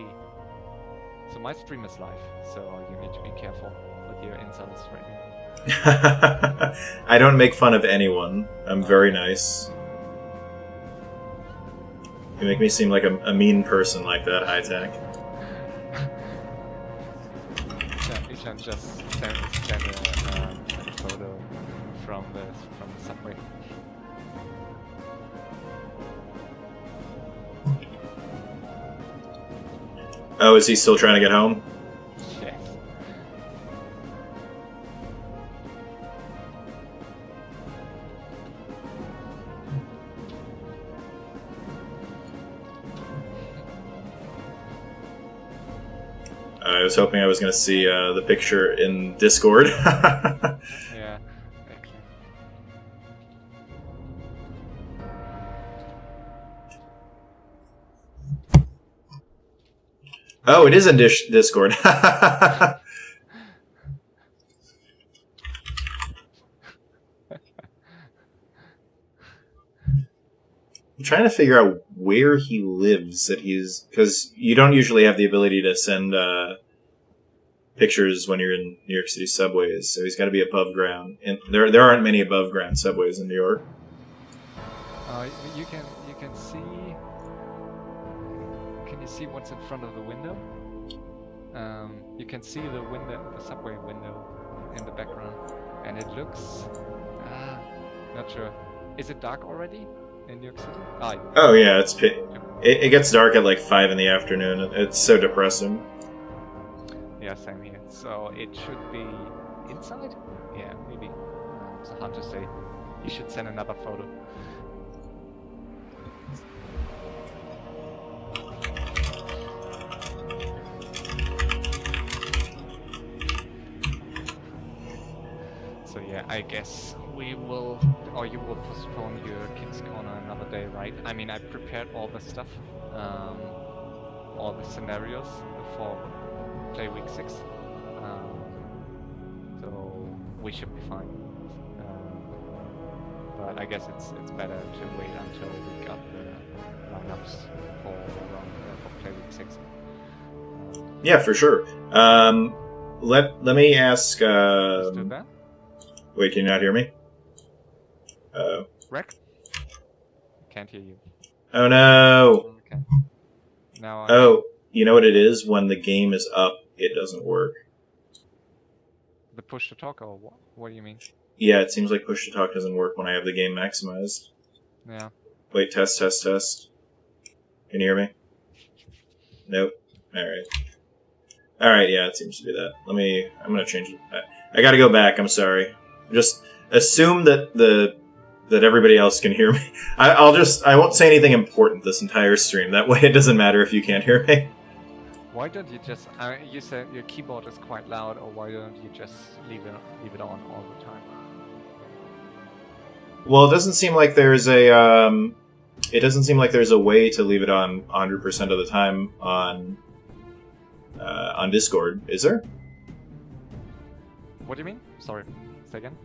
really... So my stream is live, so you need to be careful with your insults right now. I don't make fun of anyone. I'm very nice. You make me seem like a mean person like that, Hightac. You can just send a photo from the subway. Oh, is he still trying to get home? Yes. I was hoping I was going to see the picture in Discord. Yeah, exactly. Oh, it is in Discord. I'm trying to figure out where he lives. Because you don't usually have the ability to send pictures when you're in New York City subways, so he's got to be above ground. And there aren't many above ground subways in New York. You can see. Can you see what's in front of the window? You can see the window, the subway window, in the background, and it looks. Not sure. Is it dark already in New York City? Oh yeah, it gets dark at like 5 in the afternoon. It's so depressing. Yeah, same here. So it should be inside? Yeah, maybe. It's hard to say. You should send another photo. So yeah, I guess we will, or you will postpone your King's Corner another day, right? I mean, I prepared all the stuff, all the scenarios for play week 6, so we should be fine. But I guess it's better to wait until we got the lineups for play week 6. Yeah, for sure. Let me ask. Let's do that. Wait, can you not hear me? Rec? Can't hear you. Oh no! Okay. Now. Oh, you know what it is? When the game is up, it doesn't work. The push to talk, or what? What do you mean? Yeah, it seems like push to talk doesn't work when I have the game maximized. Yeah. Wait, test. Can you hear me? Nope. Alright, yeah, it seems to be that. I'm gonna change it. I gotta go back, I'm sorry. Just assume that everybody else can hear me. I won't say anything important this entire stream. That way it doesn't matter if you can't hear me. Why don't you just? You said your keyboard is quite loud, or why don't you just leave it on all the time? Well, it doesn't seem like there's a way to leave it on 100% of the time on Discord. Is there? What do you mean? Sorry, say again.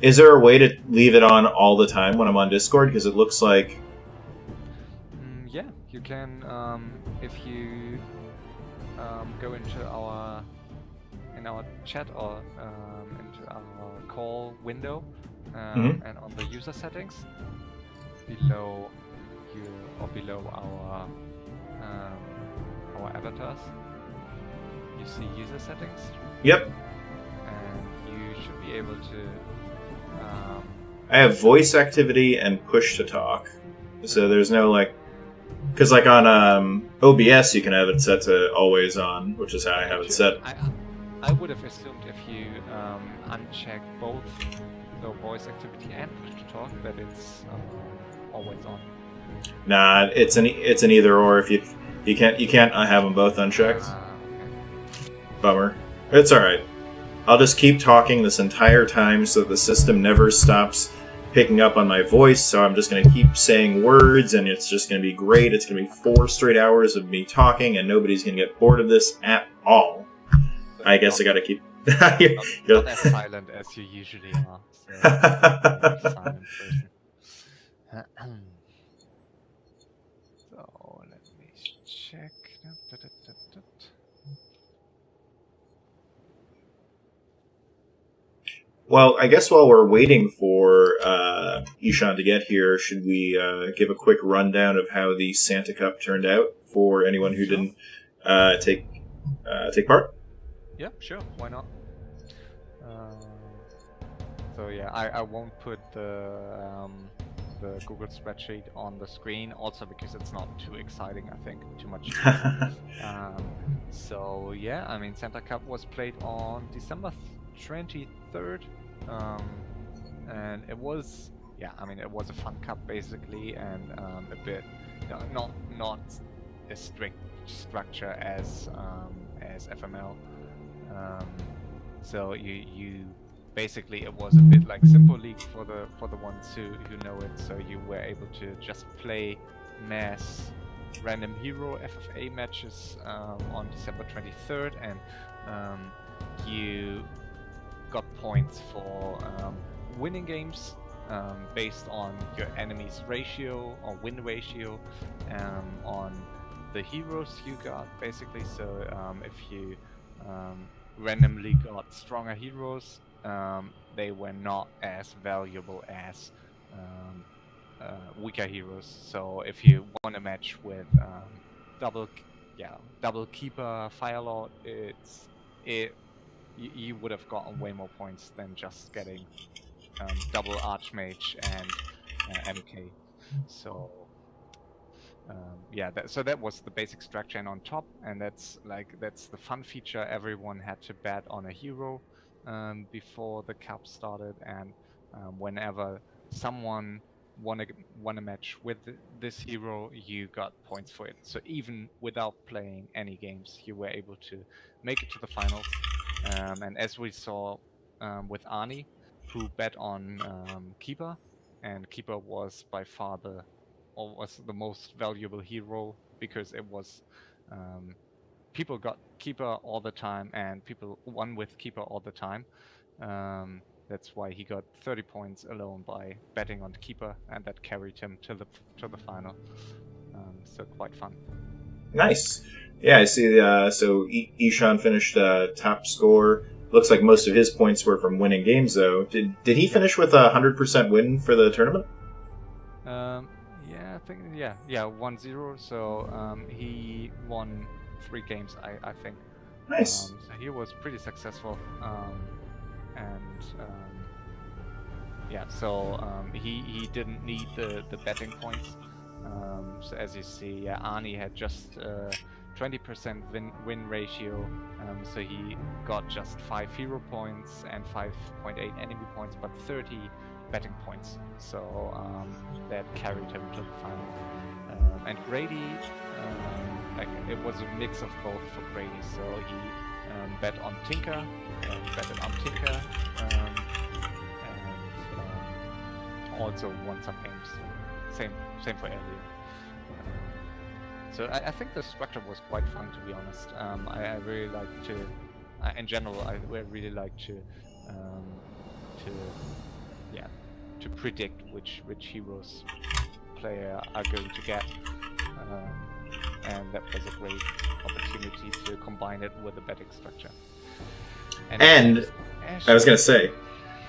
Is there a way to leave it on all the time when I'm on Discord? Because it looks like... Yeah, you can, if you go into our chat or into our call window, and on the user settings, below our avatars, you see user settings. Yep. And you should be able to... I have voice activity and push to talk. So there's no, like... Because, like, on OBS, you can have it set to always on, which is how I have it set. I would have assumed if you uncheck both the voice activity and push to talk, that it's always on. Nah, it's an either or. If you can't have them both unchecked. Okay. Bummer. It's alright. I'll just keep talking this entire time so the system never stops picking up on my voice, so I'm just going to keep saying words, and it's just going to be great. It's going to be 4 straight hours of me talking, and nobody's going to get bored of this at all. So I guess I got to keep... not as silent as you usually are. So you're a silent person. So let me check Well, I guess while we're waiting for Ishan to get here, should we give a quick rundown of how the Santa Cup turned out for anyone who didn't take part? Yeah, sure. Why not? So yeah, I won't put the Google spreadsheet on the screen, also because it's not too exciting. I think too much. So yeah, I mean, Santa Cup was played on December 23rd, and it was, yeah, I mean, it was a fun cup basically, and a bit, not a strict structure as FML. So you basically, it was a bit like Simple League for the ones who know it. So you were able to just play mass random hero FFA matches on December 23rd, and you got points for winning games based on your enemy's ratio or win ratio on the heroes you got basically. So if you randomly got stronger heroes, they were not as valuable as weaker heroes. So if you won a match with double keeper Firelord, you would have gotten way more points than just getting double Archmage and MK. So yeah, so that was the basic structure, and on top, and that's the fun feature. Everyone had to bet on a hero before the cup started, and whenever someone won a match with this hero, you got points for it. So even without playing any games, you were able to make it to the finals. And as we saw with Arnie, who bet on Keeper, and Keeper was by far the most valuable hero, because it was people got Keeper all the time, and people won with Keeper all the time. That's why he got 30 points alone by betting on Keeper, and that carried him to the final. So quite fun. Nice. Yeah, I see. So Ishan finished top score. Looks like most of his points were from winning games, though. Did he finish with a 100% win for the tournament? Yeah, I think 1-0. So he won 3 games, I think. Nice. So he was pretty successful, and yeah. So he didn't need the betting points. So as you see, yeah, Arnie had just 20% win ratio. So he got just 5 hero points and 5.8 enemy points, but 30 betting points. So that carried him to the final. And Grady, like, it was a mix of both for Grady. So he bet on Tinker, betted on Tinker, and also won some games. Same for Elliot. So I think the structure was quite fun, to be honest. I really like to, in general, I really like to predict which heroes player are going to get, and that was a great opportunity to combine it with the betting structure. And I was going to say,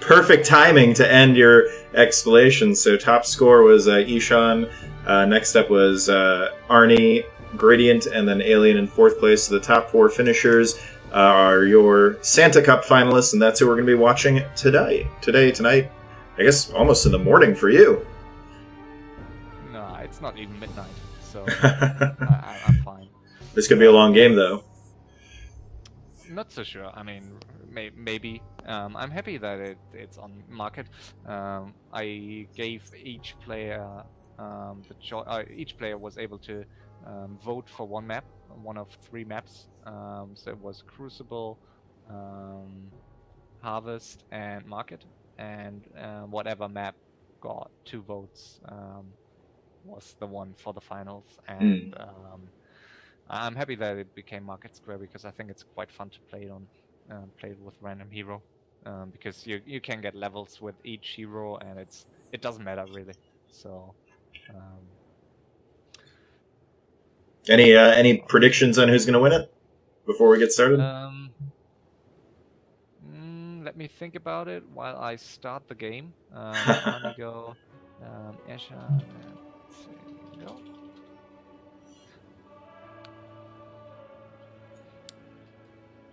perfect timing to end your explanation. So top score was Ishan. Next up was Arnie, Gradient, and then Alien in 4th place. So the top 4 finishers are your Santa Cup finalists, and that's who we're going to be watching tonight. I guess almost in the morning for you. No, it's not even midnight, so I'm fine. This could be a long game, though. Not so sure. I mean, maybe. I'm happy that it's on market. I gave each player the choice. Each player was able to vote for one map, one of 3 maps. So it was Crucible, Harvest, and Market. And whatever map got 2 votes was the one for the finals. And I'm happy that it became Market Square, because I think it's quite fun to play it with random hero, because you can get levels with each hero, and it doesn't matter really. So Any predictions on who's going to win it before we get started? Let me think about it while I start the game. Let me go. Eshan, let's see, go.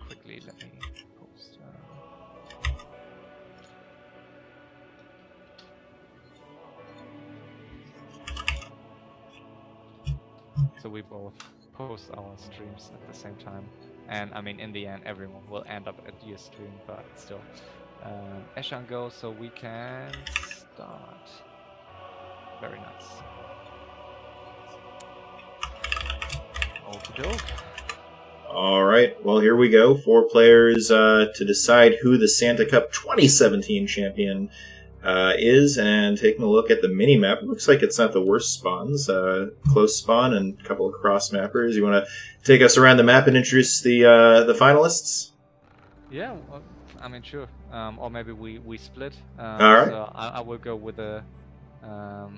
Quickly, let me post. So we both post our streams at the same time, and I mean, in the end, everyone will end up at your stream, but still. Eshan go, so we can start. Very nice. Okie doke. All right, well, here we go. 4 players to decide who the Santa Cup 2017 champion is, and taking a look at the mini-map, looks like it's not the worst spawns. Close spawn and a couple of cross-mappers. You want to take us around the map and introduce the finalists? Yeah, well, I mean, sure. Or maybe we split. All right. So I will go with the... I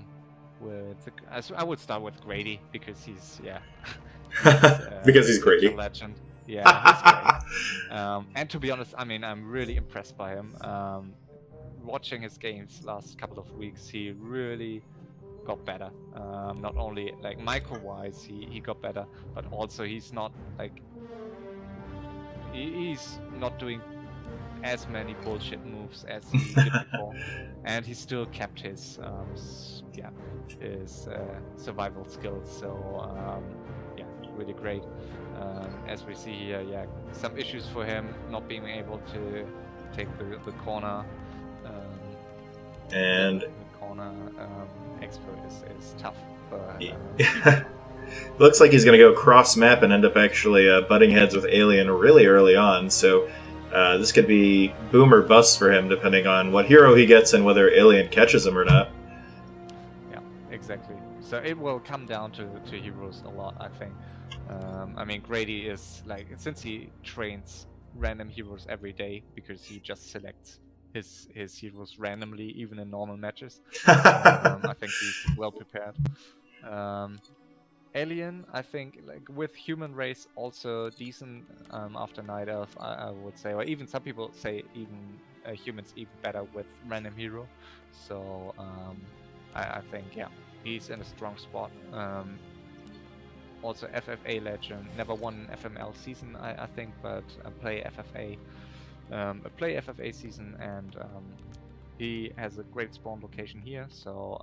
would start with Grady, because he's, yeah... because he's Grady. A legend. Yeah, he's great. And to be honest, I mean, I'm really impressed by him. Watching his games last couple of weeks, he really got better. Not only like micro-wise, he got better, but also he's not like he's not doing as many bullshit moves as he did before, and he still kept his his survival skills. So yeah, really great. As we see here, yeah, some issues for him not being able to take the corner. And the corner expert is tough. But, looks like he's going to go cross map and end up actually butting heads with Alien really early on. So this could be boom or bust for him, depending on what hero he gets and whether Alien catches him or not. Yeah, exactly. So it will come down to heroes a lot, I think. I mean, Grady is like, since he trains random heroes every day, because he just selects his heroes randomly, even in normal matches. I think he's well prepared. Alien, I think, like with human race, also decent after Night Elf, I would say, or even some people say even humans even better with random hero. So I think, yeah, he's in a strong spot. Also FFA legend, never won an FML season, I think, but play FFA. Play FFA season, and he has a great spawn location here, so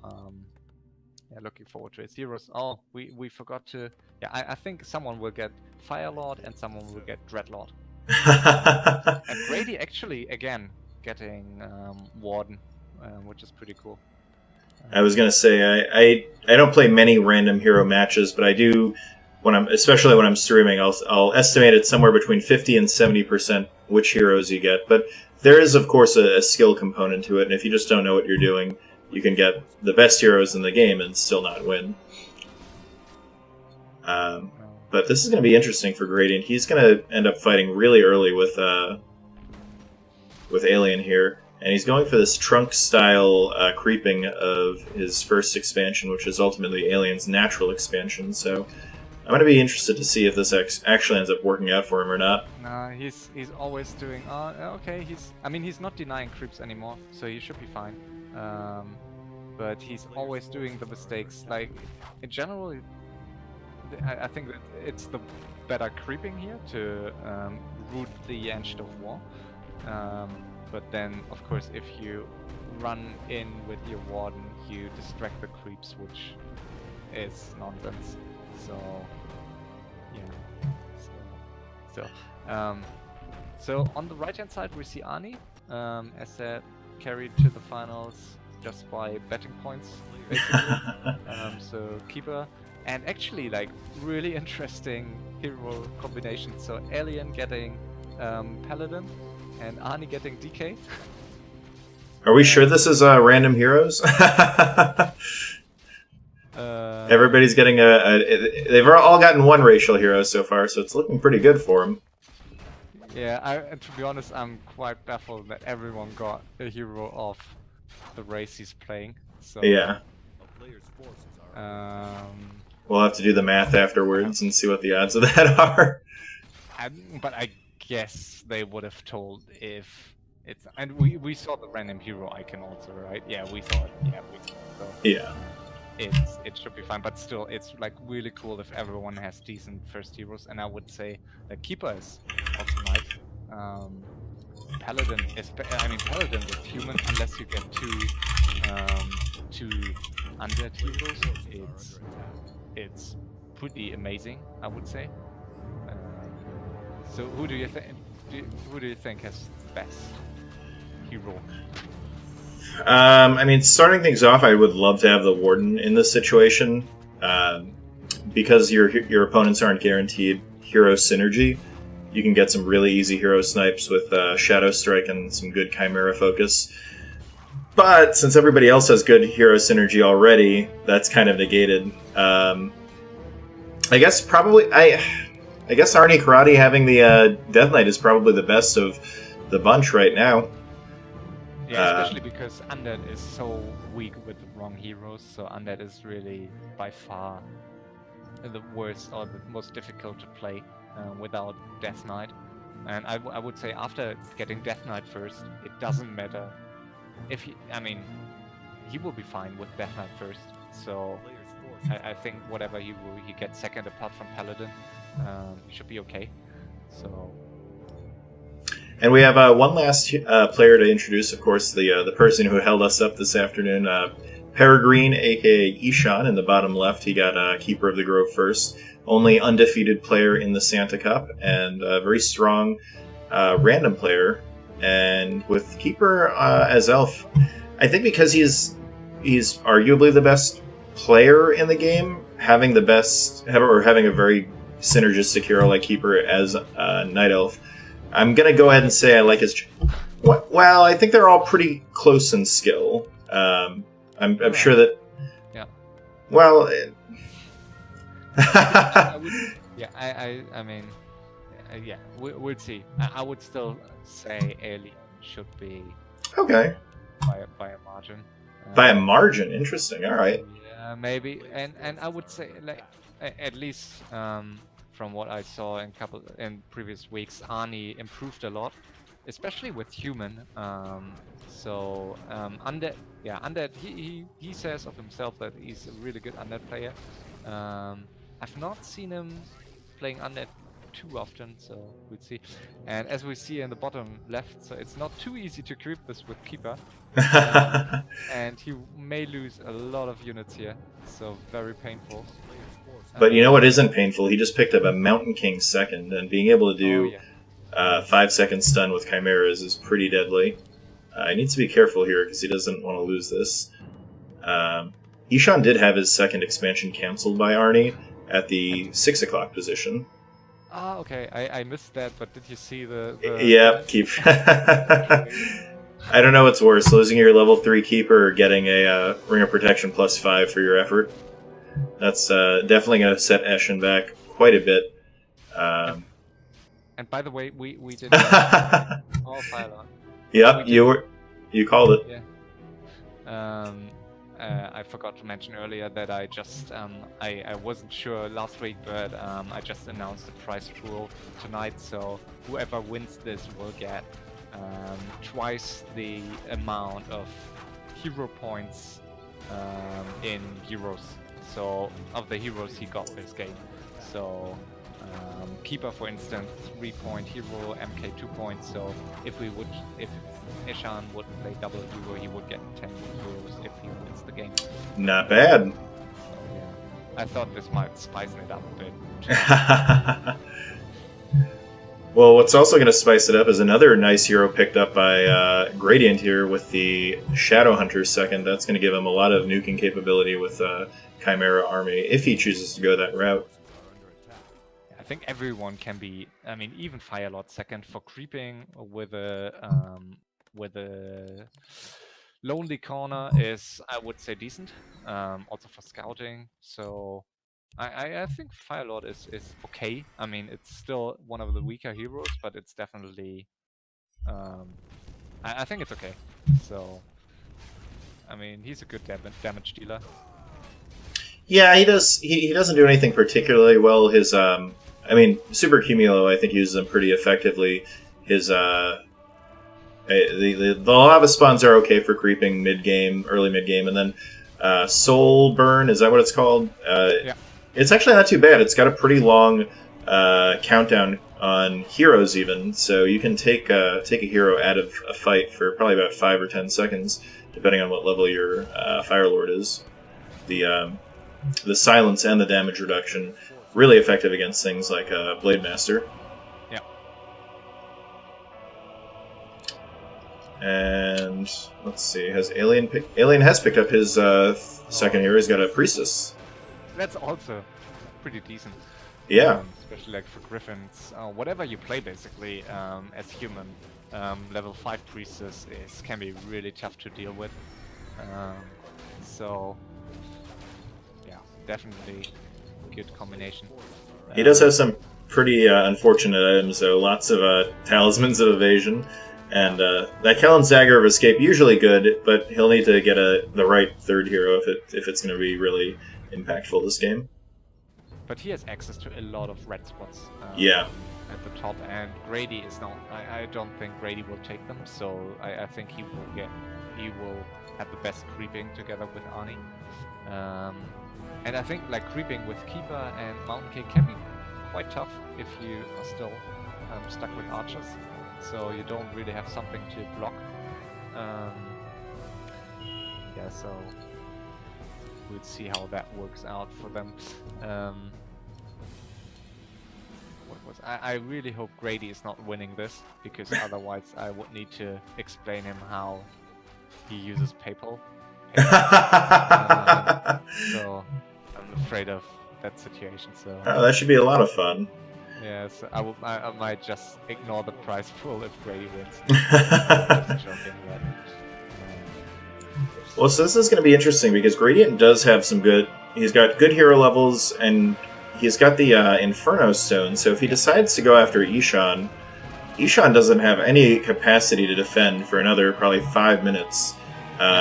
yeah, looking forward to his heroes. Oh, we forgot to... Yeah, I think someone will get Firelord and someone will get Dreadlord. And Grady actually, again, getting Warden, which is pretty cool. I was gonna say, I don't play many random hero matches, but I do, especially when I'm streaming, I'll estimate it somewhere between 50 and 70% which heroes you get. But there is, of course, a skill component to it, and if you just don't know what you're doing, you can get the best heroes in the game and still not win. But this is going to be interesting for Gradient. He's going to end up fighting really early with Alien here. And he's going for this trunk-style creeping of his first expansion, which is ultimately Alien's natural expansion. So I'm going to be interested to see if this actually ends up working out for him or not. No, he's always doing... okay, he's not denying creeps anymore, so he should be fine. But he's always doing the mistakes. Like, in general, I think that it's the better creeping here to root the Ancient of War. But then, of course, if you run in with your Warden, you distract the creeps, which is nonsense. So, yeah. So on the right-hand side, we see Ani, as said, carried to the finals just by betting points, basically. So Keeper, and actually, like, really interesting hero combination. So Alien getting Paladin, and Ani getting DK. Are we sure this is random heroes? Everybody's getting they've all gotten one racial hero so far, so it's looking pretty good for them. Yeah, and to be honest, I'm quite baffled that everyone got a hero of the race he's playing. So yeah. We'll have to do the math afterwards and see what the odds of that are. But I guess they would have told if it's, and we saw the random hero icon also, right? Yeah, we saw it. Yeah, so Yeah. it should be fine. But still, it's like really cool if everyone has decent first heroes. And I would say that Keeper is also nice. Paladin is, I mean, Paladin with human, unless you get two undead heroes, it's pretty amazing, I would say. So who do you think? Who do you think has the best hero? I mean, starting things off, I would love to have the Warden in this situation, because your opponents aren't guaranteed hero synergy. You can get some really easy hero snipes with Shadow Strike and some good Chimera focus. But since everybody else has good hero synergy already, that's kind of negated. I guess probably I guess Arnie Karate having the Death Knight is probably the best of the bunch right now. Yeah, especially because Undead is so weak with the wrong heroes, so Undead is really by far the worst or the most difficult to play without Death Knight. And I would say after getting Death Knight first, it doesn't matter if he, I mean, he will be fine with Death Knight first, so I think whatever he gets second apart from Paladin, he should be okay. So. And we have one last player to introduce, of course, the person who held us up this afternoon, Peregrine, aka Ishan, in the bottom left. He got Keeper of the Grove first. Only undefeated player in the Santa Cup, and a very strong random player. And with Keeper as Elf, I think because he's arguably the best player in the game, having a very synergistic hero like Keeper as Night Elf, I'm gonna go ahead and say I like his. Well, I think they're all pretty close in skill. I'm sure that. Yeah. Well. I mean, yeah, we'll see. I would still say Ailey should be okay. By a margin. By a margin, interesting. All right. Yeah, maybe, and I would say like at least from what I saw in previous weeks, Arnie improved a lot, especially with human. So Undead, yeah, Undead. He says of himself that he's a really good Undead player. I've not seen him playing Undead too often, so we'll see. And as we see in the bottom left, so it's not too easy to creep this with Keeper. And he may lose a lot of units here, so very painful. But you know what isn't painful? He just picked up a Mountain King second, and being able to do 5-second stun with Chimeras is pretty deadly. He needs to be careful here because he doesn't want to lose this. Ishan did have his second expansion cancelled by Arnie at the 6 o'clock position. Ah, okay. I missed that, but did you see the Yeah, keep. I don't know what's worse, losing your level 3 Keeper or getting a Ring of Protection +5 for your effort. That's definitely going to set Eshin back quite a bit. And by the way, we did all Phylon. Yep, you called it. Yeah. I forgot to mention earlier that I just I wasn't sure last week, but I just announced the prize pool tonight. So whoever wins this will get twice the amount of hero points in heroes. So of the heroes he got this game. So Keeper, for instance, 3-point hero, MK 2 points. So if Ishan would play double hero, he would get 10 euros if he wins the game. Not bad. So yeah, I thought this might spice it up a bit. Well, what's also going to spice it up is another nice hero picked up by Gradient here with the Shadow Hunter second. That's going to give him a lot of nuking capability with Chimera Army if he chooses to go that route. I think everyone can be. I mean, even Firelord second for creeping with a lonely corner is, I would say, decent. Also for scouting. So I think Firelord is okay. I mean, it's still one of the weaker heroes, but it's definitely. I think it's okay. So I mean, he's a good damage dealer. Yeah, he does. He doesn't do anything particularly well. His I mean, Super Cumulo, I think uses them pretty effectively. His the lava spawns are okay for creeping mid game, early mid game, and then Soul Burn, is that what it's called? Yeah. It's actually not too bad. It's got a pretty long countdown on heroes, even, so you can take a hero out of a fight for probably about 5 or 10 seconds, depending on what level your Fire Lord is. The silence and the damage reduction really effective against things like Blade Master. Yeah. And let's see, has Alien has picked up his second hero. He's got a Priestess. That's also pretty decent. Yeah. Especially like for Griffins. Whatever you play basically as human, level 5 Priestess can be really tough to deal with. So yeah, definitely good combination. He does have some pretty unfortunate items though. Lots of talismans of evasion. And that Kellen's Dagger of Escape, usually good, but he'll need to get the right third hero if it's going to be really impactful this game. But he has access to a lot of red spots. Yeah. At the top, and Grady is not. I don't think Grady will take them, so I think he will have the best creeping together with Arnie. And I think like creeping with Keeper and Mountain King can be quite tough if you are still stuck with archers. So you don't really have something to block. Yeah, so we'll see how that works out for them. I really hope Grady is not winning this, because otherwise I would need to explain him how he uses PayPal. So I'm afraid of that situation. So that should be a lot of fun. Yeah, so I might just ignore the prize pool if Grady wins. Just joking, but, well, so this is going to be interesting because Gradient does have some good. He's got good hero levels, and he's got the Inferno Stone. So if he decides to go after Ishan doesn't have any capacity to defend for another probably 5 minutes.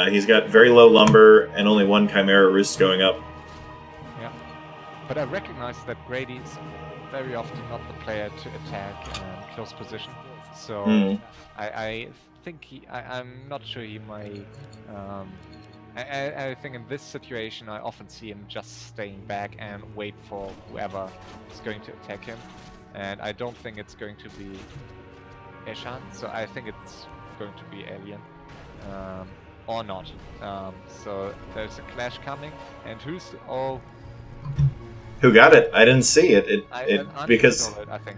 He's got very low lumber and only one Chimera Roost going up. Yeah, but I recognize that Grady is very often not the player to attack close position. So I think I'm not sure he might. I think in this situation I often see him just staying back and wait for whoever is going to attack him, and I don't think it's going to be Eshan, so I think it's going to be Alien. Or not. So there's a clash coming, and who got it? I didn't see it. Because it, I think.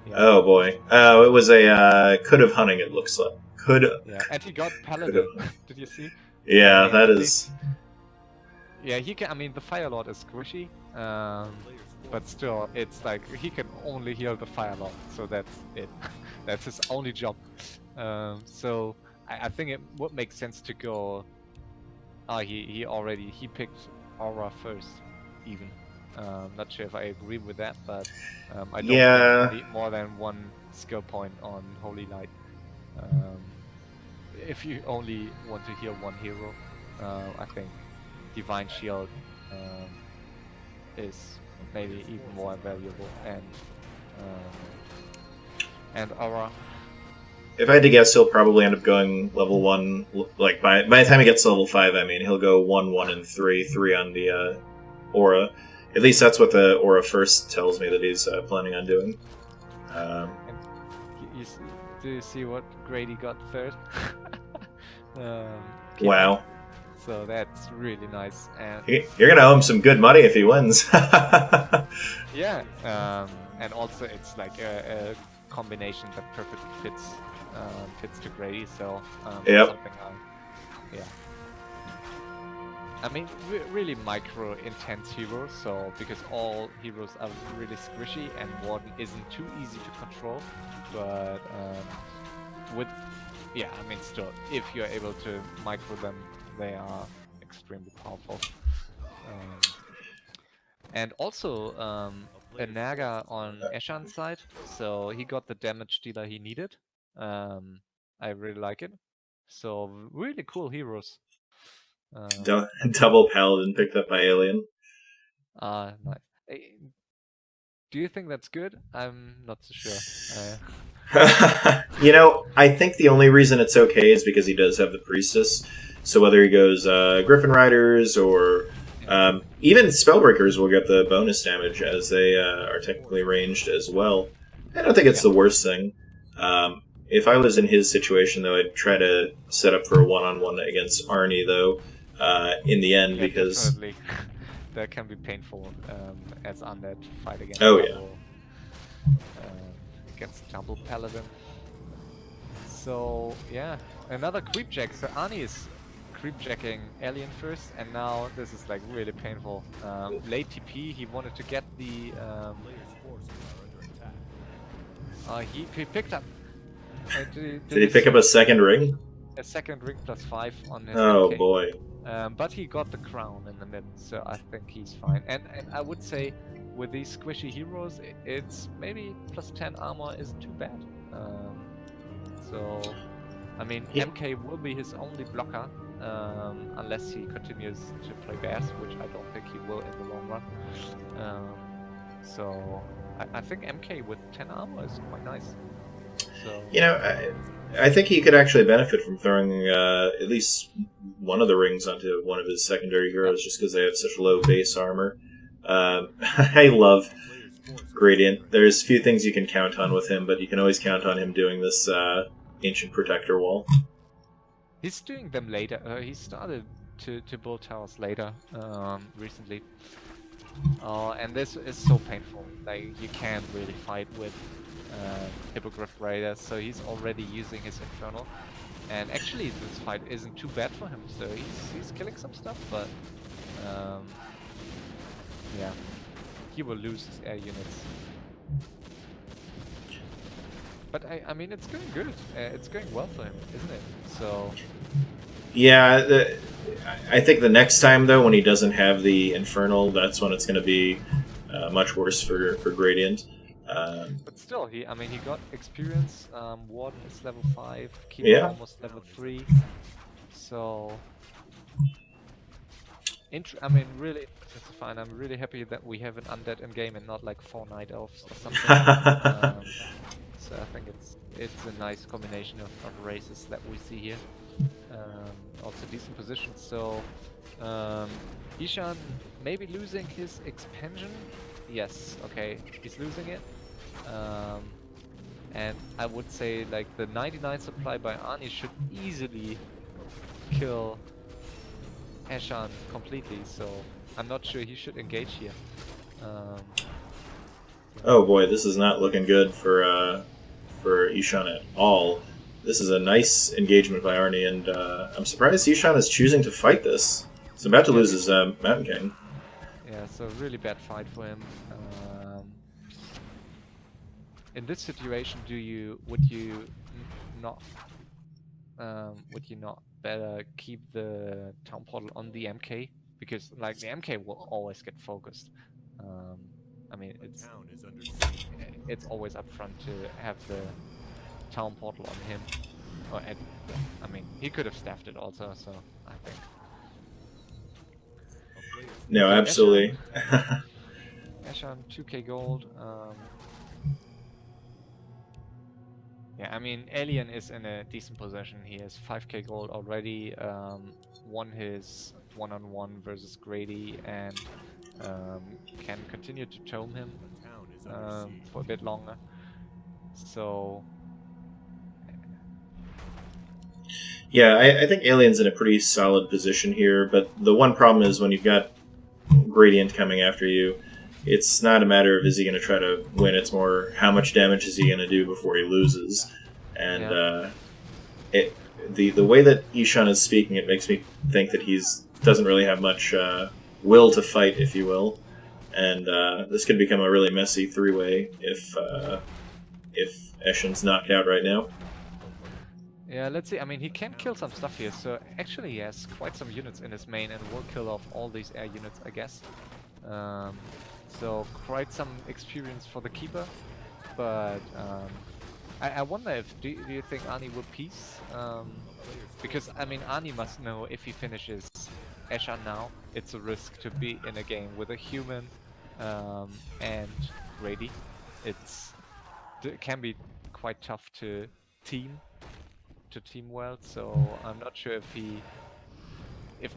Yeah. Oh boy. Oh, it was a could have hunting. It looks like Yeah, and he got Paladin. Did you see? Yeah, that is. Yeah, he can. I mean, the Fire Lord is squishy, but still, it's like he can only heal the Fire Lord, so that's it. That's his only job. So I think it would make sense to go. He picked Aura first, even. Not sure if I agree with that, but I don't think you need more than one skill point on Holy Light. If you only want to heal one hero, I think Divine Shield is maybe even more valuable, and Aura. If I had to guess, he'll probably end up going level 1. Like by the time he gets to level 5, I mean, he'll go 1, 1, and 3, 3 on the Aura. At least that's what the Aura First tells me that he's planning on doing. Do you see what Grady got third? Wow. So that's really nice. And you're gonna owe him some good money if he wins. Yeah, and also it's like a combination that perfectly fits to Grady. So yep. I mean, really micro intense heroes. So because all heroes are really squishy and Warden isn't too easy to control, but I mean, still, if you're able to micro them, they are extremely powerful. And also a Naga on Eshan's side, so he got the damage dealer he needed. I really like it. So really cool heroes. Double Paladin picked up by Alien. Nice. Eh, do you think that's good? I'm not so sure. You know, I think the only reason it's okay is because he does have the priestess. So whether he goes Griffin Riders or Yeah. even Spellbreakers will get the bonus damage as they are technically ranged as well. I don't think it's the worst thing. If I was in his situation, though, I'd try to set up for a one-on-one against Arnie, though, in the end, Yeah, because... definitely. That can be painful as undead to fight against Oh, yeah. double, against double paladin. So yeah, another creep jack. So Arnie is creep jacking Alien first, and now this is like really painful. Late TP, he wanted to get the. He picked up. Did he pick up a second ring? A second ring +5 on his Oh, MK. boy. But he got the crown in the mid, so I think he's fine. And I would say with these squishy heroes, it's maybe +10 armor isn't too bad. So, I mean, Yeah. MK will be his only blocker, unless he continues to play Bass, which I don't think he will in the long run. So, I think MK with 10 armor is quite nice. So, You know, I think he could actually benefit from throwing at least one of the rings onto one of his secondary heroes just because they have such low base armor. I love Gradient. There's few things you can count on with him, but you can always count on him doing this Ancient Protector wall. he's doing them later. He started to build towers later recently. And this is so painful. Like, you can't really fight with Hippogriff Raiders, so he's already using his Infernal. And actually, this fight isn't too bad for him, so he's killing some stuff, but yeah, he will lose his air units. But I mean, it's going good. It's going well for him, isn't it? So Yeah, I think the next time, though, when he doesn't have the Infernal, that's when it's going to be much worse for Gradient. but still, he got experience. Warden is level 5, Keeper almost level 3. So, I mean, really, it's fine. I'm really happy that we have an undead in game and not like 4 Night Elves or something. So I think it's a nice combination of races that we see here. Also decent positions. So Ishan maybe losing his expansion. Yes, okay, he's losing it. And I would say like the 99 supply by Arnie should easily kill Ashan completely. So I'm not sure he should engage here. Oh boy, this is not looking good for Ishan at all. This is a nice engagement by Arnie, and I'm surprised Ishan is choosing to fight this. He's about to lose his Mountain King. Yeah, so really bad fight for him. In this situation, would you not better keep the town portal on the MK, because like the MK will always get focused. I mean, it's always up front to have the town portal on him. I mean, he could have staffed it also, so I think. No, absolutely. Ashan, 2k gold. Yeah, I mean, Alien is in a decent position. He has 5k gold already, won his one-on-one versus Grady, and can continue to tome him for a bit longer. So yeah, I think Alien's in a pretty solid position here, but the one problem is when you've got Gradient coming after you, it's not a matter of is he going to try to win, it's more how much damage is he going to do before he loses. And the way that Ishan is speaking, it makes me think that doesn't really have much will to fight, if you will. And this could become a really messy three-way if Eshen's knocked out right now. yeah, let's see. I mean, he can kill some stuff here, so actually he has quite some units in his main and will kill off all these air units, I guess. So quite some experience for the Keeper, but I wonder if, do you think Arnie will piece? Because, I mean, Arnie must know if he finishes Eshan now, it's a risk to be in a game with a human and Grady. It can be quite tough to team well. So I'm not sure if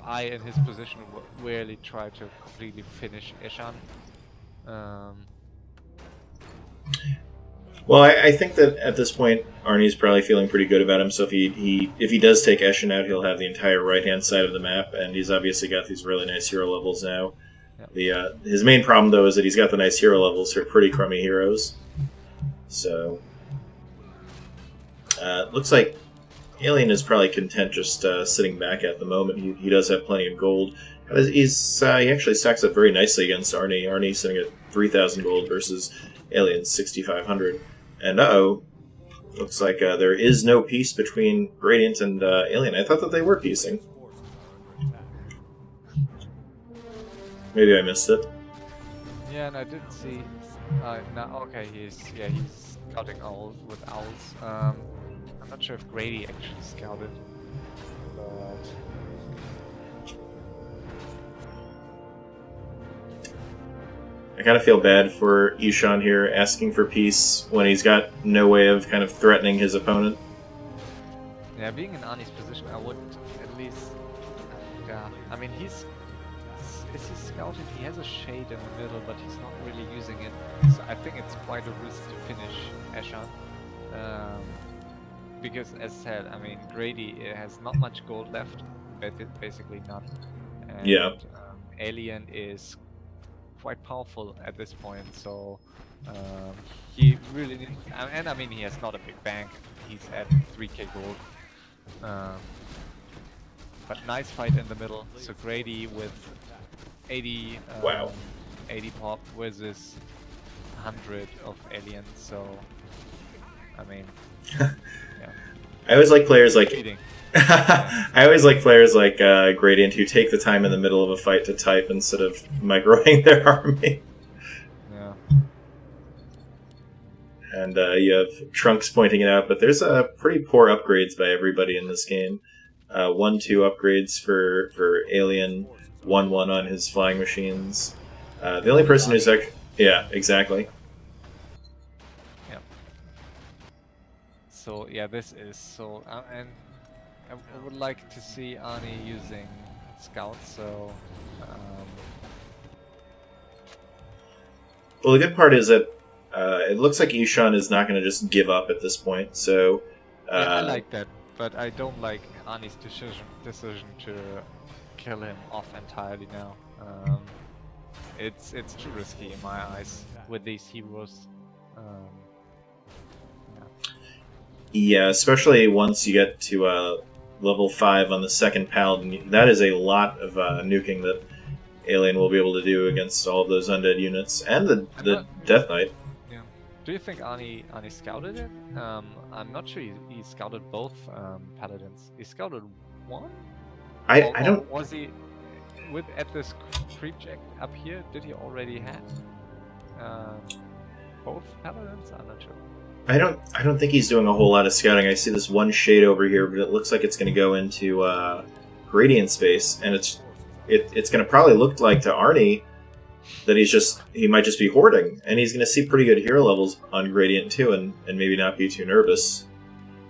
I in his position would really try to completely finish Eshan. Well, I think that at this point, Arnie's probably feeling pretty good about himself. If he does take Eshin out, he'll have the entire right-hand side of the map, and he's obviously got these really nice hero levels now. Yep. His main problem, though, is that he's got the nice hero levels for pretty crummy heroes. So, looks like Alien is probably content just sitting back at the moment. He does have plenty of gold. He actually stacks up very nicely against Arnie. Arnie's sitting at 3,000 gold versus Alien's 6,500. And looks like there is no peace between Gradient and Alien. I thought that they were piecing. Maybe I missed it. Yeah, and I didn't see. No, okay, he's scouting owls with owls. I'm not sure if Grady actually scouted, but I kind of feel bad for Ishan here, asking for peace when he's got no way of kind of threatening his opponent. Yeah, being in Arnie's position, I would at least. Yeah, I mean, is he scouted? He has a shade in the middle, but he's not really using it. So I think it's quite a risk to finish Eshan. Because, as said, I mean, Grady has not much gold left, basically none. And, yeah. Alien is quite powerful at this point, so he really needs. And I mean, he has not a big bank. He's at 3k gold. But nice fight in the middle. So Grady with 80. Wow. 80 pop versus 100 of Alien. So I mean. Yeah. I always like players like Gradient who take the time in the middle of a fight to type instead of microing their army. Yeah. And you have Trunks pointing it out, but there's pretty poor upgrades by everybody in this game. 1-2 upgrades for Alien, 1-1 on his flying machines. The only person who's actually... Yeah, exactly. So yeah, this is so, and I would like to see Arnie using scouts. So, well, the good part is that it looks like Ishan is not going to just give up at this point. So, yeah, I like that, but I don't like Arnie's decision to kill him off entirely now. It's too risky in my eyes with these heroes. Yeah, especially once you get to level 5 on the second Paladin. That is a lot of nuking that Alien will be able to do against all of those undead units. And the Death Knight. Yeah. Do you think Arnie scouted it? I'm not sure he scouted both Paladins. He scouted one? I don't... Was he... At this creep check up here, did he already have both Paladins? I'm not sure. I don't think he's doing a whole lot of scouting. I see this one shade over here, but it looks like it's going to go into Gradient space, and it's going to probably look like to Arnie that he might just be hoarding, and he's going to see pretty good hero levels on Gradient too, and maybe not be too nervous.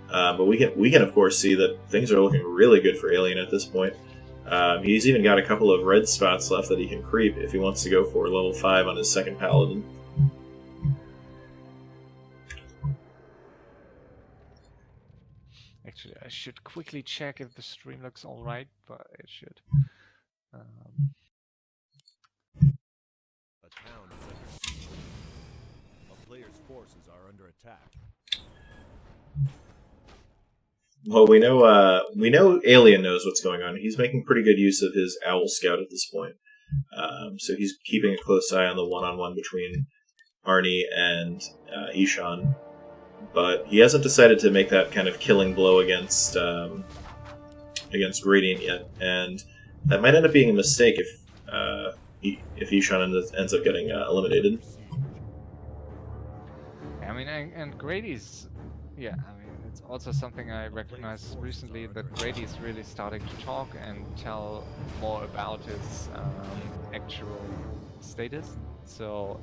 But we can of course see that things are looking really good for Alien at this point. He's even got a couple of red spots left that he can creep if he wants to go for level 5 on his second Paladin. Actually, I should quickly check if the stream looks alright, but it should. A town is under siege. A player's forces are under attack. Well, we know Alien knows what's going on. He's making pretty good use of his Owl Scout at this point. So he's keeping a close eye on the one-on-one between Arnie and Ishan. But he hasn't decided to make that kind of killing blow against Gradient yet, and that might end up being a mistake if Ishan ends up getting eliminated. I mean, and Grady's Yeah, I mean, it's also something I recognized recently, that Grady is really starting to talk and tell more about his actual status. So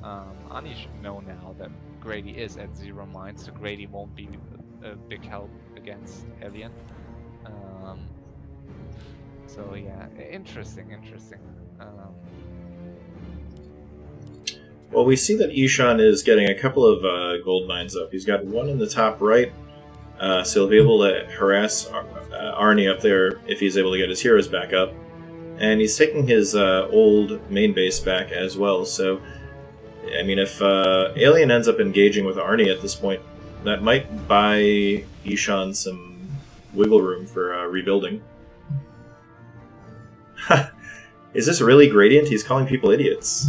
Ani should know now that Grady is at 0 mines, so Grady won't be a big help against Alien. Um, so yeah, interesting. Well, we see that Ishan is getting a couple of gold mines up. He's got one in the top right, so he'll be able to harass Arnie up there if he's able to get his heroes back up. And he's taking his old main base back as well, so I mean, if Alien ends up engaging with Arnie at this point, that might buy Ishan some wiggle room for rebuilding. Is this really Gradient? He's calling people idiots.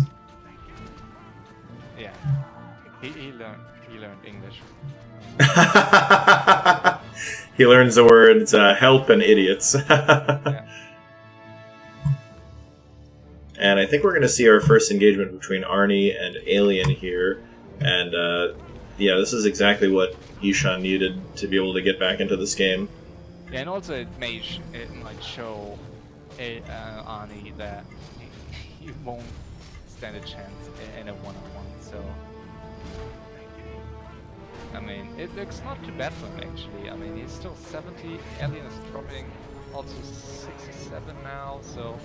Yeah, he learned English. He learns the words help and idiots. Yeah. And I think we're going to see our first engagement between Arnie and Alien here. And yeah, this is exactly what Ishan needed to be able to get back into this game. Yeah, and also it might show Arnie that he won't stand a chance in a one-on-one. So I mean, it looks not too bad for him actually. I mean, he's still 70. Alien is dropping also 67 now. So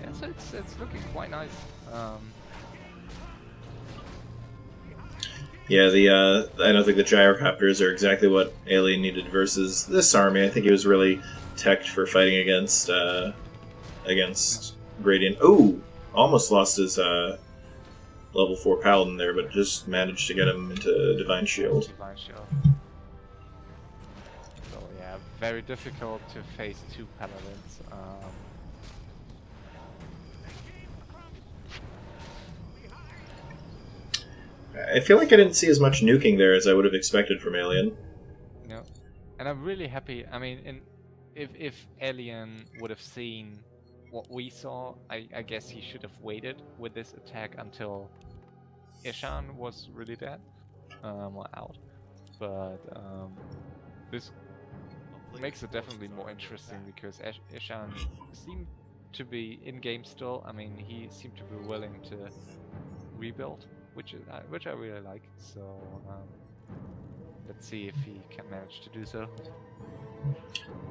yeah, so it's looking quite nice. Yeah, I don't think the gyrocopters are exactly what Alien needed versus this army. I think he was really teched for fighting against Gradient. Ooh, almost lost his level 4 Paladin there, but just managed to get him into Divine Shield. Divine Shield. So yeah, very difficult to face 2 Paladins. I feel like I didn't see as much nuking there as I would have expected from Alien. No, and I'm really happy. I mean, if Alien would have seen what we saw, I guess he should have waited with this attack until Ishan was really dead or out. But this makes it definitely more interesting because Ishan seemed to be in game still. I mean, he seemed to be willing to rebuild, which I really like. So let's see if he can manage to do so.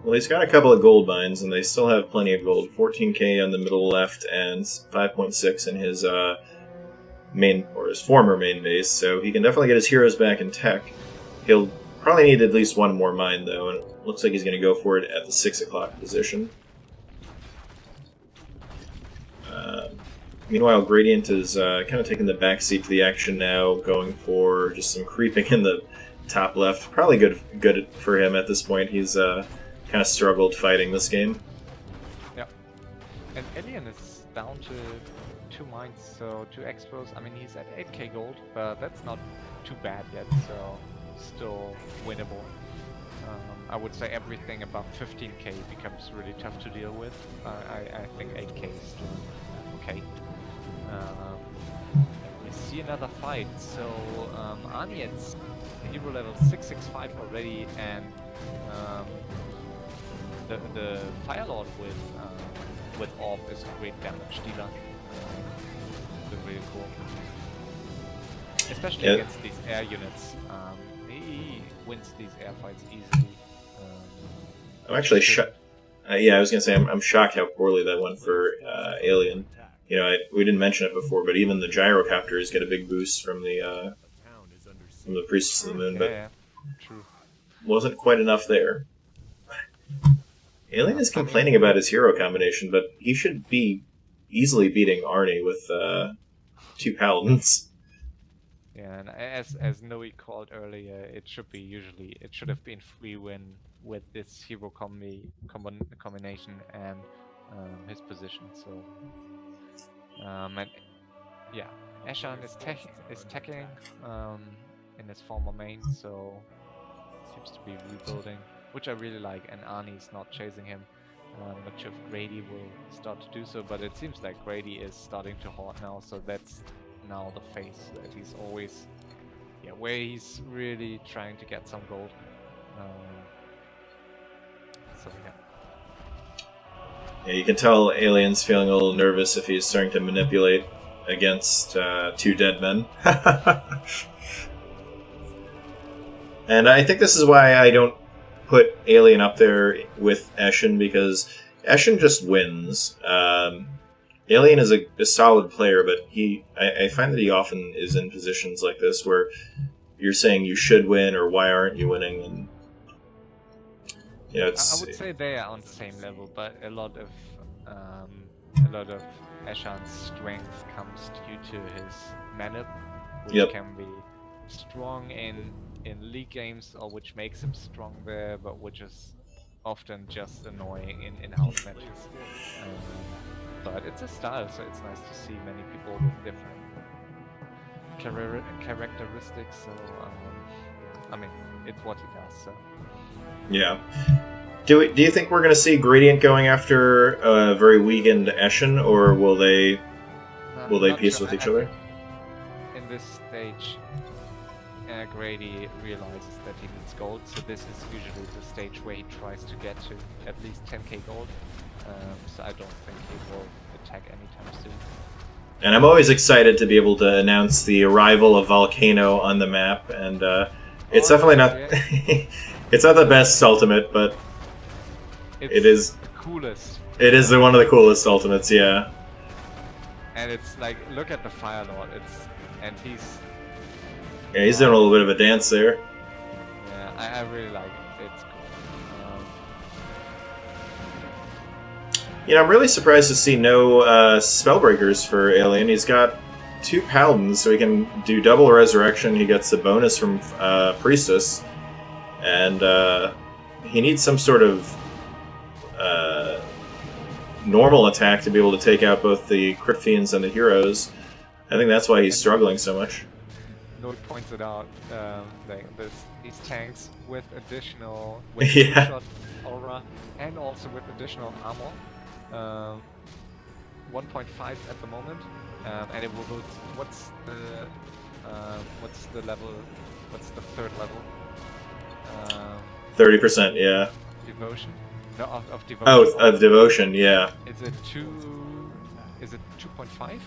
Well, he's got a couple of gold mines, and they still have plenty of gold. 14k on the middle left, and 5.6 in his main, or his former main base. So he can definitely get his heroes back in tech. He'll probably need at least one more mine, though, and it looks like he's going to go for it at the 6 o'clock position. Meanwhile, Gradient is kind of taking the backseat to the action now, going for just some creeping in the top left. Probably good for him at this point. He's kind of struggled fighting this game. Yeah, and Alien is down to 2 mines, so 2 expos. I mean, he's at 8k gold, but that's not too bad yet, so still winnable. I would say everything above 15k becomes really tough to deal with. I think 8k is still okay. We see another fight, so Arnie at hero level 665 already, and the Firelord with Orb is a great damage dealer. Really cool, especially against these air units. He wins these air fights easily. I'm actually shocked. Yeah, I was gonna say I'm shocked how poorly that went for Alien. You know, we didn't mention it before, but even the gyrocopters get a big boost from the Priestess of the Moon, but true. Wasn't quite enough there. Alien is complaining about his hero combination, but he should be easily beating Arnie with 2 Paladins. Yeah, and as Noe called earlier, it should have been free win with this hero combination and his position. So and yeah, Ashan is teching in his former main, so seems to be rebuilding, which I really like. And Arnie's not chasing him. I'm not sure if Grady will start to do so, but it seems like Grady is starting to hoard now, so that's now the phase that yeah, where he's really trying to get some gold. So yeah. Yeah, you can tell Alien's feeling a little nervous if he's starting to manipulate against 2 dead men. And I think this is why I don't put Alien up there with Eshin, because Eshin just wins. Alien is a solid player, but I find that he often is in positions like this where you're saying you should win or why aren't you winning, and you know, I would say they are on the same level, but a lot of Eshan's strength comes due to his manip, which can be strong in league games, or which makes him strong there, but which is often just annoying in house matches. But it's a style, so it's nice to see many people with different characteristics. So I mean, it's what he does. So yeah. Do you think we're going to see Gradient going after a very weakened Eshin, or will they piece with each other? In this stage, Grady realizes that he needs gold, so this is usually the stage where he tries to get to at least 10k gold. So I don't think he will attack anytime soon. And I'm always excited to be able to announce the arrival of Volcano on the map, and it's definitely not it's not the best ultimate, but it is the coolest. It is one of the coolest ultimates, yeah. And it's like, look at the Fire Lord. He's doing a little bit of a dance there. Yeah, I really like it. It's cool. You know, I'm really surprised to see no Spellbreakers for Alien. He's got 2 Paladins, so he can do double Resurrection. He gets a bonus from Priestess. And he needs some sort of normal attack to be able to take out both the Crit Fiends and the heroes. I think that's why he's struggling so much. Note points it out, like these tanks with additional shot aura and also with additional armor. 1.5 at the moment, and it will go. What's the level? What's the 3rd level? 30%, yeah. Devotion. No, of devotion. Oh, of devotion, yeah. Is it 2.5?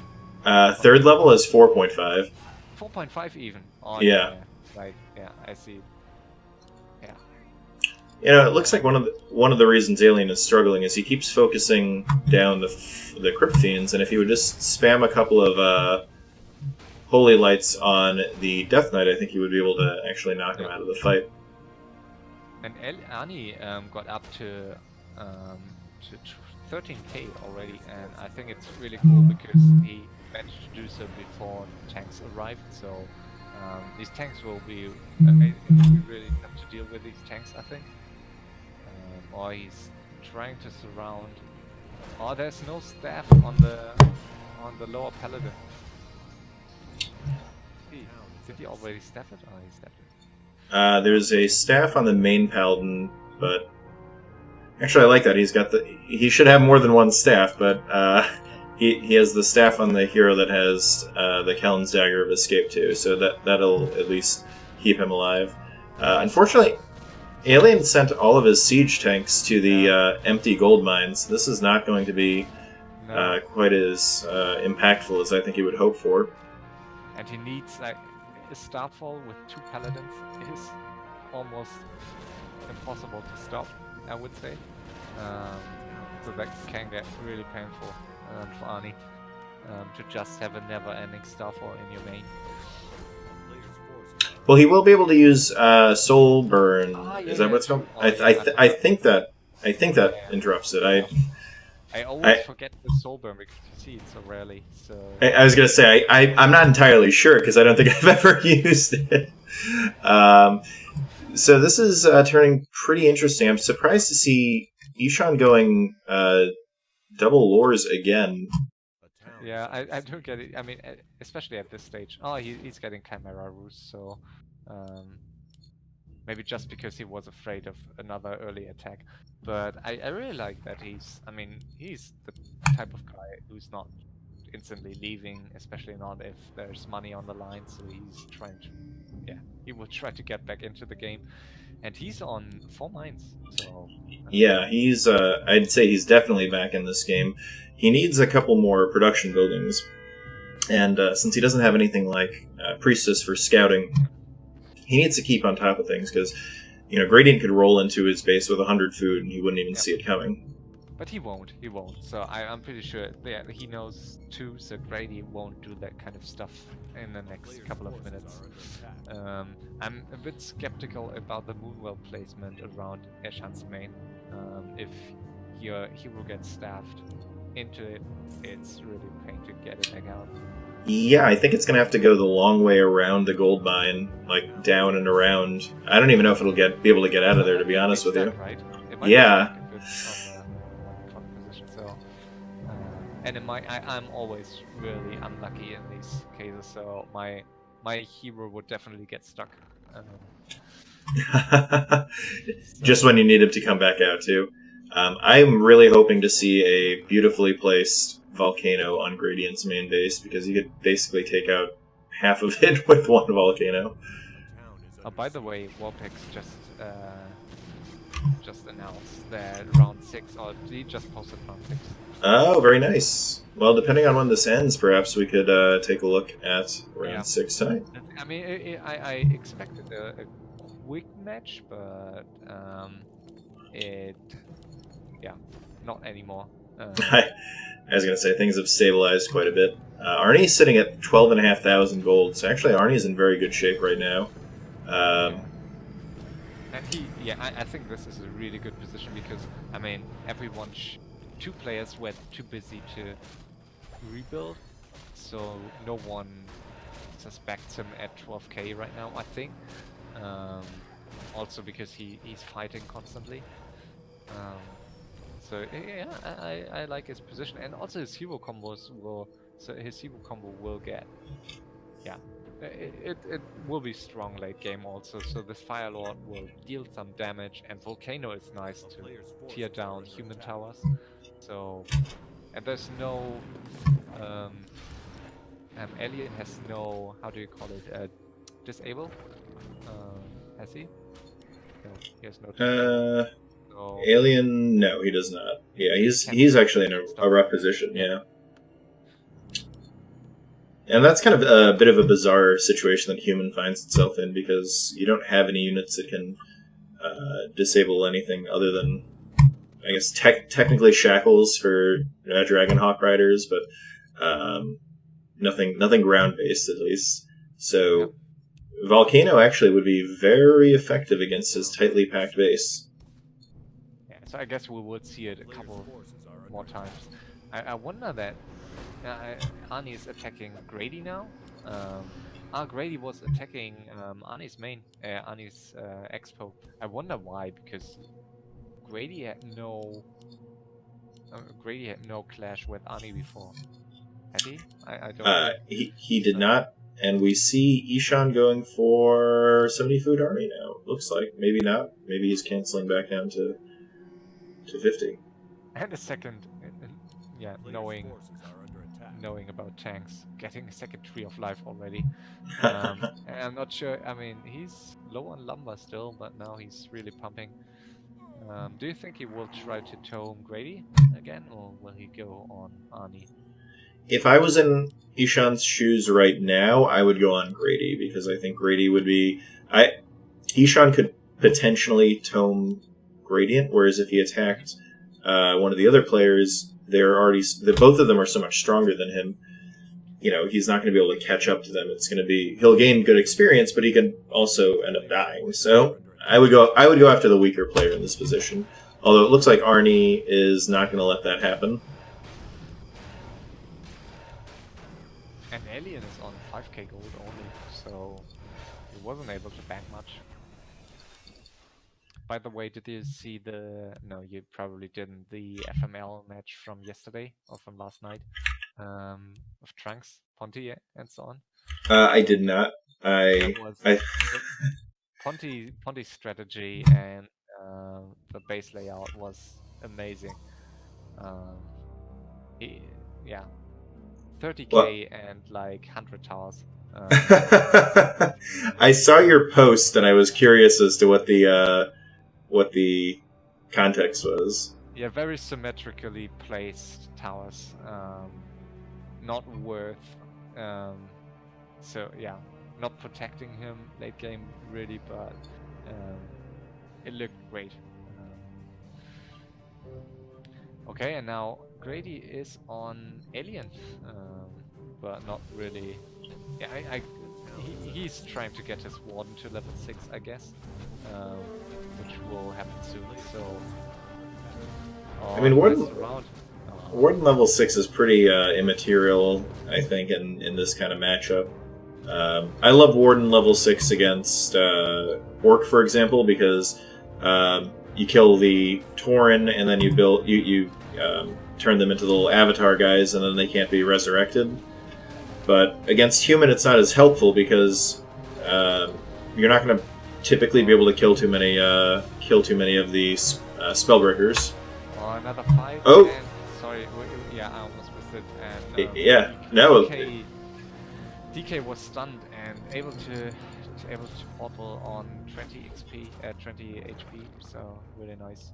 3rd level is 4.5. 4.5 even. Oh, yeah. Right. Yeah, I see. Yeah. You know, it looks like one of the reasons Alien is struggling is he keeps focusing down the Crypt Fiends, and if he would just spam a couple of Holy Lights on the Death Knight, I think he would be able to actually knock him out of the fight. And Ani got up to 13k already, and I think it's really cool because he managed to do so before tanks arrived. So these tanks will be it will be really tough to deal with these tanks, I think. Or he's trying to surround. Oh, there's no staff on the lower paladin. Did he already staff it? Oh, he staffed it. There's a staff on the main paladin, but actually I like that. He should have more than one staff, but he has the staff on the hero that has the Kellen's Dagger of Escape too, so that'll at least keep him alive. Unfortunately, Alien sent all of his siege tanks to the empty gold mines. This is not going to be quite as impactful as I think he would hope for. And he needs like a Starfall with 2 paladins is almost impossible to stop, I would say. So that can get really painful for Arnie to just have a never-ending Starfall in your main. Well, he will be able to use Soul Burn. Is that what's called? I think that interrupts it. I always forget the Soul Burn because you see it so rarely. So I was gonna say I'm not entirely sure because I don't think I've ever used it. So this is turning pretty interesting. I'm surprised to see Ishan going double lures again. Yeah, I don't get it. I mean, especially at this stage. Oh, he's getting Chimera Roost, so maybe just because he was afraid of another early attack. But I really like that he's the type of guy who's not instantly leaving, especially not if there's money on the line. So he's trying to, he will try to get back into the game, and he's on 4 mines. So Yeah, he's. I'd say he's definitely back in this game. He needs a couple more production buildings, and since he doesn't have anything like Priestess for scouting, he needs to keep on top of things because, Gradient could roll into his base with 100 food and he wouldn't even see it coming. But he won't. So I'm pretty sure he knows too. So Grady won't do that kind of stuff in the next couple of minutes. I'm a bit skeptical about the Moonwell placement around Eshan's main. If your hero gets staffed into it, it's really a pain to get it back out. Yeah, I think it's going to have to go the long way around the gold mine, like down and around. I don't even know if it'll be able to get out of there, to be honest with you. Right? Yeah. And I'm always really unlucky in these cases, so my hero would definitely get stuck. Just when you need him to come back out, too. I'm really hoping to see a beautifully placed volcano on Gradient's main base, because you could basically take out half of it with one volcano. Oh, by the way, Warpex just announced that round 6, or he just posted round 6. Oh, very nice. Well, depending on when this ends, perhaps we could take a look at round 6 tonight. I mean, I expected a quick match, but not anymore. I was going to say, things have stabilized quite a bit. Arnie's sitting at 12,500 gold, so actually Arnie's in very good shape right now. And I think this is a really good position because, I mean, two players were too busy to rebuild, so no one suspects him at 12k right now, I think. Also because he's fighting constantly. So yeah, I like his position, and also his hero combos will get, it will be strong late game also. So this Fire Lord will deal some damage, and Volcano is nice to tear down human towers. So, and there's no, Alien has no, how do you call it, disable? Has he? No, he has no disable. Alien, no, he does not. Yeah, he's actually in a rough position, yeah. And that's kind of a bit of a bizarre situation that Human finds itself in, because you don't have any units that can disable anything other than, I guess, technically shackles for Dragonhawk riders, but nothing ground-based, at least. So Volcano actually would be very effective against his tightly packed base. So I guess we would see it a couple more times. I wonder that Arnie is attacking Grady now. Grady was attacking Arnie's main, Arnie's expo. I wonder why, because Grady had no clash with Arnie before. Had he? I don't know. He did not, and we see Ishan going for 70 food Arnie now. Looks like. Maybe not. Maybe he's canceling back down to 50. And a second, knowing about tanks, getting a second tree of life already. And I'm not sure. I mean, he's low on lumber still, but now he's really pumping. Do you think he will try to tome Grady again, or will he go on Arnie? If I was in Ishan's shoes right now, I would go on Grady, because I think Grady would be. Ishan could potentially tome Gradient, whereas if he attacked one of the other players, both of them are so much stronger than him. He's not going to be able to catch up to them. He'll gain good experience, but he could also end up dying. So I would go after the weaker player in this position. Although it looks like Arnie is not going to let that happen. And Alien is on 5k gold only, so he wasn't able to bank much. By the way, did you see no, you probably didn't, the FML match from yesterday, or from last night, of Trunks, Ponty, and so on? I did not. Ponty's strategy and the base layout was amazing. 30k and like 100 towers. I saw your post and I was curious as to what the context was. Yeah, very symmetrically placed towers. Not worth. So yeah, not protecting him late game really, but it looked great. Okay, and now Grady is on Alien, but not really. Yeah, he's trying to get his Warden to level 6, I guess, which will happen soon. So, I mean, Warden, nice round. Warden level 6 is pretty immaterial, I think, in this kind of matchup. I love Warden level 6 against Orc, for example, because you kill the Tauren and then you turn them into little avatar guys, and then they can't be resurrected. But against human, it's not as helpful because you're not going to typically be able to kill too many of the spellbreakers. Oh, another fight. Oh, and, sorry, yeah, I almost missed it. And yeah, no. DK was stunned and able to portal on 20 XP, 20 HP. So really nice.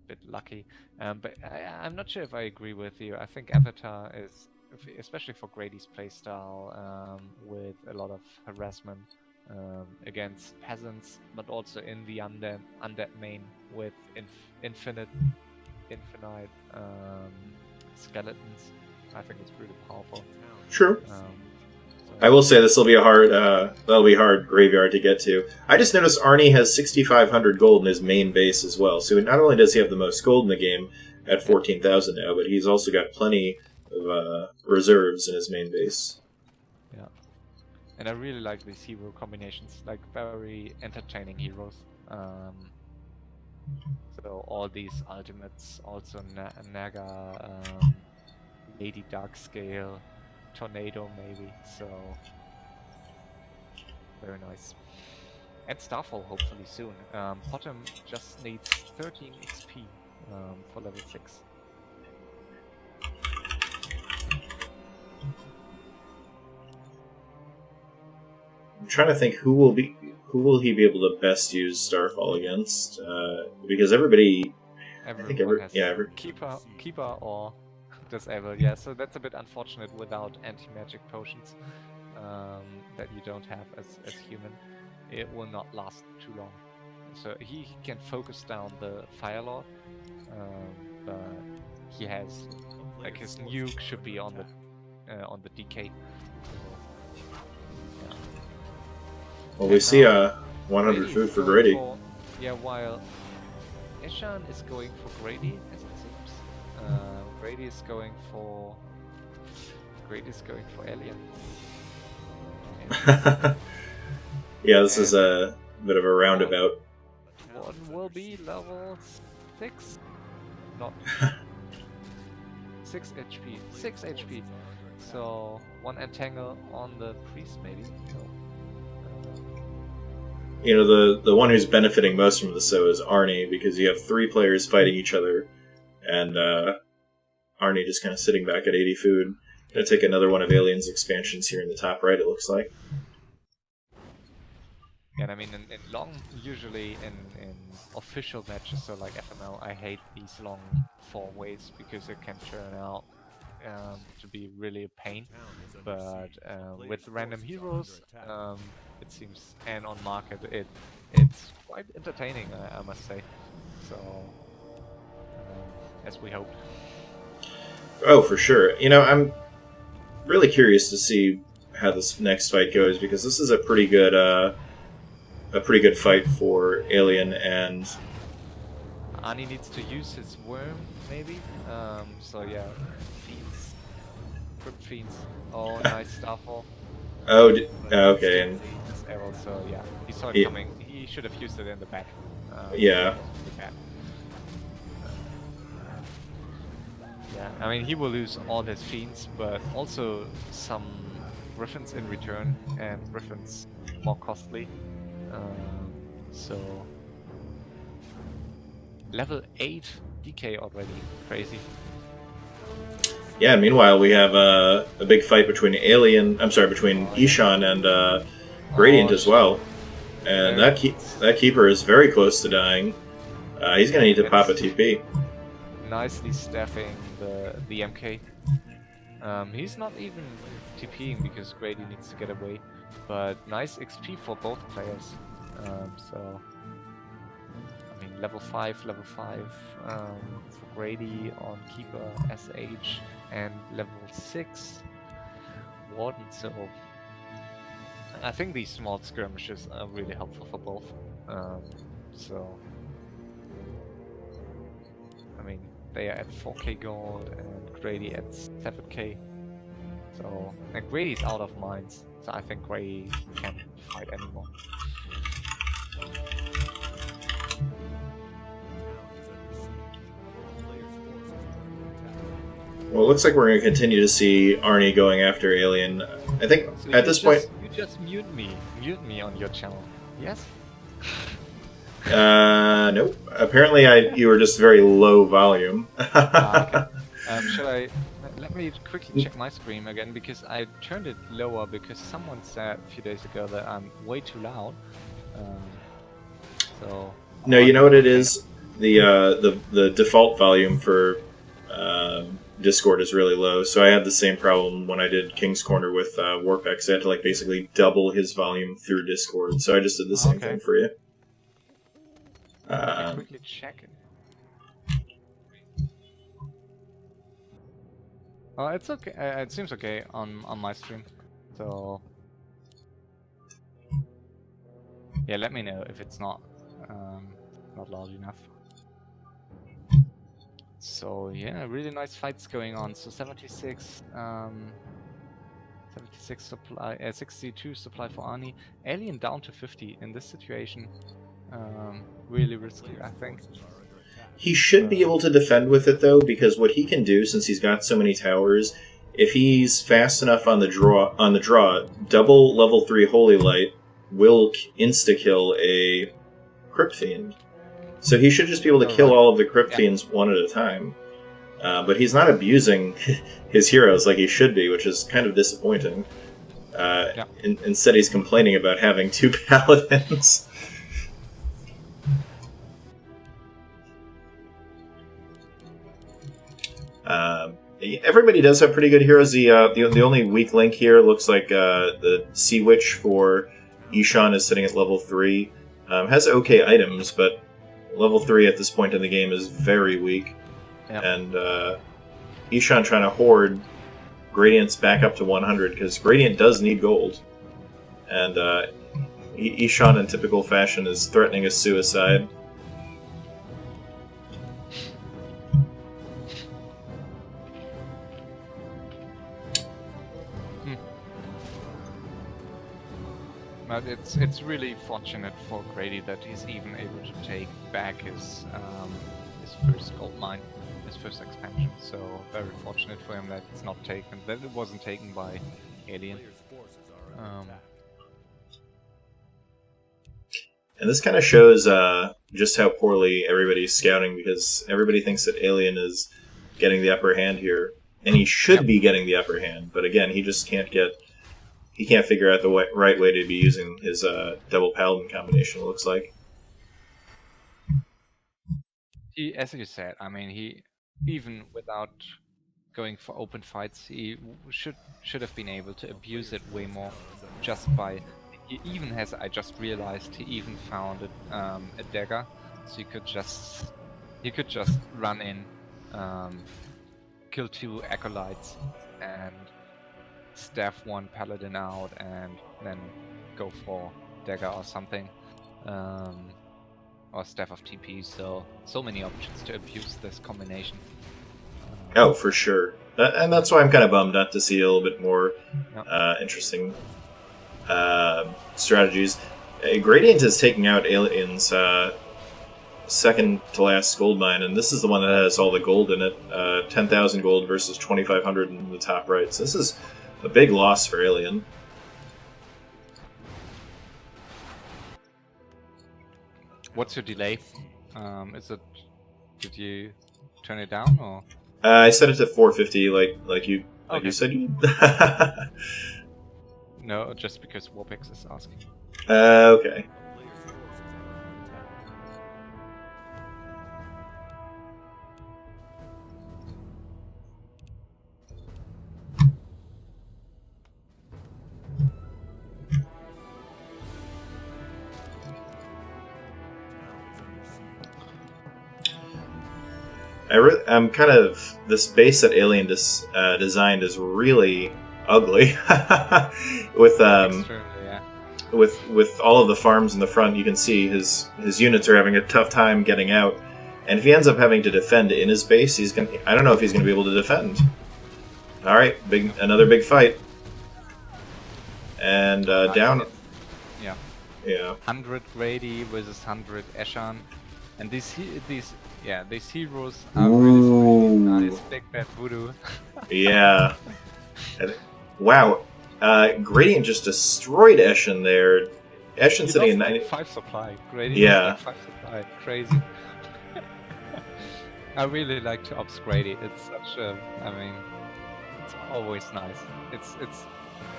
Bit lucky, but I'm not sure if I agree with you. I think Avatar is, especially for Grady's playstyle, with a lot of harassment against peasants, but also in the undead main with infinite skeletons. I think it's pretty powerful. True. I will say this will be a hard graveyard to get to. I just noticed Arnie has 6,500 gold in his main base as well. So not only does he have the most gold in the game at 14,000 now, but he's also got plenty of reserves in his main base. Yeah, and I really like these hero combinations, like very entertaining heroes. So all these ultimates, also Naga, Lady Darkscale, Tornado maybe, so very nice. And Starfall hopefully soon. Bottom just needs 13 XP for level 6. I'm trying to think who will he be able to best use Starfall against? Because everybody has Keeper or disable. Yeah, so that's a bit unfortunate without anti-magic potions that you don't have as human. It will not last too long. So he can focus down the Fire Lord, but he has like his nuke should be on the DK. So, yeah. Well, we see 100 food for Grady. While Eshan is going for Grady, as it seems. Grady is going for Alien. Yeah, this is a bit of a roundabout. One will be level 6, not 6 HP. 6 HP. So one entangle on the priest, maybe. No. You know, the one who's benefiting most from this though is Arnie, because you have 3 players fighting each other, and Arnie just kind of sitting back at 80 food. Gonna take another one of Alien's expansions here in the top right, it looks like. Yeah, and I mean, in long, usually in official matches, so like FML, I hate these long 4-ways because it can turn out to be really a pain. But with random heroes, it seems, and on market, it's quite entertaining, I must say. So, as we hoped. Oh, for sure. You know, I'm really curious to see how this next fight goes, because this is a pretty good fight for Alien, and Ani needs to use his worm, maybe. So yeah, fiends, crypt fiends. Oh, nice Starfall. Oh, okay. And this arrow, so yeah, he saw it coming. He should have used it in the back. Yeah. Yeah, I mean, he will lose all his fiends, but also some griffins in return, and griffins more costly. So level 8 DK already, crazy. Yeah, meanwhile, we have a big fight between between Ishan and Gradient Oh, as well. And that keeper is very close to dying. He's gonna need to pop a it's TP. nicely staffing the MK. He's not even TPing because Grady needs to get away, but nice XP for both players. So I mean, level 5 for Grady on Keeper SH, and level 6 Warden. So I think these small skirmishes are really helpful for both. So I mean, they are at 4k gold and Grady at 7k. So, and Grady's out of mines, so I think Grady can't fight anymore. Well, it looks like we're going to continue to see Arnie going after Alien. I think So at this point... you just mute me on your channel, yes? Nope. Apparently you were just very low volume. Okay. Let me quickly check my screen again, because I turned it lower because someone said a few days ago that I'm way too loud. So... No, you know what it is? The default volume for Discord is really low, so I had the same problem when I did King's Corner with Warpex. I had to like basically double his volume through Discord, so I just did the same thing for you. Let me quickly check it. Oh, it's okay. It seems okay on my stream. So yeah, let me know if it's not loud enough. So yeah, really nice fights going on. So 76 supply, 62 supply for Arnie. Alien down to 50 in this situation. Really risky, I think. He should be able to defend with it, though, because what he can do, since he's got so many towers, if he's fast enough on the draw, double level 3 Holy Light will insta-kill a Crypt Fiend. So he should just be able to kill all of the Crypt Fiends one at a time. But he's not abusing his heroes like he should be, which is kind of disappointing. Instead, he's complaining about having 2 Paladins. Everybody does have pretty good heroes. The only weak link here looks like the Sea Witch for Ishan is sitting at level 3. Has okay items, but level 3 at this point in the game is very weak. Yep. And Ishan trying to hoard Gradient's back up to 100, because Gradient does need gold. And Ishan, in typical fashion, is threatening a suicide. But it's really fortunate for Grady that he's even able to take back his first gold mine, his first expansion. So very fortunate for him that it's not taken, that it wasn't taken by Alien. And this kind of shows just how poorly everybody's scouting, because everybody thinks that Alien is getting the upper hand here, and he should be getting the upper hand. But again, he just can't get. He can't figure out the right way to be using his double paladin combination, it looks like. He, as you said, I mean, he, even without going for open fights, he should have been able to abuse it way more, just by... He even has, I just realized, he even found a dagger, so he could just run in, kill 2 acolytes, and staff 1 paladin out, and then go for dagger or something, or staff of TP. So many options to abuse this combination. Oh, for sure, and that's why I'm kind of bummed not to see a little bit more interesting strategies. Gradient is taking out Alien's second to last gold mine, and this is the one that has all the gold in it. 10,000 gold versus 2,500 in the top right. So this is a big loss for Alien. What's your delay? Is it... Did you turn it down, or...? I set it to 450, like you Okay. said. You. No, just because Warpix is asking. Okay. A player's forces are under attack. I'm kind of this base that Alien designed is really ugly. with Extremely, yeah. with all of the farms in the front, you can see his units are having a tough time getting out. And if he ends up having to defend in his base, I don't know if he's gonna be able to defend. All right, another big fight, and down. Yeah. Yeah. 100 Grady versus 100 Eshan, and these heroes are really nice. Big Bad Voodoo. Yeah. Wow. Gradient just destroyed Eshin there. Eshin He sitting in lost 90. like 5 supply. Grady Yeah. lost like 5 supply. Crazy. I really like to ops Grady. It's such a. I mean, it's always nice.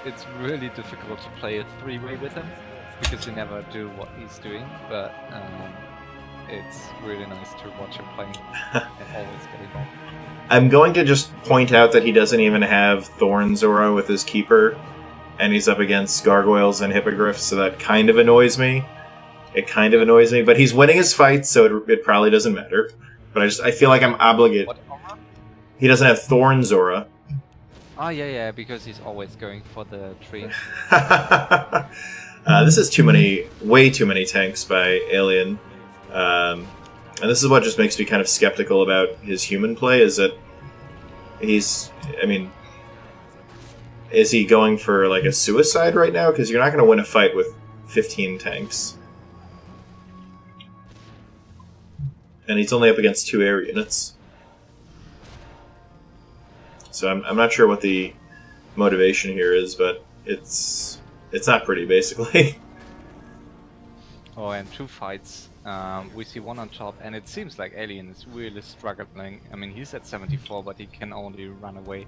It's really difficult to play a 3-way with him because you never do what he's doing. But it's really nice to watch him playing and always getting back. I'm going to just point out that he doesn't even have Thorns Aura with his Keeper, and he's up against Gargoyles and Hippogriffs, so that kind of annoys me. It kind of annoys me, but he's winning his fight, so it probably doesn't matter. But I feel like I'm obligated. What aura? He doesn't have Thorns Aura. Oh yeah, because he's always going for the tree. This is way too many tanks by Alien. And this is what just makes me kind of skeptical about his human play, is that is he going for like a suicide right now? Because you're not going to win a fight with 15 tanks. And he's only up against 2 air units. So I'm not sure what the motivation here is, but it's not pretty, basically. Oh, and 2 fights. We see one on top, and it seems like Alien is really struggling. I mean, he's at 74, but he can only run away.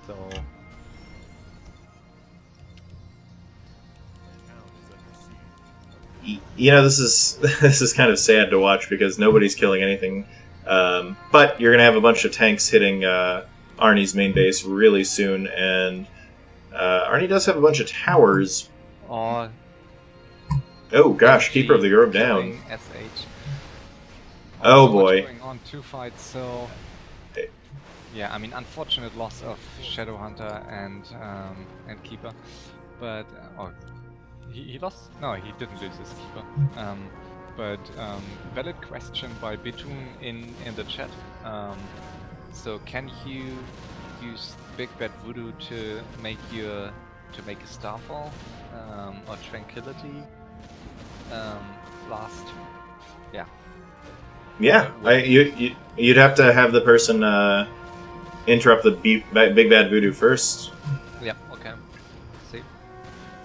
So The town is under siege. You know, this is kind of sad to watch because nobody's killing anything. But you're gonna have a bunch of tanks hitting Arnie's main base really soon, and Arnie does have a bunch of towers. oh, Oh gosh, Keeper of the Grove down. killing SH. Oh, So much boy. Going on 2 fights, so yeah, I mean, unfortunate loss of Shadowhunter and Keeper, but he lost. No, he didn't lose his Keeper. But valid question by Bitun in the chat. So can you use Big Bad Voodoo to make a Starfall or Tranquility last? Yeah. Yeah, you'd have to have the person interrupt the Big Bad Voodoo first. Yeah. Okay. See.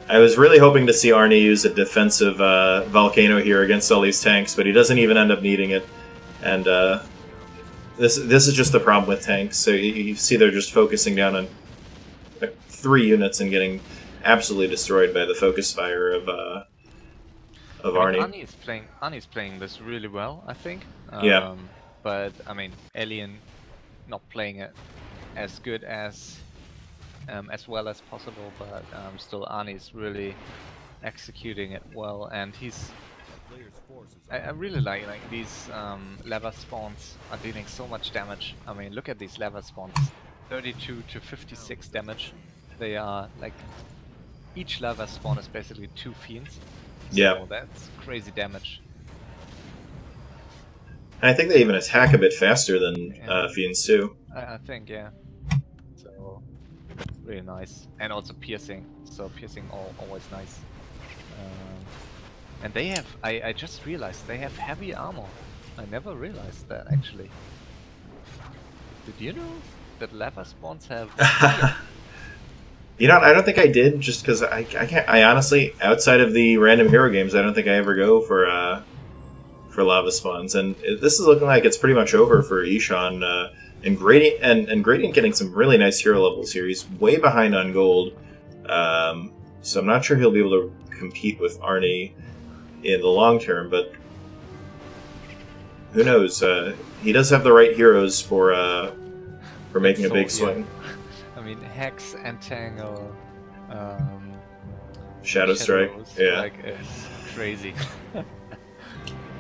I was really hoping to see Arnie use a defensive Volcano here against all these tanks, but he doesn't even end up needing it. And this is just the problem with tanks. So you see they're just focusing down on 3 units and getting absolutely destroyed by the focus fire of Arnie. Arnie's playing this really well, I think. Yeah. But I mean, Alien not playing it as good as well as possible. But still, Arnie's really executing it well, and he's. A player's forces I really like these lava spawns are dealing so much damage. I mean, look at these lava spawns, 32 to 56 damage. They are like each lava spawn is basically 2 fiends. Yeah. So that's crazy damage. And I think they even attack a bit faster than Fiends too. I think, yeah. So really nice, and also piercing. So piercing always nice. And they have. I just realized they have heavy armor. I never realized that actually. Did you know that lava spawns have? You know, I don't think I did, just because I can't. I honestly, outside of the random hero games, I don't think I ever go for lava spawns. And this is looking like it's pretty much over for Ishan. And Gradient getting some really nice hero levels here. He's way behind on gold, so I'm not sure he'll be able to compete with Arnie in the long term. But who knows? He does have the right heroes for making a big swing. I mean, Hex and Tangle, Shadow Strike, yeah, like, it's crazy.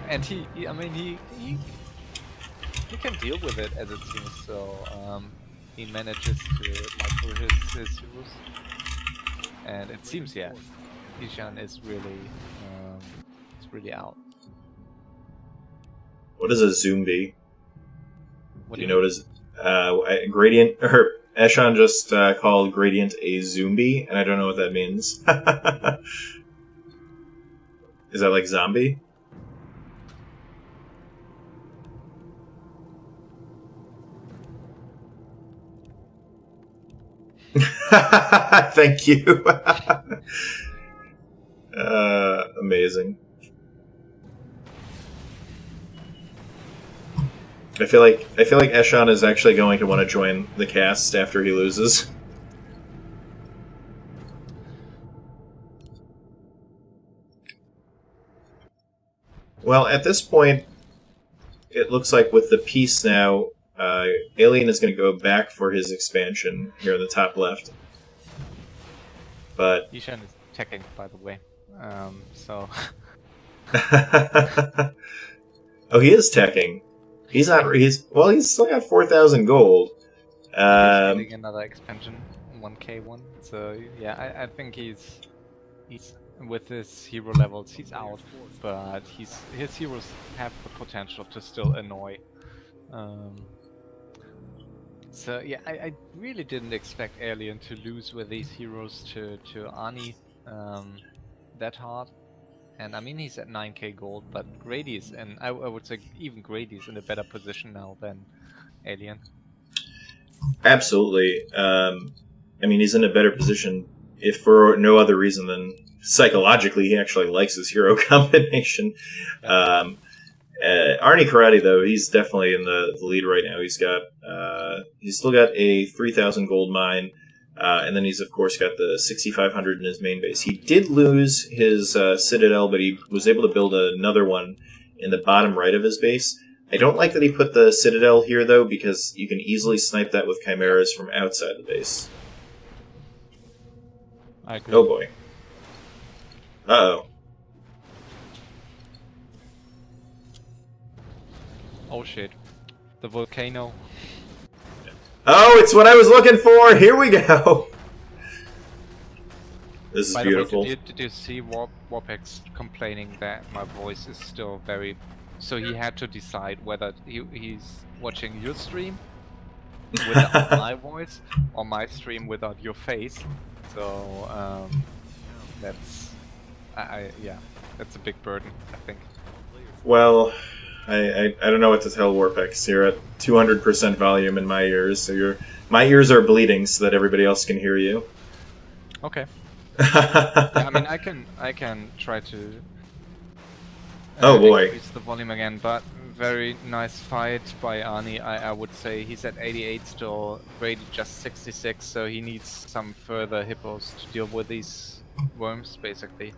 And he can deal with it, as it seems. So he manages to micro his heroes, and it seems, yeah, Ishan is really out. What is a zombie? What Do you know what is Gradient or Eshan just called Gradient a zombie, and I don't know what that means. Is that like zombie? Thank you. Amazing. I feel like Eshan is actually going to want to join the cast after he loses. Well, at this point, it looks like with the peace now, Alien is going to go back for his expansion here in the top left. But Ishan is checking, by the way. So. Oh, he is teching. He's not. He's still got 4,000 gold. He's getting another expansion, 1k one. So yeah, I think he's with his hero levels, he's out. But his heroes have the potential to still annoy. So yeah, I really didn't expect Alien to lose with these heroes to Ani that hard. And I mean, he's at 9k gold, but Grady's, and I would say even Grady's in a better position now than Alien. Absolutely. I mean, he's in a better position if for no other reason than psychologically he actually likes his hero combination. Arnie Karate, though, he's definitely in the lead right now. He's still got a 3,000 gold mine. And then he's, of course, got the 6,500 in his main base. He did lose his Citadel, but he was able to build another one in the bottom right of his base. I don't like that he put the Citadel here, though, because you can easily snipe that with Chimeras from outside the base. I agree. Oh, boy. Uh-oh. Oh, shit. The volcano. Oh, it's what I was looking for! Here we go! This is By beautiful. The way, did you see Warpex complaining that my voice is still very... So he had to decide whether he's watching your stream without my voice or my stream without your face. So, that's... yeah, that's a big burden, I think. Well... I don't know what to tell Warpex. You're at 200% volume in my ears, so my ears are bleeding so that everybody else can hear you. Okay. Yeah, I mean, I can try to oh boy, increase the volume again, but very nice fight by Arnie. I would say he's at 88 still, Brady just 66, so he needs some further hippos to deal with these worms, basically.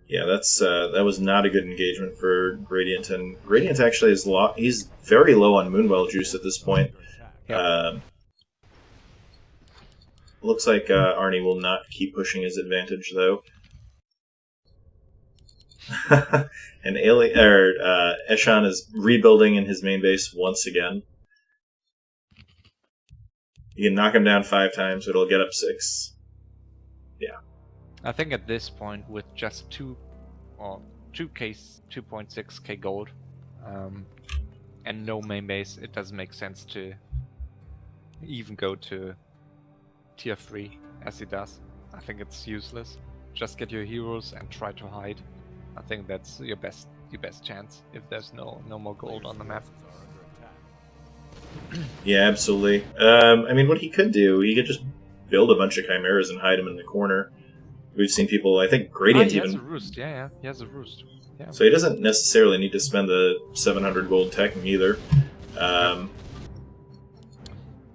Yeah, that was not a good engagement for Gradient, and Gradient actually is he's very low on Moonwell juice at this point. Yep. Looks like Arnie will not keep pushing his advantage, though. And Eshan is rebuilding in his main base once again. You can knock him down 5 times, it'll get up 6. Yeah. I think at this point, with just 2.6k gold, and no main base, it doesn't make sense to even go to tier 3 as he does. I think it's useless. Just get your heroes and try to hide. I think that's your best chance if there's no more gold on the map. Yeah, absolutely. I mean, what he could do, he could just build a bunch of chimeras and hide them in the corner. We've seen people, I think Gradient he even... has a roost, yeah, he has a roost. Yeah. So he doesn't necessarily need to spend the 700 gold teching either.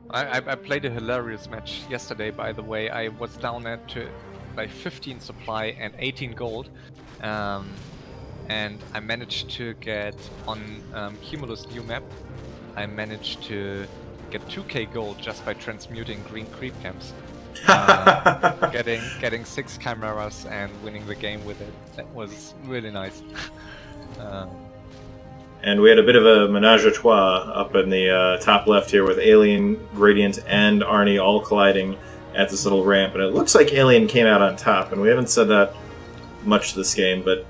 I played a hilarious match yesterday, by the way. I was down at like 15 supply and 18 gold. And I managed to get on Cumulus new map. I managed to get 2k gold just by transmuting green creep camps. Getting 6 chimeras and winning the game with it. That was really nice. And we had a bit of a menage a trois up in the top left here with Alien, Gradient, and Arnie all colliding at this little ramp. And it looks like Alien came out on top, and we haven't said that much this game, but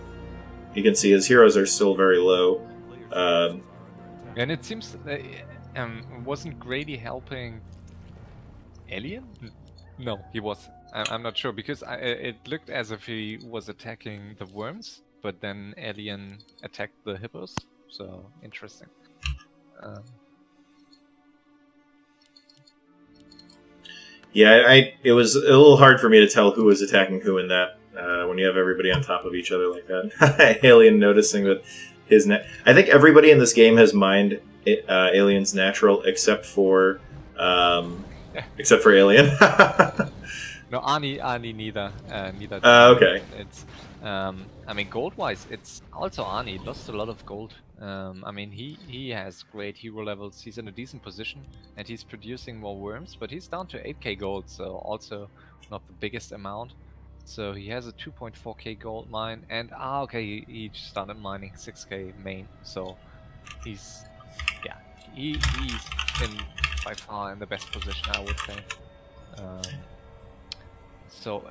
you can see his heroes are still very low. And it seems that wasn't Grady helping Alien? No, he was. I'm not sure, because it looked as if he was attacking the worms, but then Alien attacked the hippos. So interesting. Yeah, it was a little hard for me to tell who was attacking who in that when you have everybody on top of each other like that. Alien noticing that his I think everybody in this game has mined Alien's natural except for Alien. No, Arnie neither. Neither. Okay. It's I mean, gold-wise, it's also Arnie lost a lot of gold. I mean, he has great hero levels. He's in a decent position, and he's producing more worms. But he's down to 8k gold, so also not the biggest amount. So he has a 2.4k gold mine, and okay, he just started mining 6k main. So he's he's by far in the best position, I would say. So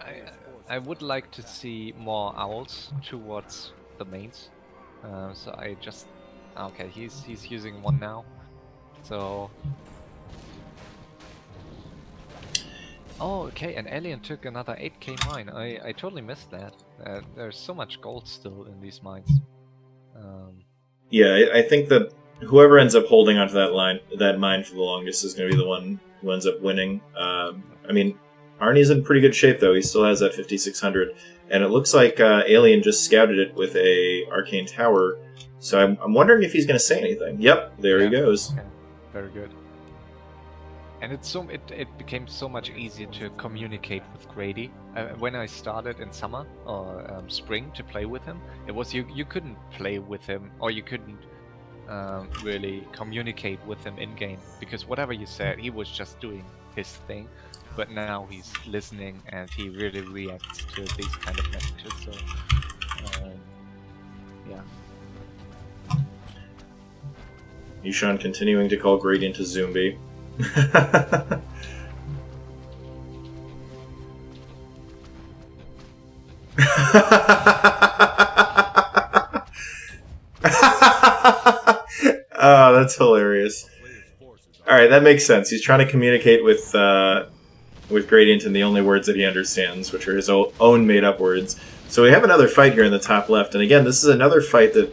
I would like to see more owls towards the mains. So I just okay, he's using one now. So oh, okay, and Alien took another 8k mine. I totally missed that. There's so much gold still in these mines. Yeah, I think that whoever ends up holding onto that mine for the longest is going to be the one who ends up winning. I mean, Arnie's in pretty good shape though. He still has that 5600, and it looks like Alien just scouted it with a arcane tower. So I'm wondering if he's going to say anything. Yep, there he goes. Okay. Very good. And it became so much easier to communicate with Grady. When I started in summer or spring to play with him, it was you couldn't play with him, or you couldn't really communicate with him in game, because whatever you said, he was just doing his thing. But now he's listening, and he really reacts to these kind of messages. So yeah. Yushan continuing to call Gradient a zombie. Oh, that's hilarious. Alright, that makes sense. He's trying to communicate with Gradient in the only words that he understands, which are his own made-up words. So we have another fight here in the top left, and again, this is another fight that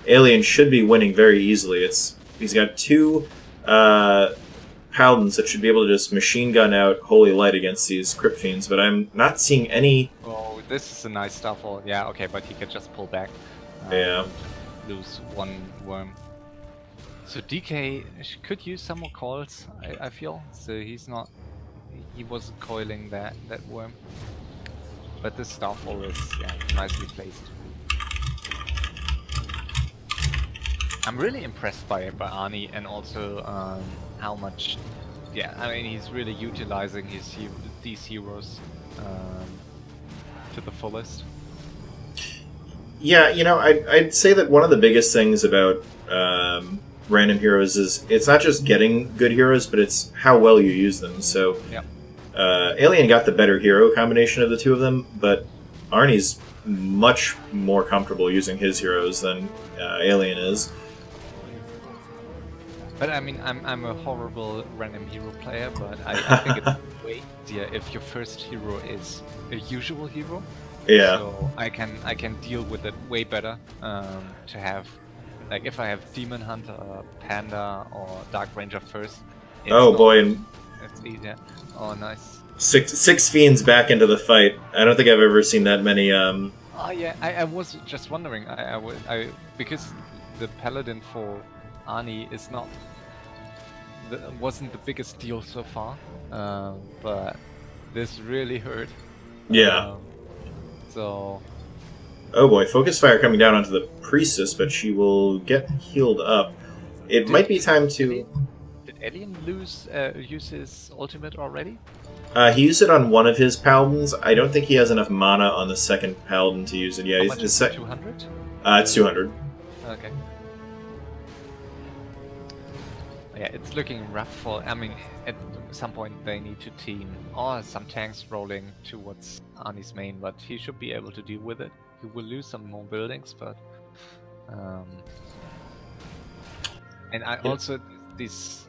Alien should be winning very easily. He's got 2 paladins that should be able to just machine gun out Holy Light against these Crypt Fiends, but I'm not seeing any... Oh, this is a nice stuff. Yeah, okay, but he could just pull back. Yeah. Lose 1 worm. So DK could use some more coils, I feel. So he wasn't coiling that worm. But this Starfall is nicely placed. I'm really impressed by Arnie, and also how much, I mean, he's really utilizing these heroes to the fullest. Yeah, I'd say that one of the biggest things about random heroes is it's not just getting good heroes, but it's how well you use them. So Alien got the better hero combination of the 2 of them, but Arnie's much more comfortable using his heroes than Alien is. But I mean, I'm a horrible random hero player, but I think it's way easier if your first hero is a usual hero. Yeah. So I can deal with it way better. To have, like, if I have Demon Hunter, Panda, or Dark Ranger first. It's easier. Oh, nice. Six fiends back into the fight. I don't think I've ever seen that many. Oh yeah, I was just wondering. Because the Paladin for Arnie is not wasn't the biggest deal so far, but this really hurt. Yeah. So Oh boy, focus fire coming down onto the priestess, but she will get healed up. It might be time to. Did Alien use his ultimate already? He used it on one of his paladins. I don't think he has enough mana on the second paladin to use it. Yeah, How he's much is it? 200? It's 200. Okay. Yeah, it's looking rough for. I mean, at some point they need to team or some tanks rolling towards Arnie's main, but he should be able to deal with it. He will lose some more buildings, but and I also this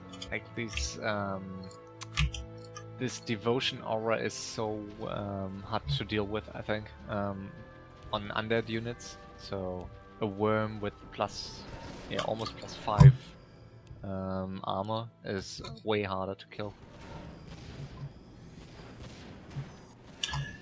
devotion aura is so hard to deal with. I think on undead units. So a worm with almost +5 armor is way harder to kill.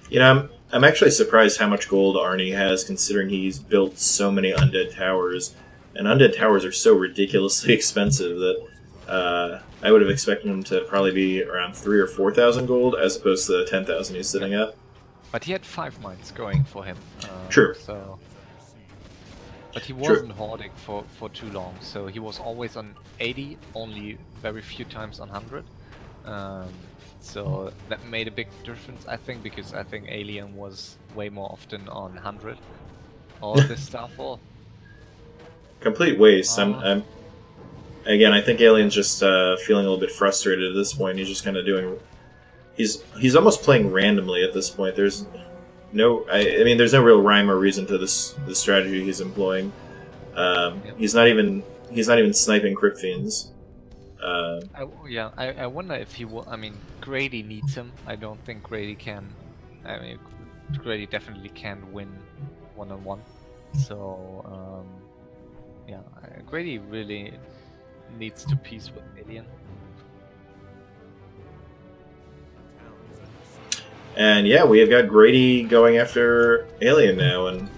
You know, I'm actually surprised how much gold Arnie has, considering he's built so many undead towers. And undead towers are so ridiculously expensive that I would have expected him to probably be around 3,000 or 4,000 gold, as opposed to the 10,000 he's sitting at. But he had 5 mines going for him. True. So, but he wasn't hoarding for too long, so he was always on 80, only very few times on 100. So that made a big difference, I think, because I think Alien was way more often on 100. All this stuff, all. Complete waste. I'm again, I think Alien's just feeling a little bit frustrated at this point. He's just kind of doing. He's almost playing randomly at this point. There's no. I mean, there's no real rhyme or reason to the strategy he's employing. He's not even sniping Crypt Fiends. I wonder if he will. I mean, Grady needs him. I don't think Grady can. I mean, Grady definitely can win 1-on-1. So yeah, Grady really needs to piece with Alien. And yeah, we have got Grady going after Alien now, and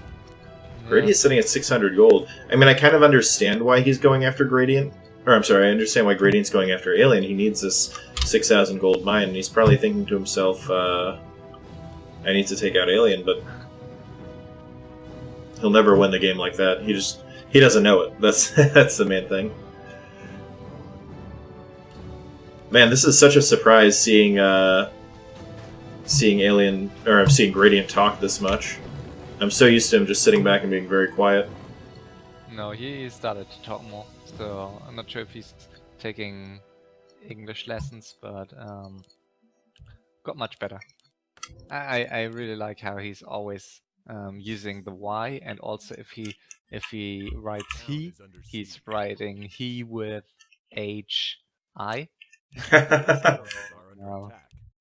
Grady is sitting at 600 gold. I mean, I kind of understand why he's going after Gradient. Or, I'm sorry, I understand why Gradient's going after Alien. He needs this 6,000 gold mine, and he's probably thinking to himself, I need to take out Alien, but he'll never win the game like that. He doesn't know it. That's the main thing. Man, this is such a surprise seeing seeing Gradient talk this much. I'm so used to him just sitting back and being very quiet. No, he started to talk more, so I'm not sure if he's taking English lessons, but got much better. I really like how he's always using the Y, and also if he writes he, he's writing he with HI. So,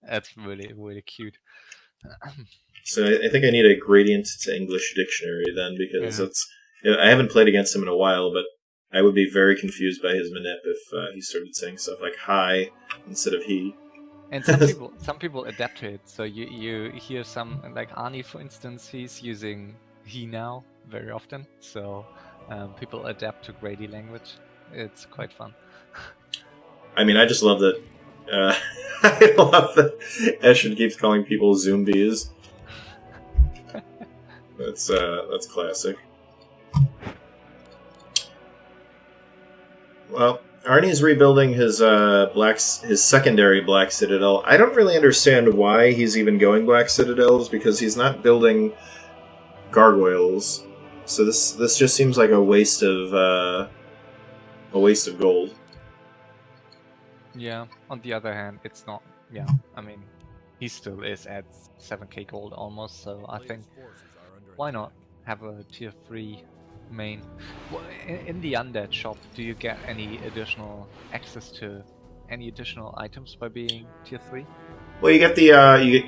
that's really cute. So I think I need a Gradient to English dictionary then, because I haven't played against him in a while, but I would be very confused by his manip if he started saying stuff like hi instead of he. And some people adapt to it. So you hear some, like Arnie, for instance, he's using he now very often. So people adapt to Grady language. It's quite fun. I mean, I just love that. I love that Eshin keeps calling people zombies. That's classic. Well, Arnie's rebuilding his secondary Black Citadel. I don't really understand why he's even going Black Citadels, because he's not building gargoyles. So this just seems like a waste of gold. Yeah. On the other hand, it's not. Yeah. I mean, he still is at 7k gold almost. So I think why not have a tier 3 main? Well, in the undead shop, do you get any additional access to any additional items by being tier 3? Well, you get the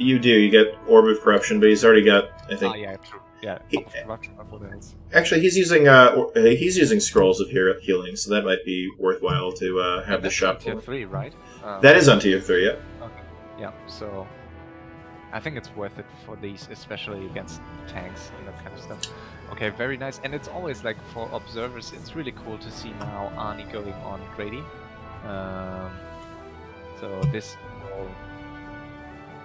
you get Orb of Corruption, but he's already got, I think. Ah, yeah, true. Yeah, Orb of Corruption. What else? Actually, he's using Scrolls of Healing, so that might be worthwhile to have the shop. Tier 3, right? That is on tier 3, yeah. Okay. Yeah. So I think it's worth it for these, especially against tanks and that kind of stuff. Okay, very nice. And it's always like for observers, it's really cool to see now Arnie going on Grady. So this will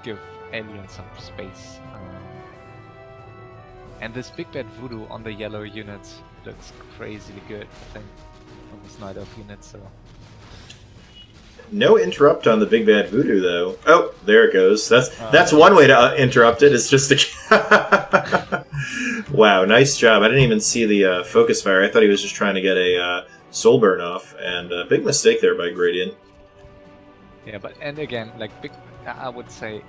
give Alien some space. And this Big Bad Voodoo on the yellow units looks crazily good, I think, on this Night Elf unit, so... No interrupt on the Big Bad Voodoo, though. Oh, there it goes. That's one way to interrupt it. It's just a... Wow, nice job. I didn't even see the focus fire. I thought he was just trying to get a soul burn off, and a big mistake there by Gradient. Yeah, but and again, like I would say,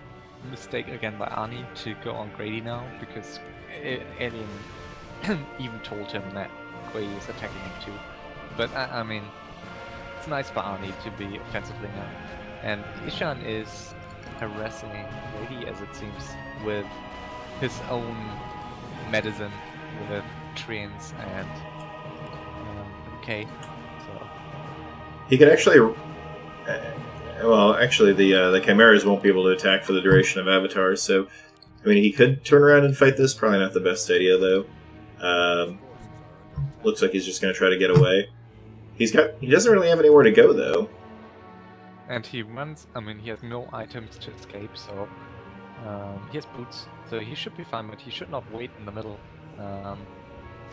mistake again by Arnie to go on Grady now, because Alien even told him that Grady is attacking him too. But I mean, it's nice by Arnie to be offensively now. And Ishan is harassing Grady, as it seems, with his own medicine, with Treants and MK. So he could actually... well, actually, the Chimeras won't be able to attack for the duration of Avatar, so... I mean, he could turn around and fight this. Probably not the best idea, though. Looks like he's just going to try to get away. He doesn't really have anywhere to go, though. And he runs... I mean, he has no items to escape, so... he has boots, so he should be fine, but he should not wait in the middle.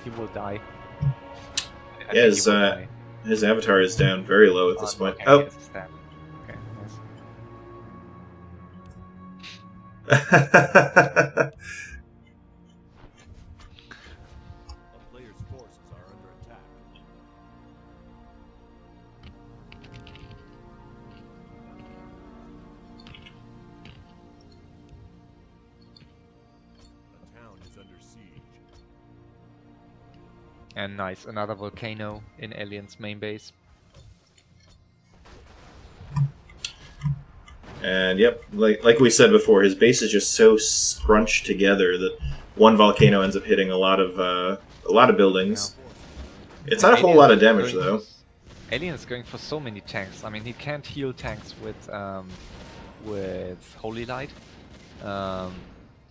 He will die. Yeah, his Avatar is down very low at this point. Okay, oh! Okay, nice. A player's forces are under attack. A town is under siege. And nice, another volcano in Alien's main base. And yep, like we said before, his base is just so scrunched together that one volcano ends up hitting a lot of buildings. It's not a whole lot of damage, though. Alien is going for so many tanks. I mean, he can't heal tanks with Holy Light.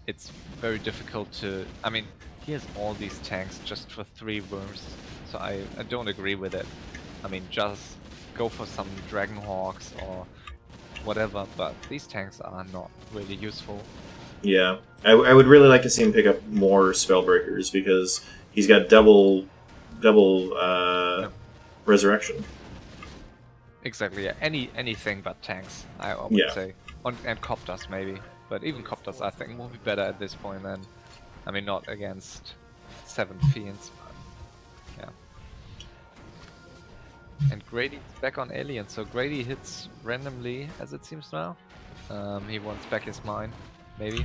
It's very difficult to... I mean, he has all these tanks just for 3 worms, so I don't agree with it. I mean, just go for some Dragon Hawks or whatever, but these tanks are not really useful. Yeah, I would really like to see him pick up more Spellbreakers, because he's got double resurrection. Exactly, yeah. Anything but tanks, I would say. And Copters maybe, but even Copters I think will be better at this point than, I mean, not against 7 Fiends, but yeah. And Grady's back on Alien, so Grady hits randomly, as it seems now. He wants back his mine, maybe.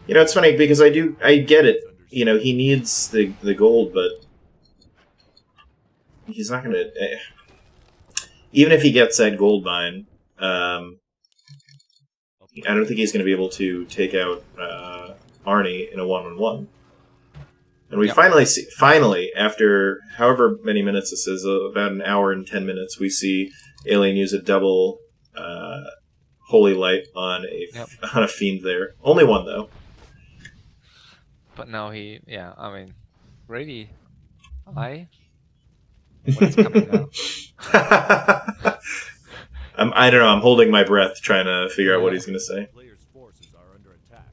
You know, it's funny, because I get it. You know, he needs the gold, but he's not gonna... even if he gets that gold mine, I don't think he's gonna be able to take out Arnie in a 1-on-1. And we finally, after however many minutes this is, about an hour and 10 minutes, we see Alien use a double Holy Light on a Fiend there. Only one, though. But now I mean, Grady, what's coming now? I don't know, I'm holding my breath trying to figure out what he's going to say. Player's forces are under attack.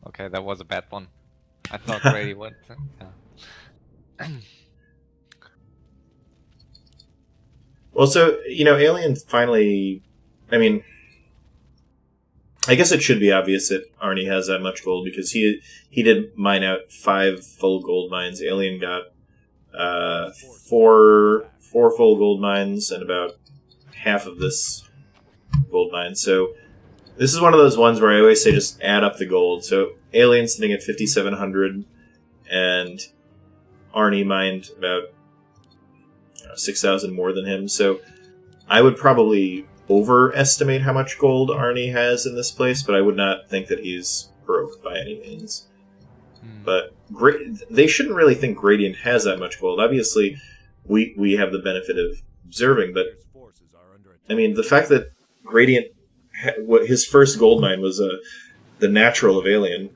Okay, that was a bad one. I thought Grady would. Yeah. Well, so, you know, Alien finally... I mean, I guess it should be obvious that Arnie has that much gold, because he did mine out 5 full gold mines. Alien got 4 full gold mines and about half of this gold mine. So this is one of those ones where I always say just add up the gold. So Alien's sitting at 5,700, and Arnie mined about 6,000 more than him. So I would probably overestimate how much gold Arnie has in this place, but I would not think that he's broke by any means. But they shouldn't really think Gradient has that much gold. Obviously, we have the benefit of observing, but I mean, the fact that Gradient, his first gold mine was the natural of Alien,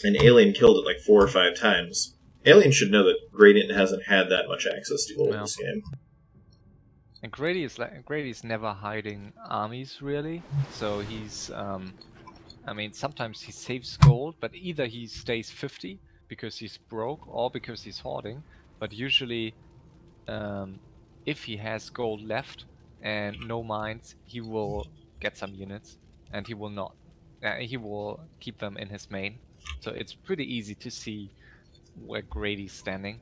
and Alien killed it like 4 or 5 times. Alien should know that Gradient hasn't had that much access to gold in this game. And Grady's never hiding armies really, so he's I mean sometimes he saves gold, but either he stays 50 because he's broke or because he's hoarding. But usually, if he has gold left and no mines, he will get some units, and he will not. He will keep them in his main, so it's pretty easy to see where Grady's standing.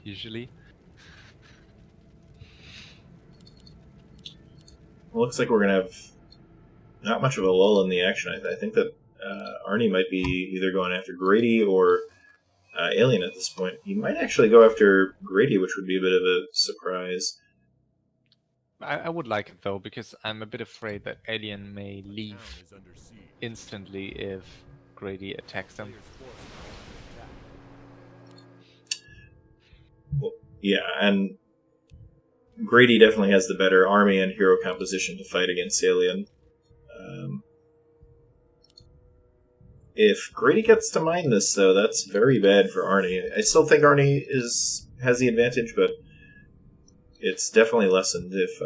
Usually. Well, looks like we're going to have not much of a lull in the action. I think that Arnie might be either going after Grady or Alien at this point. He might actually go after Grady, which would be a bit of a surprise. I would like it though, because I'm a bit afraid that Alien may leave instantly if Grady attacks them. Well, yeah, and Grady definitely has the better army and hero composition to fight against Alien. If Grady gets to mine this, though, that's very bad for Arnie. I still think Arnie has the advantage, but it's definitely lessened if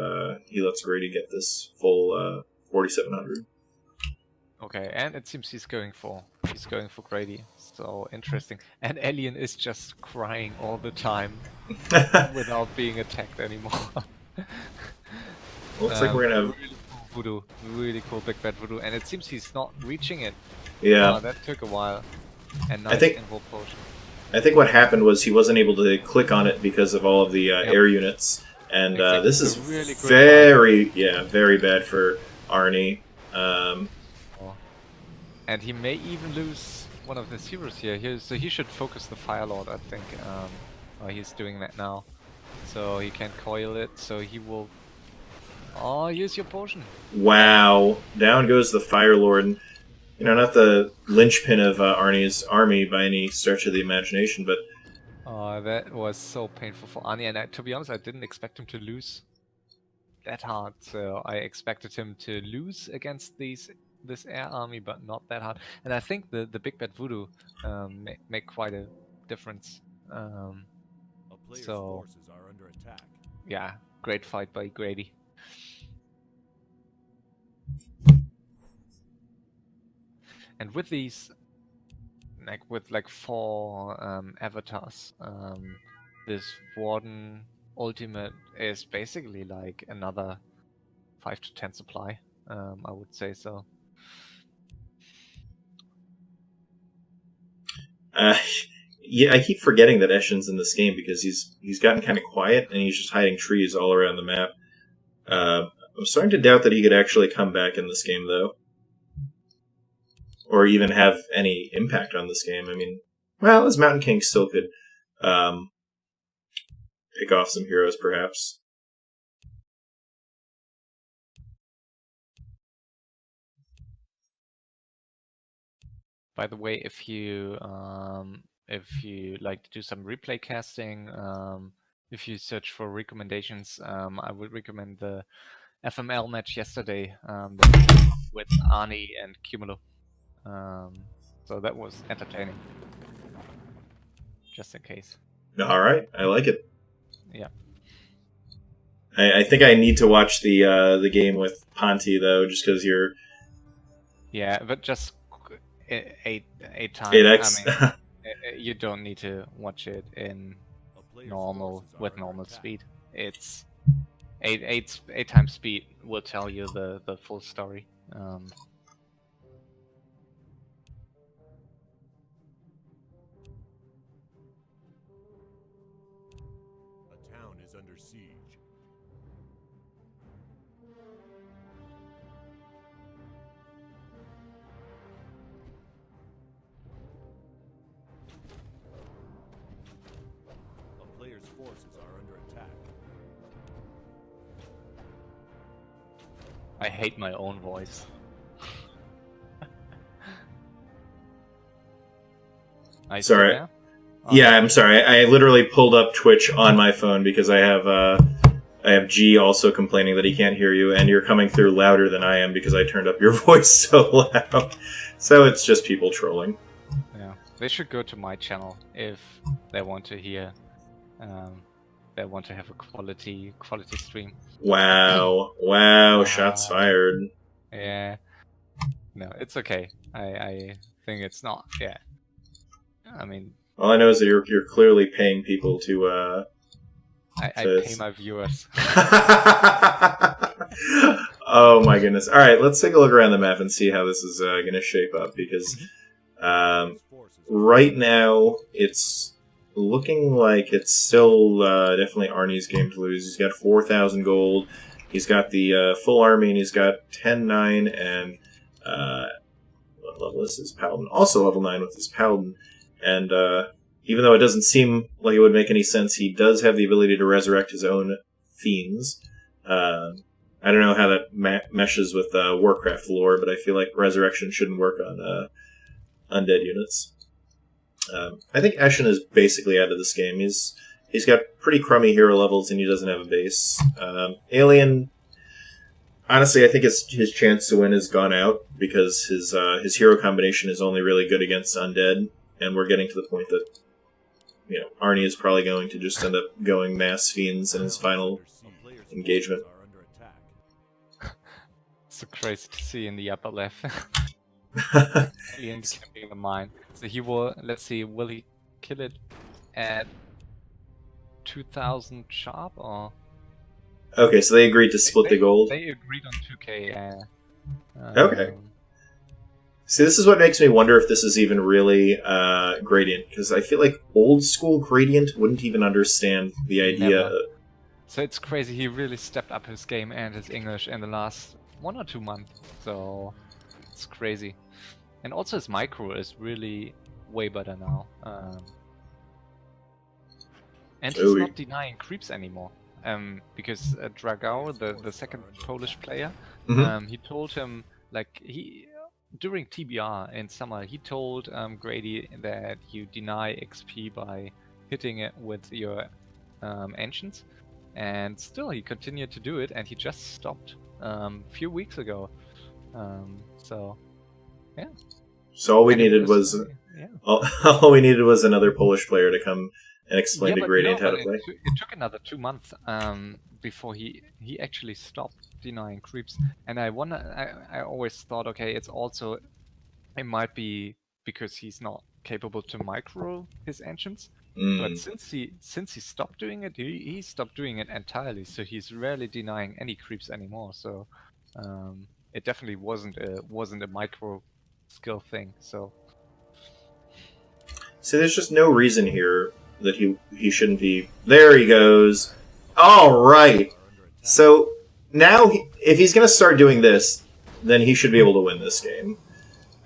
he lets Grady get this full 4,700. Okay, and it seems he's going for Grady. So interesting. And Alien is just crying all the time without being attacked anymore. Looks like we're gonna have really cool voodoo, really cool big bad voodoo, and it seems he's not reaching it. Yeah, that took a while. And nice I think invul potion. I think what happened was he wasn't able to click on it because of all of the air units, and Exactly. this is Really good very bad for Arnie. And he may even lose one of his heroes here. So he should focus the Fire Lord, I think. He's doing that now. So he can coil it, so he will... Oh, use your potion. Wow, down goes the Fire Lord. You know, not the linchpin of Arnie's army by any stretch of the imagination, but... Oh, that was so painful for Arnie, and to be honest, I didn't expect him to lose that hard. So I expected him to lose against this air army, but not that hard. And I think the big bad voodoo make quite a difference. A player's So forces are under attack. yeah, great fight by Grady. And with these, with 4 avatars, this Warden ultimate is basically like another 5 to 10 supply. I would say so. Yeah, I keep forgetting that Eshin's in this game because he's gotten kind of quiet and he's just hiding trees all around the map. I'm starting to doubt that he could actually come back in this game, though. Or even have any impact on this game. I mean, well, his Mountain King still could pick off some heroes, perhaps. By the way, if you like to do some replay casting, if you search for recommendations, I would recommend the FML match yesterday with Arnie and Cumulo. So that was entertaining. Just in case. All right, I like it. Yeah. I think I need to watch the game with Ponty though, just because you're. Yeah, but just 8 times. 8x. I mean, you don't need to watch it in normal speed. It's 8 times speed will tell you the full story. A town is under siege. A player's forces are under attack. I hate my own voice. Sorry. There? Yeah, I'm sorry. I literally pulled up Twitch on my phone because I have I have G also complaining that he can't hear you, and you're coming through louder than I am because I turned up your voice so loud. So it's just people trolling. Yeah, they should go to my channel if they want to hear. They want to have a quality stream. Wow, wow, shots fired. Yeah. No, it's okay. I think it's not. Yeah. I mean, All I know is that you're clearly paying people to. I pay my viewers. Oh my goodness! All right, let's take a look around the map and see how this is going to shape up, because right now it's looking like it's still definitely Arnie's game to lose. He's got 4,000 gold. He's got the full army, and he's got 10-9 and what level is his paladin? Also level 9 with his paladin, and even though it doesn't seem like it would make any sense, he does have the ability to resurrect his own fiends. I don't know how that meshes with Warcraft lore, but I feel like resurrection shouldn't work on undead units. I think Eshin is basically out of this game. He's got pretty crummy hero levels, and he doesn't have a base. Alien, honestly, I think his chance to win has gone out, because his hero combination is only really good against undead, and we're getting to the point that Arnie is probably going to just end up going mass fiends in his final engagement. It's so crazy to see in the upper left. Aliens camping the mine. So he will. Let's see. Will he kill it at 2,000 sharp or? Okay, so they agreed to split the gold. They agreed on 2K. Okay. See, this is what makes me wonder if this is even really Gradient, because I feel like old school Gradient wouldn't even understand the idea. Never. So it's crazy. He really stepped up his game and his English in the last 1 or 2 months. So it's crazy. And also his micro is really way better now. And he's not denying creeps anymore. Because Dragao, the second Polish player, he told him, like, during TBR in summer, he told Grady that you deny XP by hitting it with your engines, and still he continued to do it, and he just stopped a few weeks ago. So, yeah. So all we needed was all we needed was another Polish player to come and explain to Gradient how to play. It took another 2 months before he actually stopped denying creeps, and I always thought, okay, it might be because he's not capable to micro his engines, but since he stopped doing it, he stopped doing it entirely, so he's rarely denying any creeps anymore. So it definitely wasn't a micro skill thing. So there's just no reason here that he shouldn't be. There he goes. All right. So now, if he's going to start doing this, then he should be able to win this game.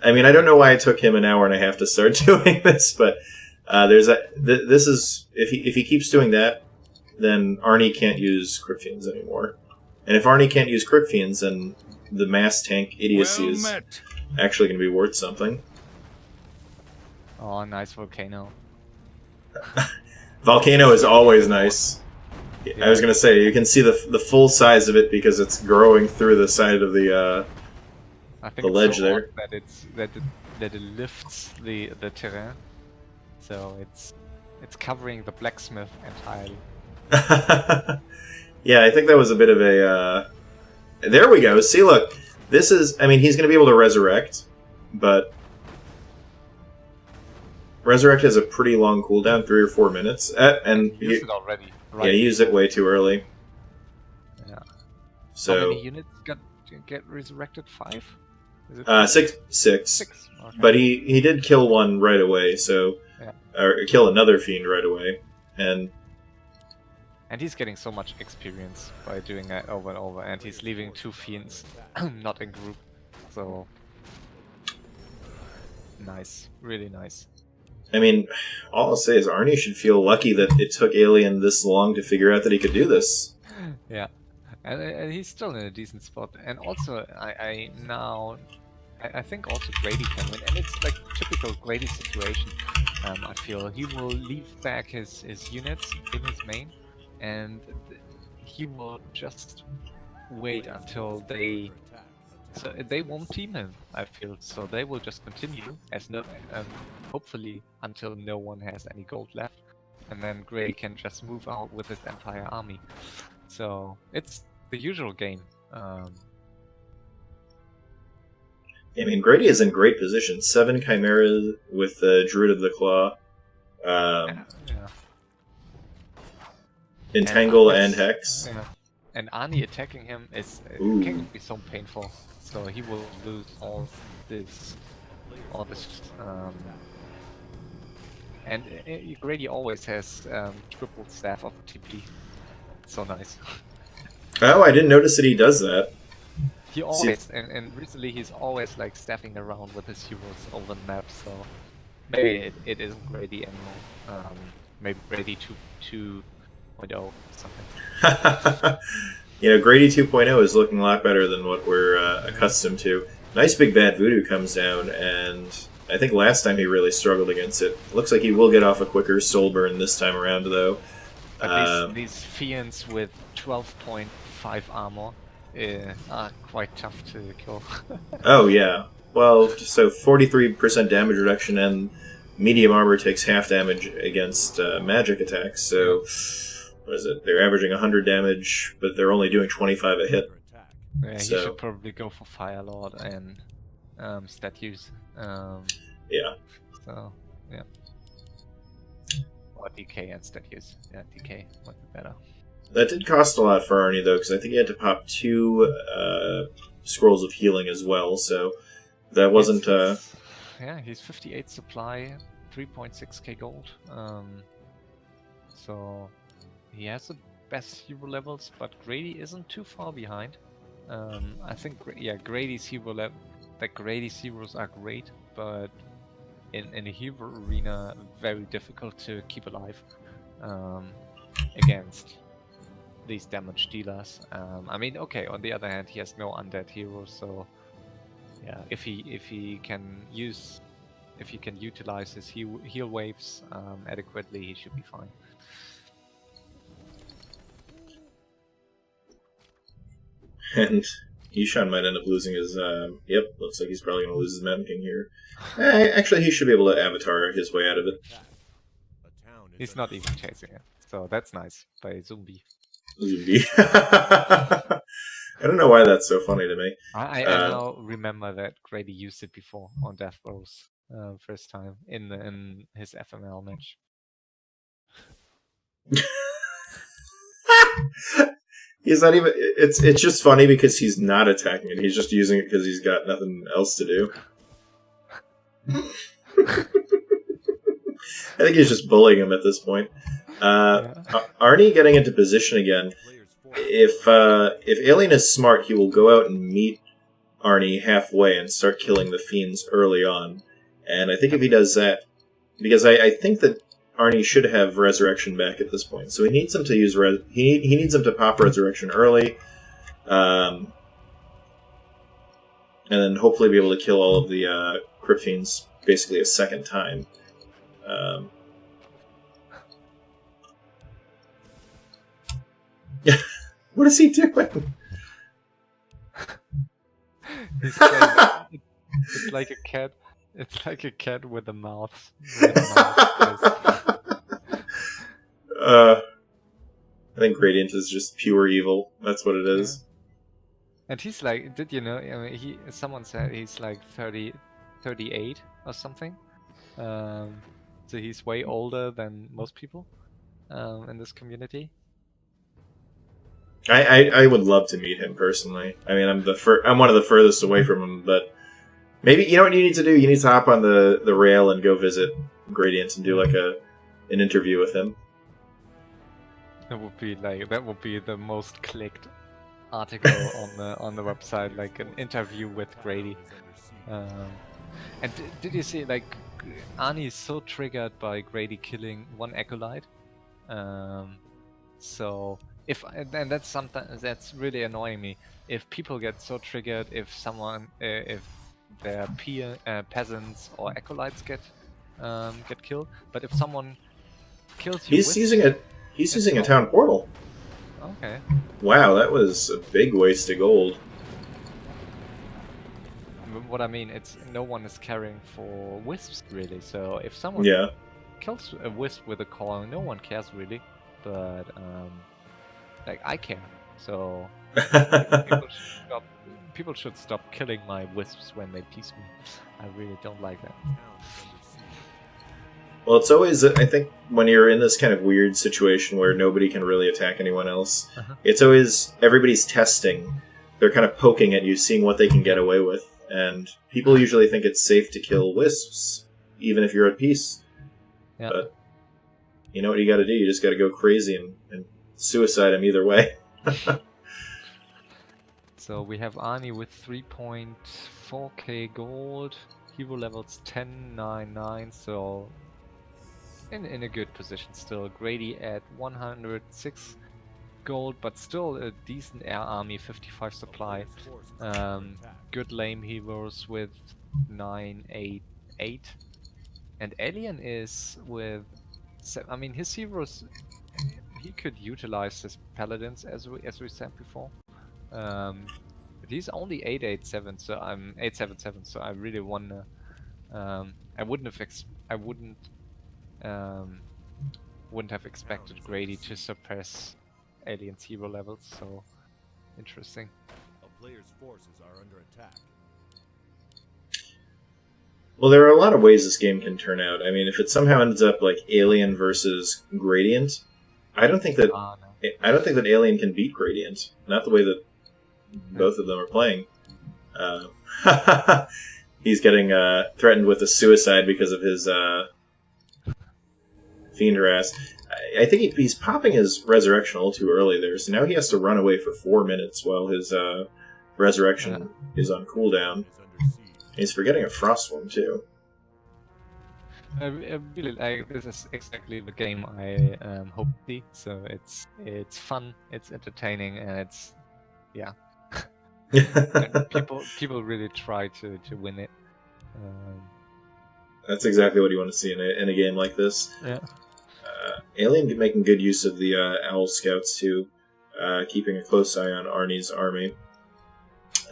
I mean, I don't know why it took him an hour and a half to start doing this, but this is if he keeps doing that, then Arnie can't use Crypt Fiends anymore. And if Arnie can't use Crypt Fiends, then the mass tank idiocy is actually going to be worth something. Oh, nice Volcano. Volcano is always nice. Yeah. I was going to say, you can see the full size of it because it's growing through the side of the ledge so there. That it lifts the terrain, so it's covering the blacksmith entirely. Yeah, I think that was a bit of a. There we go. See, look, this is. I mean, he's going to be able to resurrect, but resurrect has a pretty long cooldown, 3 or 4 minutes, and he used it already. Right. Yeah, he used it way too early. Yeah. So how many units get resurrected? 5? Is it 6. Okay. But he did kill one right away, so or kill another fiend right away, and he's getting so much experience by doing that over and over, and he's leaving 2 fiends not in group. So nice, really nice. I mean, all I'll say is Arnie should feel lucky that it took Alien this long to figure out that he could do this. Yeah, and he's still in a decent spot. And also, I think also Grady can win, and it's like typical Grady situation. I feel he will leave back his units in his main, and he will just wait until they. So they won't team him, I feel. So they will just continue as no, hopefully until no one has any gold left, and then Grey can just move out with his entire army. So it's the usual game. I mean, Grady is in great position. 7 Chimeras with the Druid of the Claw. Yeah. Entangle and Hex. Yeah. And Arnie attacking him is can be so painful. So he will lose all this, and Grady always has triple staff of TP. So nice. Oh, I didn't notice that he does that. He always, and recently he's always like staffing around with his heroes over the map. So maybe it isn't Grady anymore. Maybe Grady 2.0 or something. You know, Grady 2.0 is looking a lot better than what we're accustomed to. Nice big bad voodoo comes down, and I think last time he really struggled against it. Looks like he will get off a quicker soul burn this time around, though. But these fiends with 12.5 armor are quite tough to kill. Oh, yeah. Well, so 43% damage reduction, and medium armor takes half damage against magic attacks, so... What is it? They're averaging 100 damage, but they're only doing 25 a hit. Yeah, so, he should probably go for Fire Lord and stat use. Yeah. So, yeah. Or DK and stat use. Yeah, DK might be better. That did cost a lot for Arnie, though, because I think he had to pop 2 scrolls of healing as well, so that wasn't... Yeah, he's 58 supply, 3.6k gold. So... He has the best hero levels, but Grady isn't too far behind. I think, yeah, Grady's hero level, Grady's heroes are great, but in the hero arena, very difficult to keep alive against these damage dealers. I mean, okay. On the other hand, he has no undead heroes, so yeah, if he can utilize his heal waves adequately, he should be fine. And Ishan might end up losing his... yep, looks like he's probably going to lose his Mountain King here. Actually, he should be able to Avatar his way out of it. He's not even chasing it, so that's nice by Zombie. Zombie. I don't know why that's so funny to me. I now remember that Grady used it before on Death Rose, first time in his FML match. He's not even... It's just funny because he's not attacking it. He's just using it because he's got nothing else to do. I think he's just bullying him at this point. Arnie getting into position again. If Alien is smart, he will go out and meet Arnie halfway and start killing the fiends early on. And I think if he does that... Because I think that Arnie should have Resurrection back at this point, so he needs him to use he needs him to pop Resurrection early, and then hopefully be able to kill all of the Crypt Fiends basically a second time. What is he doing? It's like a cat. It's like a cat with a mouth. I think Gradient is just pure evil. That's what it is. Yeah. And he's like, did you know? I mean, someone said he's like 38 or something. So he's way older than most people in this community. I would love to meet him personally. I mean, I'm one of the furthest away from him, but maybe you know what you need to do. You need to hop on the rail and go visit Gradient and do like an interview with him. That would be the most clicked article on the website, like an interview with Grady. And did you see, like, Arnie is so triggered by Grady killing one acolyte. So and that's sometimes that's really annoying me. If people get so triggered, if their peasants or acolytes get killed, but if someone kills you, He's using a town portal. Oh, Okay. Wow, that was a big waste of gold. What I mean, it's no one is caring for wisps really. So if someone Yeah. kills a wisp with a call, no one cares really. But like I care. So people should stop killing my wisps when they piece me. I really don't like that. Well, it's always, I think, when you're in this kind of weird situation where nobody can really attack anyone else, it's always, everybody's testing. They're kind of poking at you, seeing what they can get away with. And people usually think it's safe to kill wisps, even if you're at peace. Yeah. But you know what you gotta do? You just gotta go crazy and suicide them either way. So we have Arnie with 3.4k gold, hero levels 10, 9, 9, so in a good position still. Grady at 106 gold, but still a decent air army, 55 supply. Good lame heroes with 9, 8, 8. And Alien is with... I mean, his heroes... He could utilize his paladins as we said before. But he's only 887, so I'm 877. So I really wonder. I wouldn't have expected Grady to suppress Alien's hero levels. So interesting. A player's forces are under attack. Well, there are a lot of ways this game can turn out. I mean, if it somehow ends up like Alien versus Gradient, I don't think that Alien can beat Gradient. Not the way that both of them are playing. He's getting threatened with a suicide because of his fiend harass. I think he's popping his resurrection a little too early there, so now he has to run away for 4 minutes while his resurrection is on cooldown. He's forgetting a frostworm too. I really like this. Is exactly the game I hope to see. So it's fun, it's entertaining, and it's and people really try to win it. That's exactly what you want to see in a game like this. Yeah. Alien making good use of the Owl Scouts too, keeping a close eye on Arnie's army.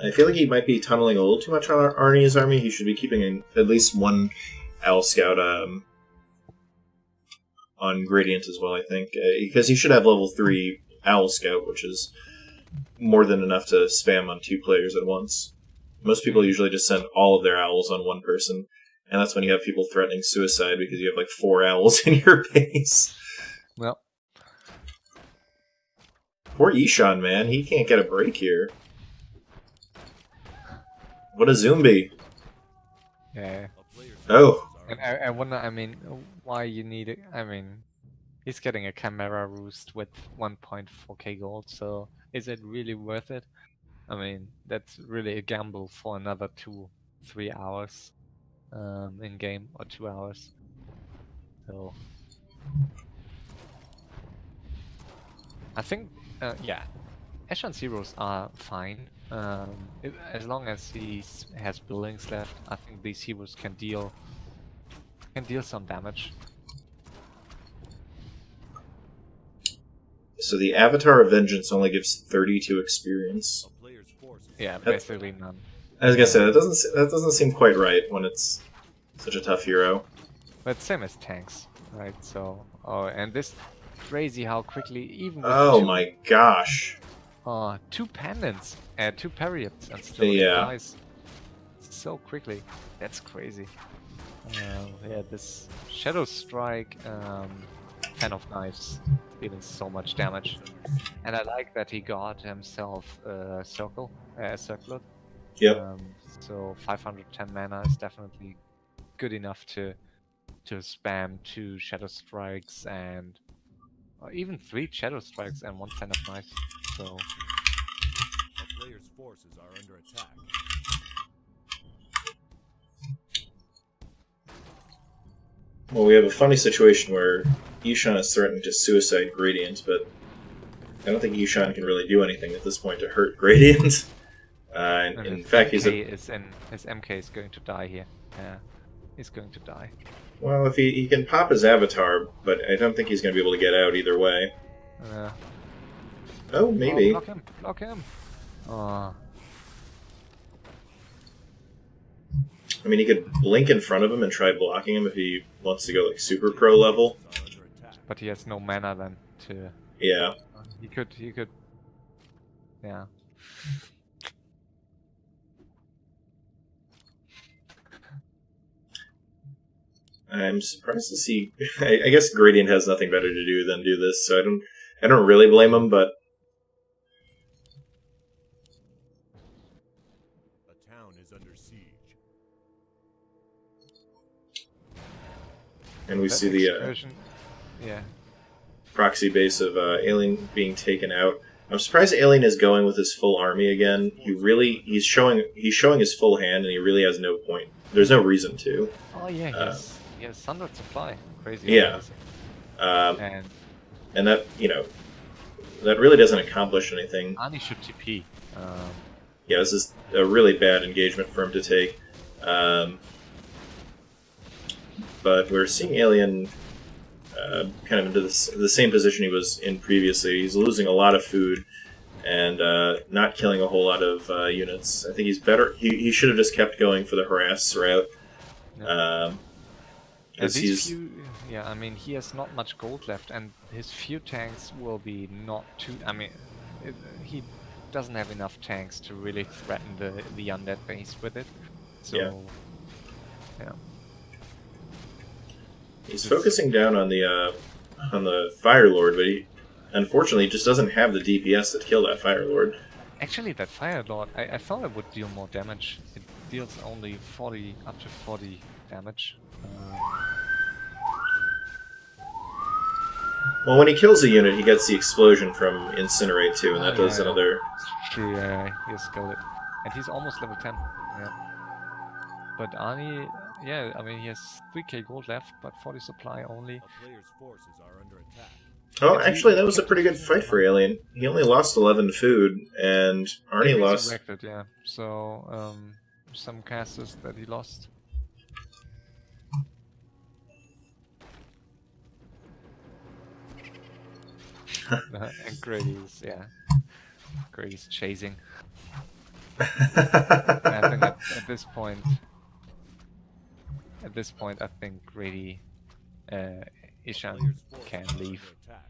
I feel like he might be tunneling a little too much on Arnie's army. He should be keeping at least one Owl Scout on Gradient as well, I think. Because he should have level 3 Owl Scout, which is more than enough to spam on 2 players at once. Most people usually just send all of their owls on one person, and that's when you have people threatening suicide because you have like 4 owls in your base. Well. Poor Ishan, man. He can't get a break here. What a zombie. Yeah. Oh. And I wonder, I mean, why you need it. I mean, he's getting a camera roost with 1.4k gold, so is it really worth it? I mean, that's really a gamble for another 2-3 hours in game, or 2 hours. So I think, yeah, Ashan's heroes are fine. As long as he has buildings left, I think these heroes can deal some damage. So the Avatar of Vengeance only gives 32 experience. Yeah, basically none. I was gonna say that doesn't seem quite right when it's such a tough hero. But same as tanks, right? So and this crazy how quickly even with my gosh. 2 pendants and 2 periods and still it dies so quickly. That's crazy. Yeah, this Shadow Strike, Fan of Knives, dealing so much damage, and I like that he got himself a circlet. Yep. So 510 mana is definitely good enough to spam 2 Shadow Strikes and or even 3 Shadow Strikes and 1 Fan of Knives. So a player's forces are under attack. Well, we have a funny situation where Ishan is threatening to suicide Gradient, but I don't think Ishan can really do anything at this point to hurt Gradient. In fact, his MK is going to die here. Yeah, he's going to die. Well, if he can pop his avatar, but I don't think he's going to be able to get out either way. Oh, Oh, maybe. block him! Block him! Oh, I mean, he could blink in front of him and try blocking him if he wants to go like super pro level. Are under attack. but he has no mana then to. Yeah. He could. Yeah. I'm surprised to see. I guess Gradient has nothing better to do than do this, so I don't really blame him. But A town is under siege. and we That see the excursion. Yeah. proxy base of Alien being taken out. I'm surprised Alien is going with his full army again. He's showing his full hand, and he really has no point. There's no reason to. Oh yeah, he has standard supply. Crazy. Yeah. amazing. And that that really doesn't accomplish anything. Ani should TP. Yeah, this is a really bad engagement for him to take. But we're seeing Alien kind of into the same position he was in previously. He's losing a lot of food and not killing a whole lot of units. I think he's better. He should have just kept going for the harass route. And Because he's yeah, I mean, he has not much gold left, and his few tanks will be not too. I mean, he doesn't have enough tanks to really threaten the undead base with it. So, yeah. he's focusing down on the Fire Lord, but he unfortunately just doesn't have the DPS to kill that Fire Lord. Actually, that Fire Lord, I thought it would deal more damage. It deals only 40, up to 40 damage. Well, when he kills a unit, he gets the explosion from Incinerate too, and that does another. True, yeah, he has skilled it. And he's almost level 10. Yeah. But Ani, yeah, I mean, he has 3k gold left, but 40 supply only. A player's forces are under attack. Oh, actually, that was a pretty good fight for Alien. He only lost 11 food, and Arnie He lost. resurrected, yeah. So, some casters that he lost. And Grady's, yeah. Grady's chasing. I think at this point, I think Grady, Ishan Player's forces can are leave. under attack.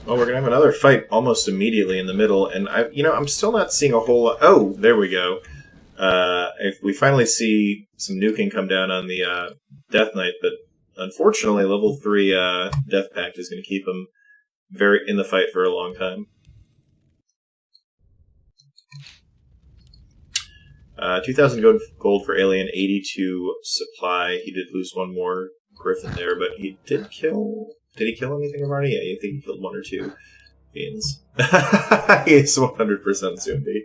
Well, we're gonna have another fight almost immediately in the middle, and I'm still not seeing a whole lot. Oh, there we go. If we finally see some nuking come down on the Death Knight, but unfortunately, level 3 Death Pact is going to keep him very in the fight for a long time. 2,000 gold for Alien, 82 supply. He did lose one more Griffin there, but he did kill. Did he kill anything of Arnie? Yeah, I think he killed 1 or 2 fiends. He is 100% Zumbi.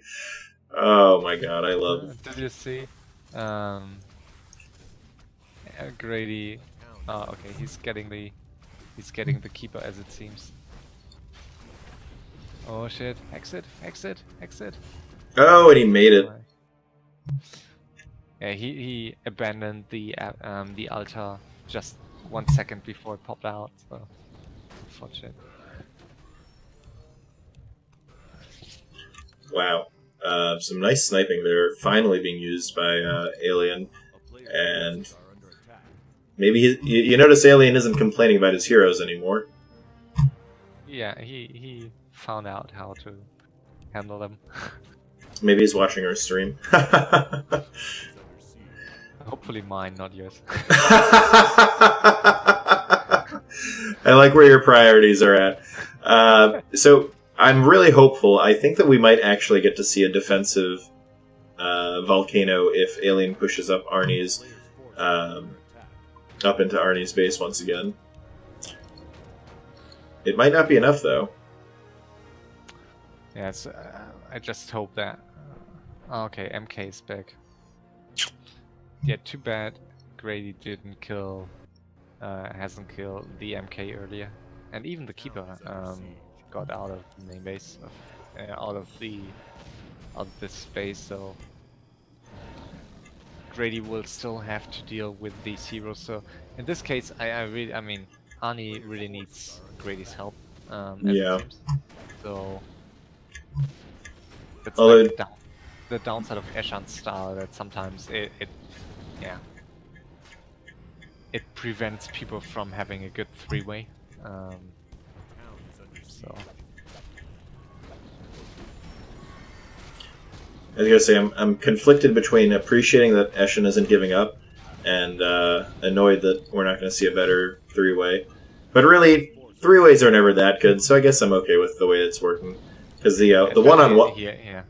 Oh my god, I love. Did you see? Grady. Oh, okay. He's getting the keeper as it seems. Oh shit! Exit! Exit! Exit! Oh, and he made it. Yeah, he abandoned the altar just 1 second before it popped out. So, unfortunate. Wow. Some nice sniping there, finally being used by Alien. A player's And forces are under attack. maybe you notice Alien isn't complaining about his heroes anymore. Yeah, he found out how to handle them. Maybe he's watching our stream. Is under siege. Hopefully mine, not yours. I like where your priorities are at. So I'm really hopeful. I think that we might actually get to see a defensive volcano if Alien pushes up Arnie's Player's forces are under attack. up into Arnie's base once again. It might not be enough though. Yes, I just hope that. Okay, MK is back. Yeah, too bad Grady didn't kill, hasn't killed the MK earlier, and even the keeper got out of the main base, out of this space. So Grady will still have to deal with these heroes. So in this case, I mean, Arnie really needs Grady's help, as Yeah. it seems. So it's Although- like the downside of Eshan's style, that sometimes it prevents people from having a good three-way. So I was gonna say I'm conflicted between appreciating that Eshin isn't giving up and annoyed that we're not going to see a better three-way. But really, three-ways are never that good, so I guess I'm okay with the way it's working. Because the one-on-one... Yeah.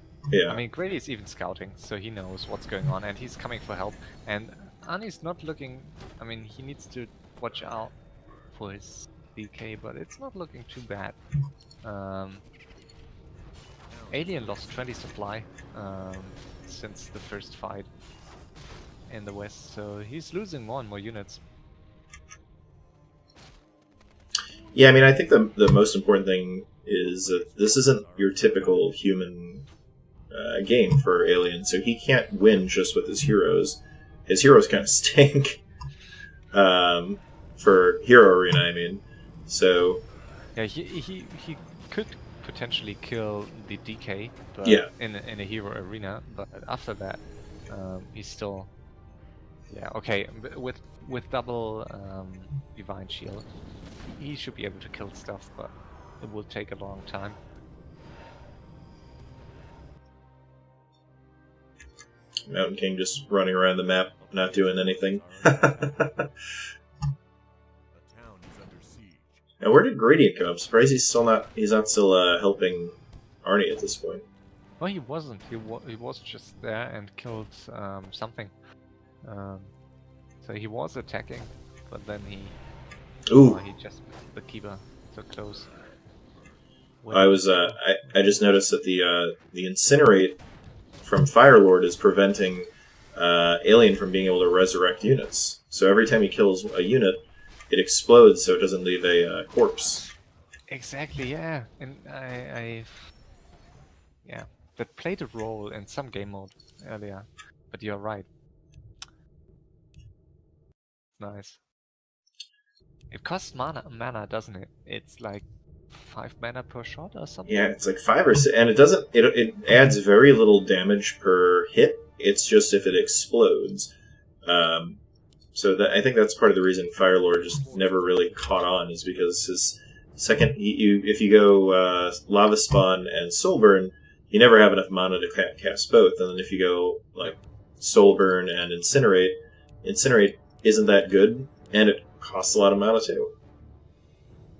I mean, Grady's even scouting, so he knows what's going on, and he's coming for help. And Arnie's not looking... I mean, he needs to watch out for his DK, but it's not looking too bad. Alien lost 20 supply since the first fight in the west, so he's losing more and more units. Yeah, I mean, I think the most important thing is that this isn't your typical human game for Alien, so he can't win just with his heroes. His heroes kind of stink. For Hero Arena, I mean. So... Yeah, he could potentially kill the DK but in a Hero Arena, but after that, he's still... Yeah, okay, with double Divine Shield, he should be able to kill stuff, but it will take a long time. Mountain King just running around the map, not doing anything. Now, where did Gradient go? I'm surprised he's not still helping Arnie at this point. Well, he wasn't. He was just there and killed something. So he was attacking, but then he just missed the keeper so close. I just noticed that the Incinerate from Firelord is preventing Alien from being able to resurrect units. So every time he kills a unit, it explodes so it doesn't leave a corpse. Exactly, yeah. And that played a role in some game mode earlier. But you're right. Nice. It costs mana, doesn't it? It's like 5 mana per shot or something? Yeah, it's like 5 or 6, and it adds very little damage per hit. It's just if it explodes. So I think that's part of the reason Firelord just never really caught on, is because his second, if you go Lava Spawn and Soulburn, you never have enough mana to cast both. And then if you go like Soulburn and Incinerate isn't that good, and it costs a lot of mana too.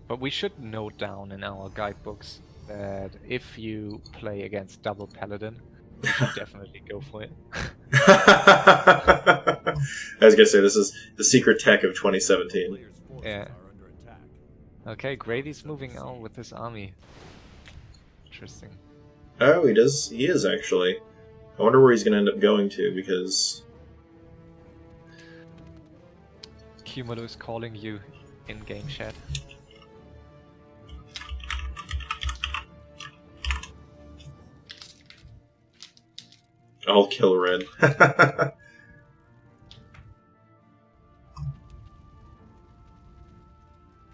But we should note down in our guidebooks that if you play against double Paladin, you should definitely go for it. I was gonna say, this is the secret tech of 2017. Yeah. Okay, Grady's moving on with his army. Interesting. Oh, he is actually. I wonder where he's gonna end up going to, because... Cumulo is calling you in-game chat. I'll kill Red.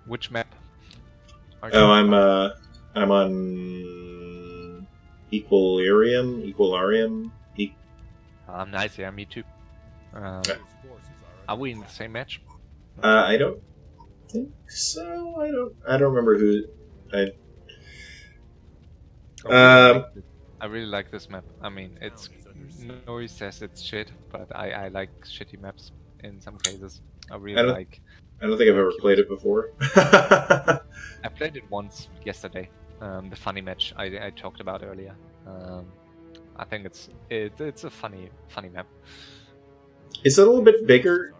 Which map? Oh, I'm on Equilarium. Nice, yeah, me too. Are we in the same match? I don't think so. I don't remember who. I really like this map. I mean, it's Nori says it's shit, but I like shitty maps in some cases. I don't think I've ever played it before. I played it once yesterday. The funny match I talked about earlier. I think it's a funny map. Is it a little bit bigger,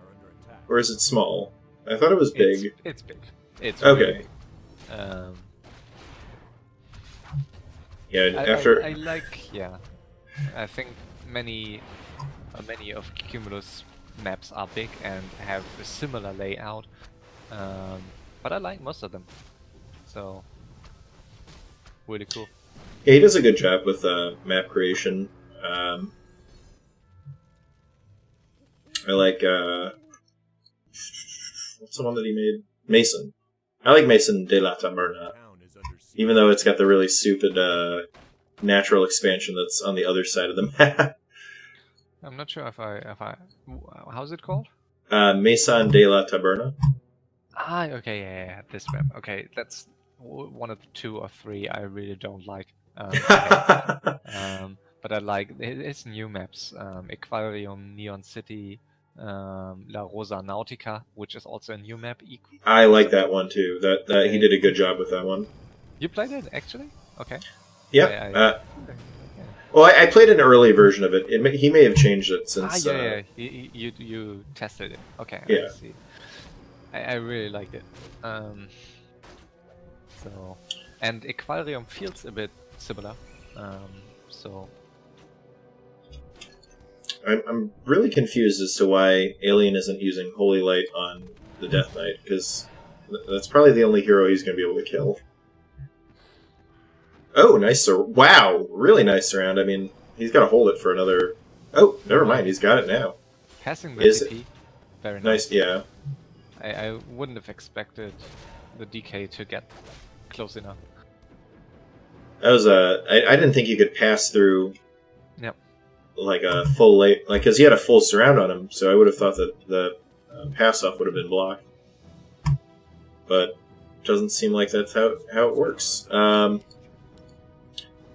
or is it small? I thought it was big. It's big. It's okay. Really big. Yeah, I think many of Cumulus maps are big and have a similar layout, but I like most of them. So really cool. Yeah, he does a good job with map creation. I like what's the one that he made? Mason. I like Mason de la Taberna, Town is under siege. even though it's got the really stupid natural expansion that's on the other side of the map. I'm not sure if I how's it called? Mason de la Taberna. Ah, okay, yeah, this map. Okay, that's one of the 2 or 3 I really don't like. Okay. But I like its new maps. Aquarium, Neon City, La Rosa Nautica, which is also a new map. I like that one too. That he did a good job with that one. You played it actually? Okay. Yeah. Okay. Well, I played an early version of it. He may have changed it since. Yeah. You tested it. Okay. Yeah. I see. I really liked it. So, and Aquarium feels a bit similar. So. I'm really confused as to why Alien isn't using Holy Light on the Death Knight, because that's probably the only hero he's going to be able to kill. Oh, nice. Wow, really nice surround. I mean, he's got to hold it for another... Oh, never mind. He's got it now. Passing the DP. Very nice. Nice, yeah. I wouldn't have expected the DK to get close enough. That was I didn't think you could pass through... Yep. Like a full late... Like, because he had a full surround on him, so I would have thought that the pass-off would have been blocked. But doesn't seem like that's how it works.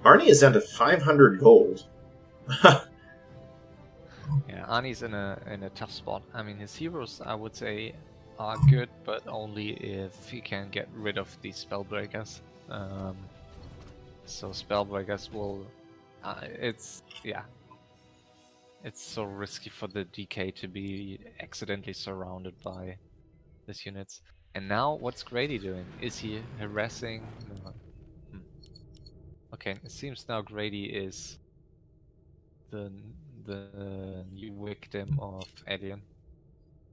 Arnie is down to 500 gold. Yeah, Arnie's in a tough spot. I mean, his heroes, I would say, are good, but only if he can get rid of these spellbreakers. So spellbreakers will... it's so risky for the DK to be accidentally surrounded by these units. And now, what's Grady doing? Is he harassing? No. Okay, it seems now Grady is the new victim of Alien.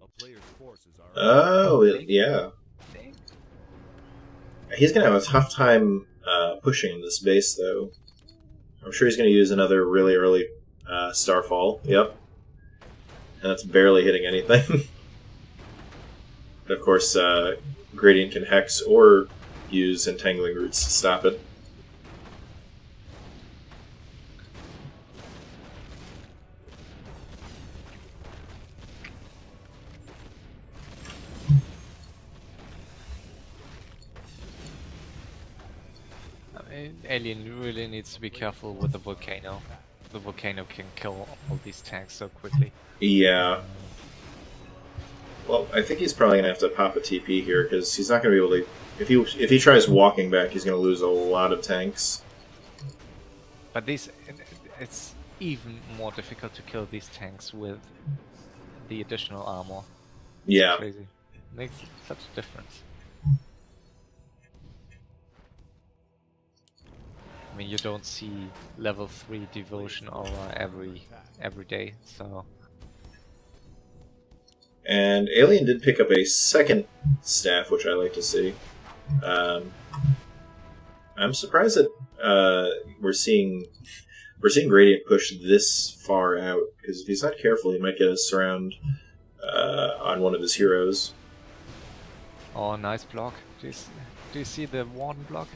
A player's forces are Oh, yeah. He's going to have a tough time pushing this base, though. I'm sure he's going to use another really early Starfall. Yep. And that's barely hitting anything. Of course, Gradient can Hex or use Entangling Roots to stop it. Alien really needs to be careful with the volcano. The volcano can kill all these tanks so quickly. Yeah. Well, I think he's probably gonna have to pop a TP here because he's not gonna be able to. If he tries walking back, he's gonna lose a lot of tanks. But it's even more difficult to kill these tanks with the additional armor. It's Yeah. crazy. Makes such a difference. I mean, you don't see level 3 devotion aura every day, so. And Alien did pick up a second staff, which I like to see. I'm surprised that we're seeing Gradient push this far out, because if he's not careful, he might get a surround on one of his heroes. Oh, nice block. Do you see the Warden block?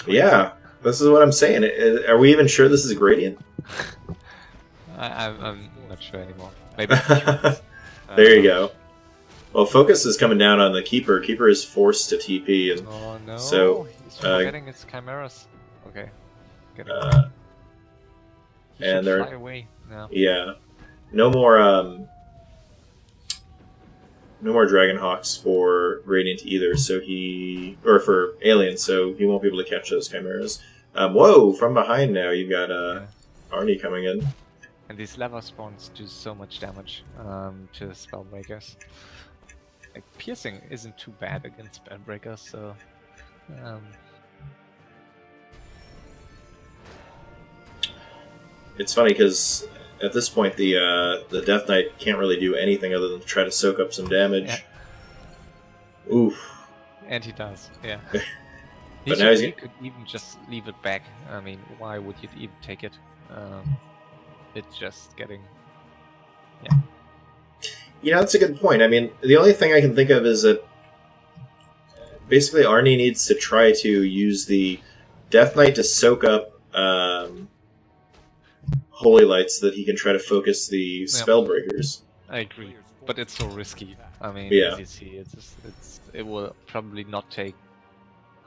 Yeah, this is what I'm saying. Are we even sure this is Gradient? I'm not sure anymore. Maybe. It's There you go. Well, focus is coming down on the Keeper. Keeper is forced to TP, and oh no! so He's forgetting its chimeras. Okay. Getting and they're fly away now. yeah, no more Dragonhawks for Radiant either. So for Alien, so he won't be able to catch those chimeras. Whoa! From behind now, you've got Arnie coming in. And these lava spawns do so much damage to spellbreakers. Like, piercing isn't too bad against spellbreakers, so. It's funny because at this point the Death Knight can't really do anything other than try to soak up some damage. Yeah. Oof. And he does, yeah. But now he could even just leave it back. I mean, why would you even take it? It's just getting... Yeah. You know, that's a good point. I mean, the only thing I can think of is that basically Arnie needs to try to use the Death Knight to soak up Holy Light so that he can try to focus the Spellbreakers. I agree, but it's so risky. I mean, Yeah. as you see, it will probably not take.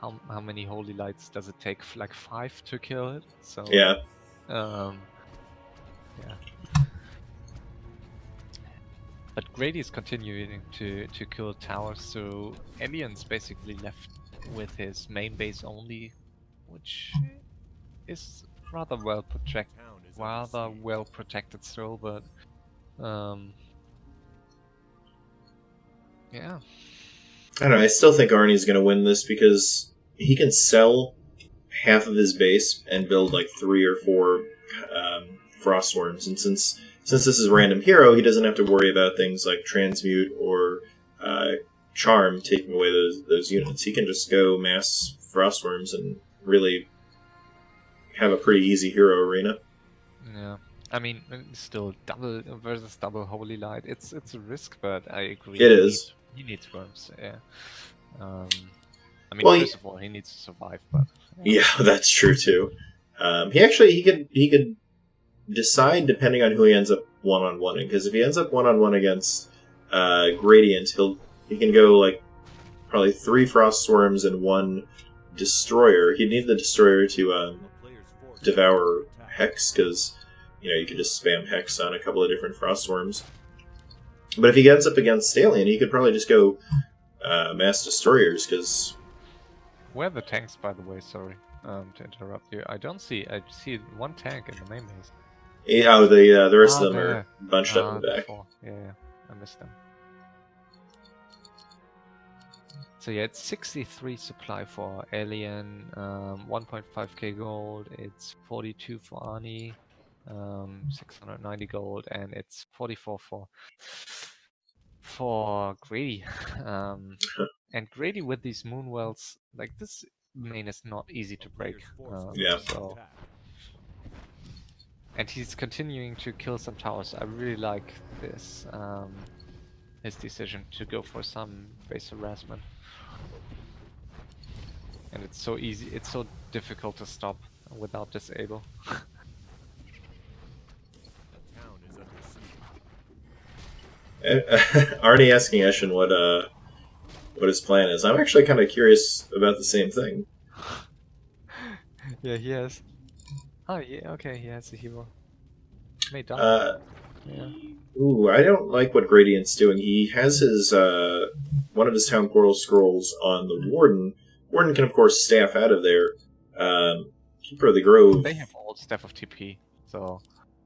How many holy lights does it take? Like 5 to kill it. So Yeah. yeah. But Grady is continuing to kill towers, so Alien's basically left with his main base only, which is rather well protected still, but yeah. I don't know, I still think Arnie's going to win this because he can sell half of his base and build like 3 or 4 frost worms, and since this is random hero, he doesn't have to worry about things like transmute or charm taking away those units. He can just go mass frost worms and really have a pretty easy hero arena. Yeah, I mean, still double versus double holy light. It's a risk, but I agree. It is. He needs worms. Yeah. I mean, Well, first of all, he needs to survive, but yeah, that's true too. He could decide depending on who he ends up one-on-one-ing, because if he ends up one-on-one against Gradient, he can go like probably 3 frost swarms and 1 destroyer. He'd need the destroyer to devour Hex, because you could just spam Hex on a couple of different frost swarms. But if he ends up against Alien, he could probably just go mass destroyers, because where are the tanks, by the way? Sorry to interrupt you. I see 1 tank in the main base. The rest of them are bunched up in the back. Yeah, I missed them. So yeah, it's 63 supply for Alien, 1.5k gold, it's 42 for Arnie, 690 gold, and it's 44 for Grady. And Grady with these Moonwells, like this main is not easy to break. Yeah. So, and he's continuing to kill some towers. I really like this, his decision to go for some base harassment. And it's so easy, it's so difficult to stop without disable. Arnie asking Eshin what his plan is. I'm actually kind of curious about the same thing. Yeah, he has. Oh yeah, okay, he has a hero. May die. Yeah. Ooh, I don't like what Gradient's doing. He has his one of his Town Portal scrolls on the Warden. Warden can, of course, staff out of there. Keeper of the Grove. They have old Staff of TP, so.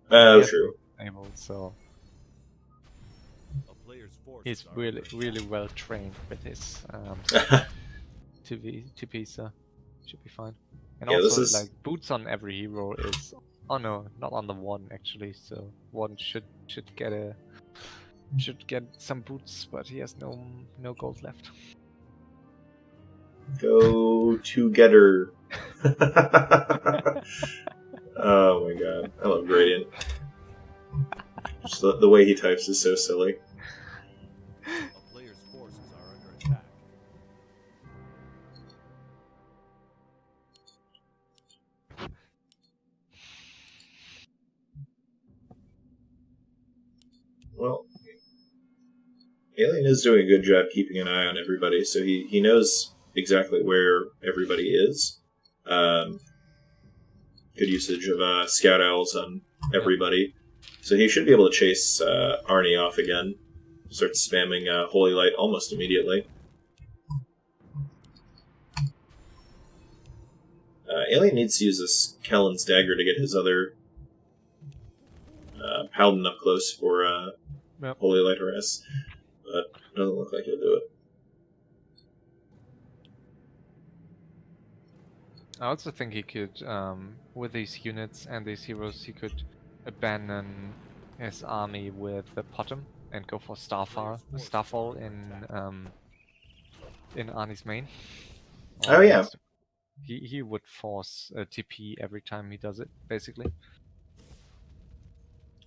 Oh, true. Able, so. He's really well trained with his TP, so should be fine. And yeah, also, this is... like, boots on every hero is. Oh no, not on the one actually. So one should get some boots, but he has no gold left. Go together. Oh my god, I love Gradient. Just the way he types is so silly. A player's forces are under attack. Well, Alien is doing a good job keeping an eye on everybody, so he knows exactly where everybody is. Good usage of Scout Owls on everybody. So he should be able to chase Arnie off again. Start spamming Holy Light almost immediately. Alien needs to use this Kellen's Dagger to get his other Paladin up close for Holy Light Harass. But it doesn't look like he'll do it. I also think he could, with these units and these heroes, he could abandon his army with the Potom and go for Starfall in Arnie's main. Oh yeah. He would force a TP every time he does it, basically.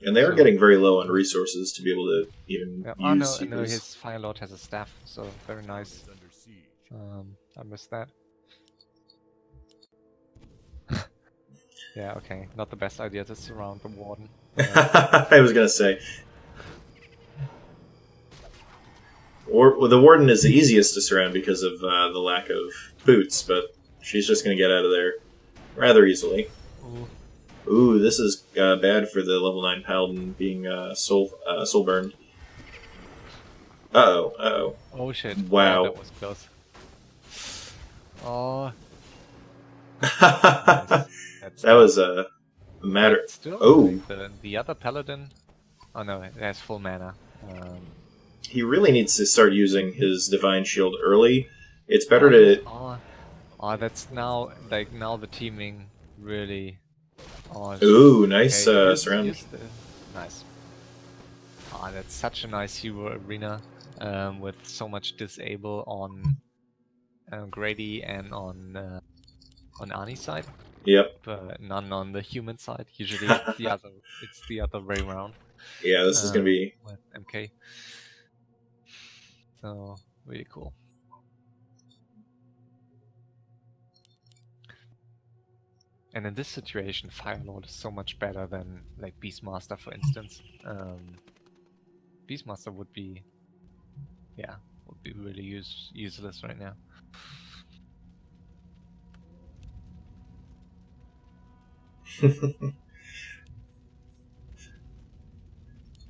And they are getting very low on resources to be able to even use no, Seekers. his Fire Lord has a staff, so very nice. I missed that. Yeah, okay. Not the best idea to surround the warden. I was gonna say. Or the warden is the easiest to surround because of the lack of boots, but she's just gonna get out of there rather easily. Ooh. Ooh, this is bad for the level 9 paladin being soul burned. Uh-oh, uh-oh. Oh shit. Wow. Oh, that was close. Oh. That's That was a matter. But still, Oh, like the other paladin. Oh no, it has full mana. he really needs to start using his divine shield early. It's better to. Oh, that's now like now the teaming really. Oh, Ooh, nice okay, surround. Nice. Ah, that's such a nice hero arena, with so much disable on Grady and on Ani's side, Yep. but none on the human side. Usually it's the other way around. Yeah, this is gonna be with MK. So really cool. And in this situation, Firelord is so much better than like Beastmaster, for instance. Beastmaster would be really useless right now.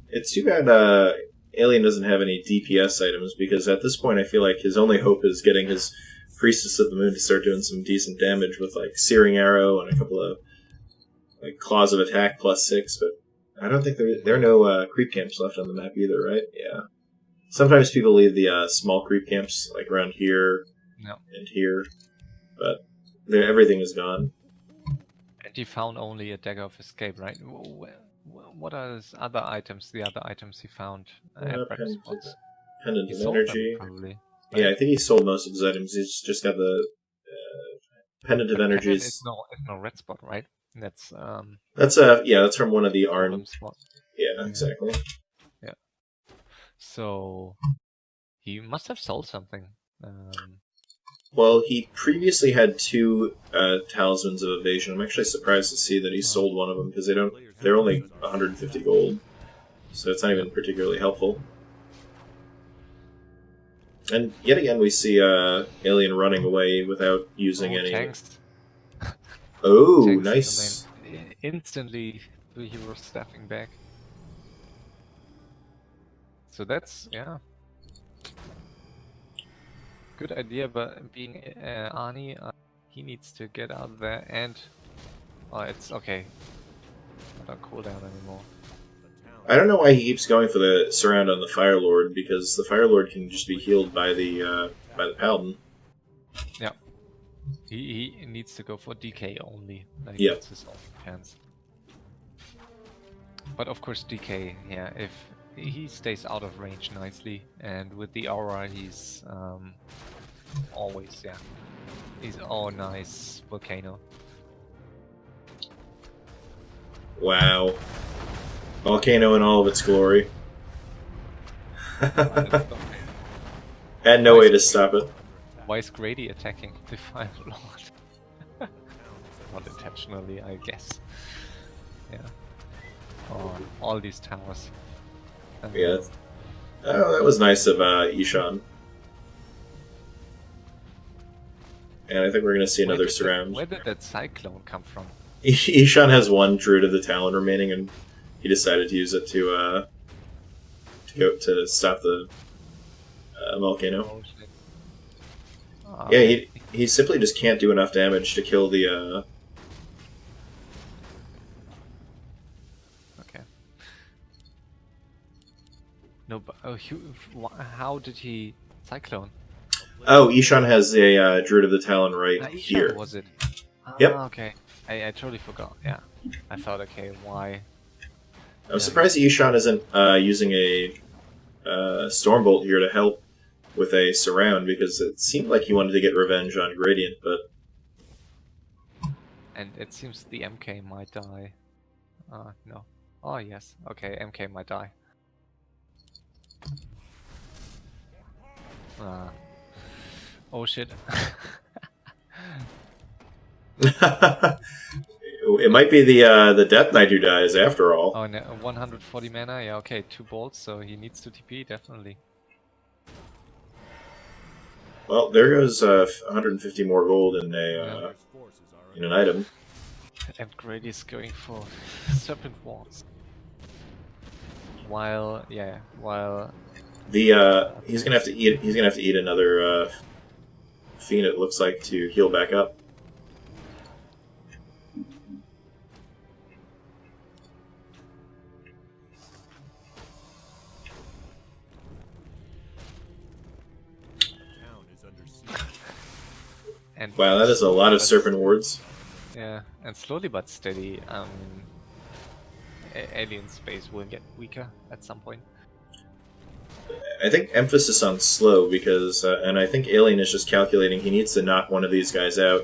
It's too bad Alien doesn't have any DPS items, because at this point I feel like his only hope is getting his Priestess of the Moon to start doing some decent damage with like Searing Arrow and a couple of like Claws of Attack +6, but I don't think there are no creep camps left on the map either, right? Yeah. Sometimes people leave the small creep camps like around here and here, but everything is gone. And you found only a Dagger of Escape, right? What are his other items? The other items he found at rep spots? Pendant He of sold Energy. them, probably. Right? Yeah, I think he sold most of his items. He's just got the Pendant of Energies. It's no red spot, right? That's that's from one of the Arn. Spot. Yeah, exactly. Yeah. So he must have sold something. Well, he previously had 2 Talismans of Evasion. I'm actually surprised to see that he sold one of them, because they're only 150 gold, so it's not even particularly helpful. And yet again, we see Alien running away without using any. Tanks. Oh, Tanks nice! Instantly, the hero stepping back. So that's good idea, but being Ani, he needs to get out of there, and it's okay. Not on cooldown anymore. I don't know why he keeps going for the surround on the Fire Lord, because the Fire Lord can just be healed by the Paladin. Yeah, he needs to go for DK only. Like, yeah, that's his only chance. But of course, DK, yeah, if he stays out of range nicely, and with the aura, he's always he's nice volcano. Wow. Volcano in all of its glory. Had no way to stop it. Why is Grady attacking the Fire Lord? Not intentionally, I guess. Yeah. Oh, all these towers. Yeah. Oh, that was nice of Ishan. And I think we're going to see another surround. Where did that cyclone come from? Ishan has 1 Druid of the Talon remaining, and he decided to use it to stop the volcano. Oh, yeah, he simply just can't do enough damage to kill the. Okay. No, but how did he cyclone? Oh, Ishan has a Druid of the Talon right here. Was it? Yep. Okay. I totally forgot. Yeah. I thought, okay, why? I'm surprised Ishan isn't using a Stormbolt here to help with a surround, because it seemed like he wanted to get revenge on Gradient, but... And it seems the MK might die. No. Oh, yes. Okay, MK might die. Oh shit. It might be the Death Knight who dies after all. Oh, and 140 mana. Yeah, okay, 2 bolts, so he needs to TP definitely. Well, there goes 150 more gold in a Forces are in an item. And Grady's going for Serpent Wards. While He's gonna have to eat another fiend. It looks like to heal back up. town is under siege. and Wow, that is a lot of serpent wards. Yeah, and slowly but steady, alien space will get weaker at some point. I think emphasis on slow because, and I think Alien is just calculating he needs to knock one of these guys out.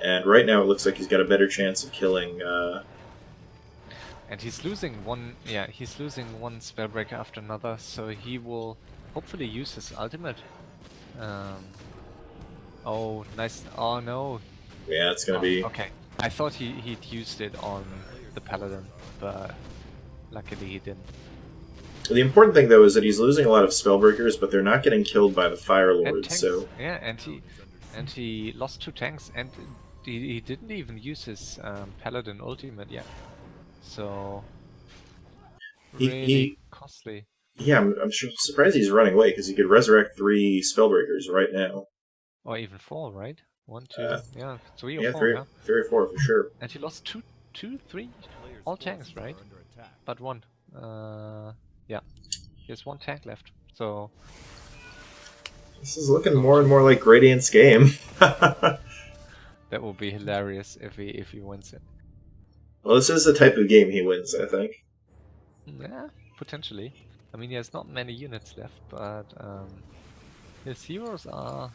And right now it looks like he's got a better chance of killing. And he's losing one. Yeah, he's losing one spellbreaker after another. So he will hopefully use his ultimate. Oh, nice. Oh no. Yeah, it's gonna be. Okay. I thought he'd used it on the paladin, but luckily he didn't. The important thing though is that he's losing a lot of spellbreakers, but they're not getting killed by the Fire And Lords. tanks. So Yeah, and he lost 2 tanks, and he didn't even use his paladin ultimate yet. So really he costly. yeah, I'm surprised he's running away because he could resurrect 3 spellbreakers right now. Or even 4, right? 1, 2, yeah, 3 or Yeah, 4, 3 huh? or 4 for sure. And he lost 3, Players' all forces tanks, are right? under attack. But 1. Yeah, he has 1 tank left. So This is looking more and more like Gradient's game. that will be hilarious if he wins it. Well, this is the type of game he wins, I think. Yeah, potentially. I mean, he has not many units left, but his heroes are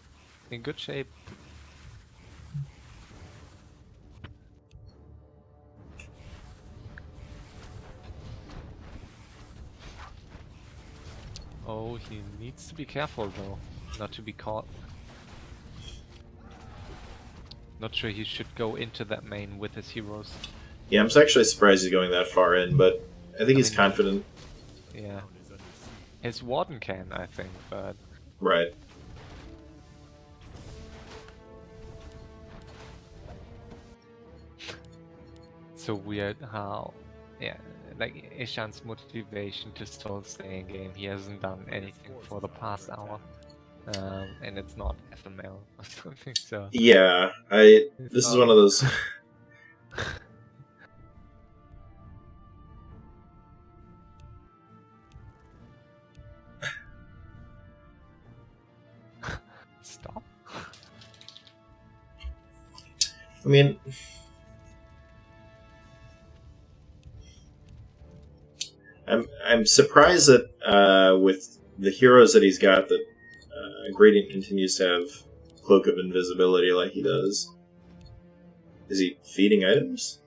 in good shape. Oh, he needs to be careful though, not to be caught. Not sure he should go into that main with his heroes. Yeah, I'm actually surprised he's going that far in, but I think he's mean, confident. Yeah. His warden can, I think, but Right. so weird how, yeah, like Ishan's motivation to still stay in game. He hasn't done anything for the past hour, and it's not FML or something. So Yeah, this is one of those. stop. I mean, I'm surprised that with the heroes that he's got, that Gradient continues to have Cloak of Invisibility like he does. Is he feeding items?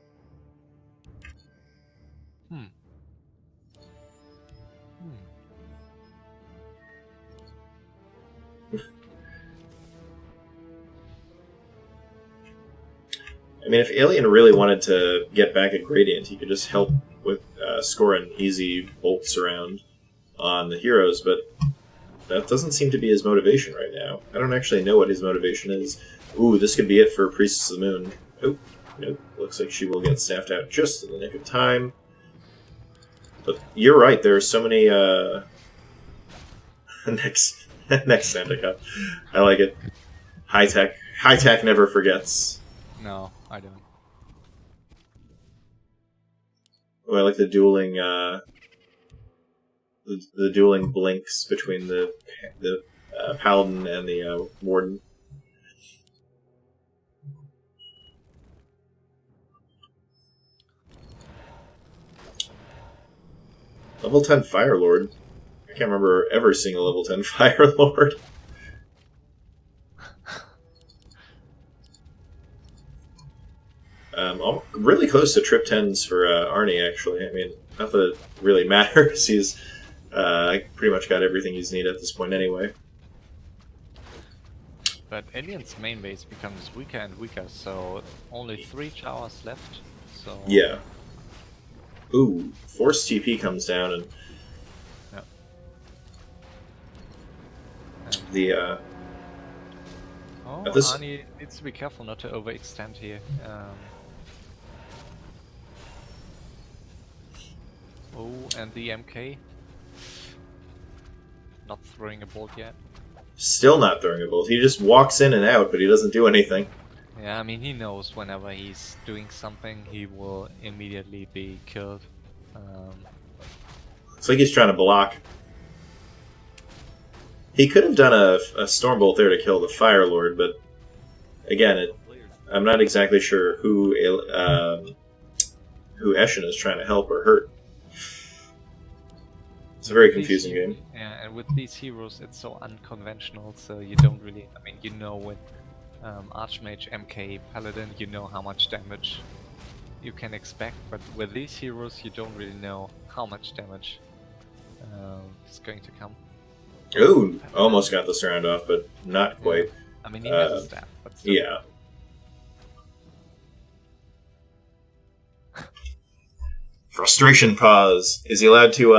I mean, if Alien really wanted to get back at Gradient, he could just help with scoring easy bolts around on the heroes, but that doesn't seem to be his motivation right now. I don't actually know what his motivation is. Ooh, this could be it for Priestess of the Moon. Oh, nope. Looks like she will get staffed out just in the nick of time. But you're right, there are so many, next Santa Cup. I like it. Hightac. Hightac never forgets. No, I don't. Oh, I like the dueling, the dueling blinks between the Paladin and the Warden. Level 10 Fire Lord. I can't remember ever seeing a level 10 Fire Lord. I'm really close to trip 10s for Arnie, actually. I mean, not that it really matters. He's pretty much got everything he's needed at this point anyway. But Alien's main base becomes weaker and weaker, so only 3 towers left. So Yeah. Ooh, Force TP comes down and yeah. the Oh, at this- Arnie needs to be careful not to overextend here. Oh, and the MK not throwing a bolt yet. still not throwing a bolt. He just walks in and out, but he doesn't do anything. Yeah, I mean, he knows whenever he's doing something, he will immediately be killed. It's like he's trying to block. He could have done a Stormbolt there to kill the Fire Lord, but again, I'm not exactly sure who Eshin is trying to help or hurt. It's a very confusing game. Yeah, and with these heroes, it's so unconventional, so you don't really... I mean, you know with Archmage, MK, Paladin, you know how much damage you can expect, but with these heroes, you don't really know how much damage is going to come. Ooh, almost got this round off, but not quite. I mean, he has a staff, but still. Yeah. Frustration pause. Is he allowed to,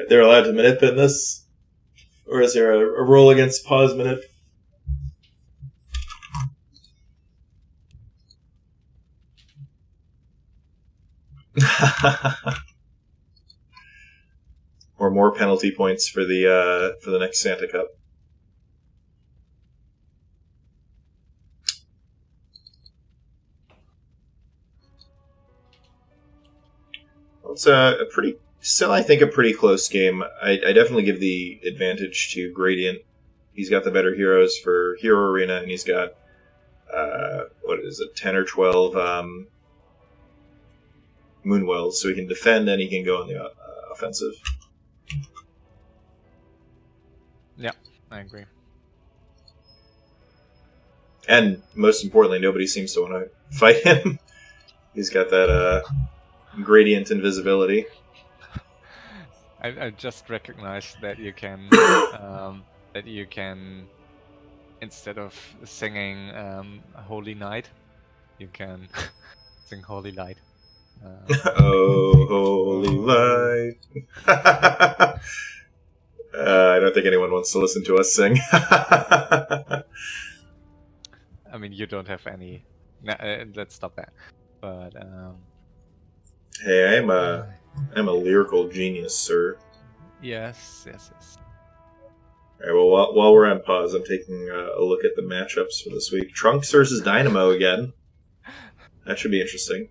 they're allowed to manip in this? Or is there a roll against pause manip? Or more penalty points for the next Santa Cup. Well, it's still I think a pretty close game. I definitely give the advantage to Gradient. He's got the better heroes for Hero Arena, and he's got what is it, 10 or 12 Moonwells, so he can defend and he can go on the offensive. Yeah, I agree. And most importantly, nobody seems to want to fight him. He's got that gradient invisibility. I just recognized that you can instead of singing Holy Night, you can sing Holy Light. Oh, holy light. I don't think anyone wants to listen to us sing. I mean, you don't have any... let's stop that. But, Hey, I'm a lyrical genius, sir. yes. Alright, well, while we're on pause, I'm taking a look at the matchups for this week. Trunks versus Dynamo again. That should be interesting.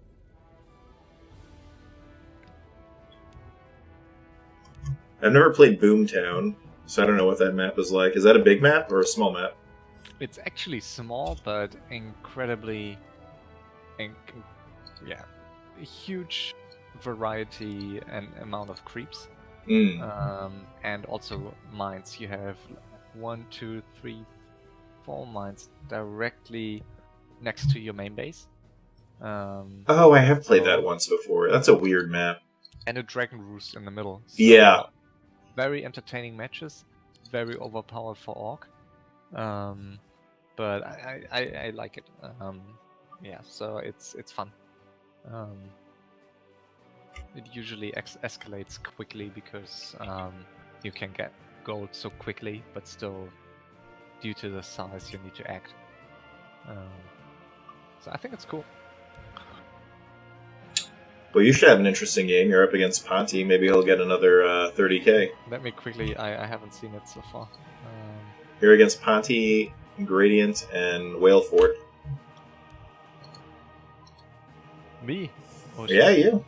I've never played Boomtown, so I don't know what that map is like. Is that a big map or a small map? It's actually small, but incredibly... yeah. A huge variety and amount of creeps. And also mines. You have 1, 2, 3, 4 mines directly next to your main base. Oh, I have played that once before. That's a weird map. And a dragon roost in the middle. So Yeah. very entertaining matches. Very overpowered for Orc. But I like it. Yeah, so it's fun. It usually escalates quickly because you can get gold so quickly, but still, due to the size, you need to act. So I think it's cool. Well, you should have an interesting game. You're up against Ponty. Maybe he'll get another 30k. Let me quickly... I haven't seen it so far. You're against Ponty, Gradient, and Whale Fort. Me? Oh, Yeah, you.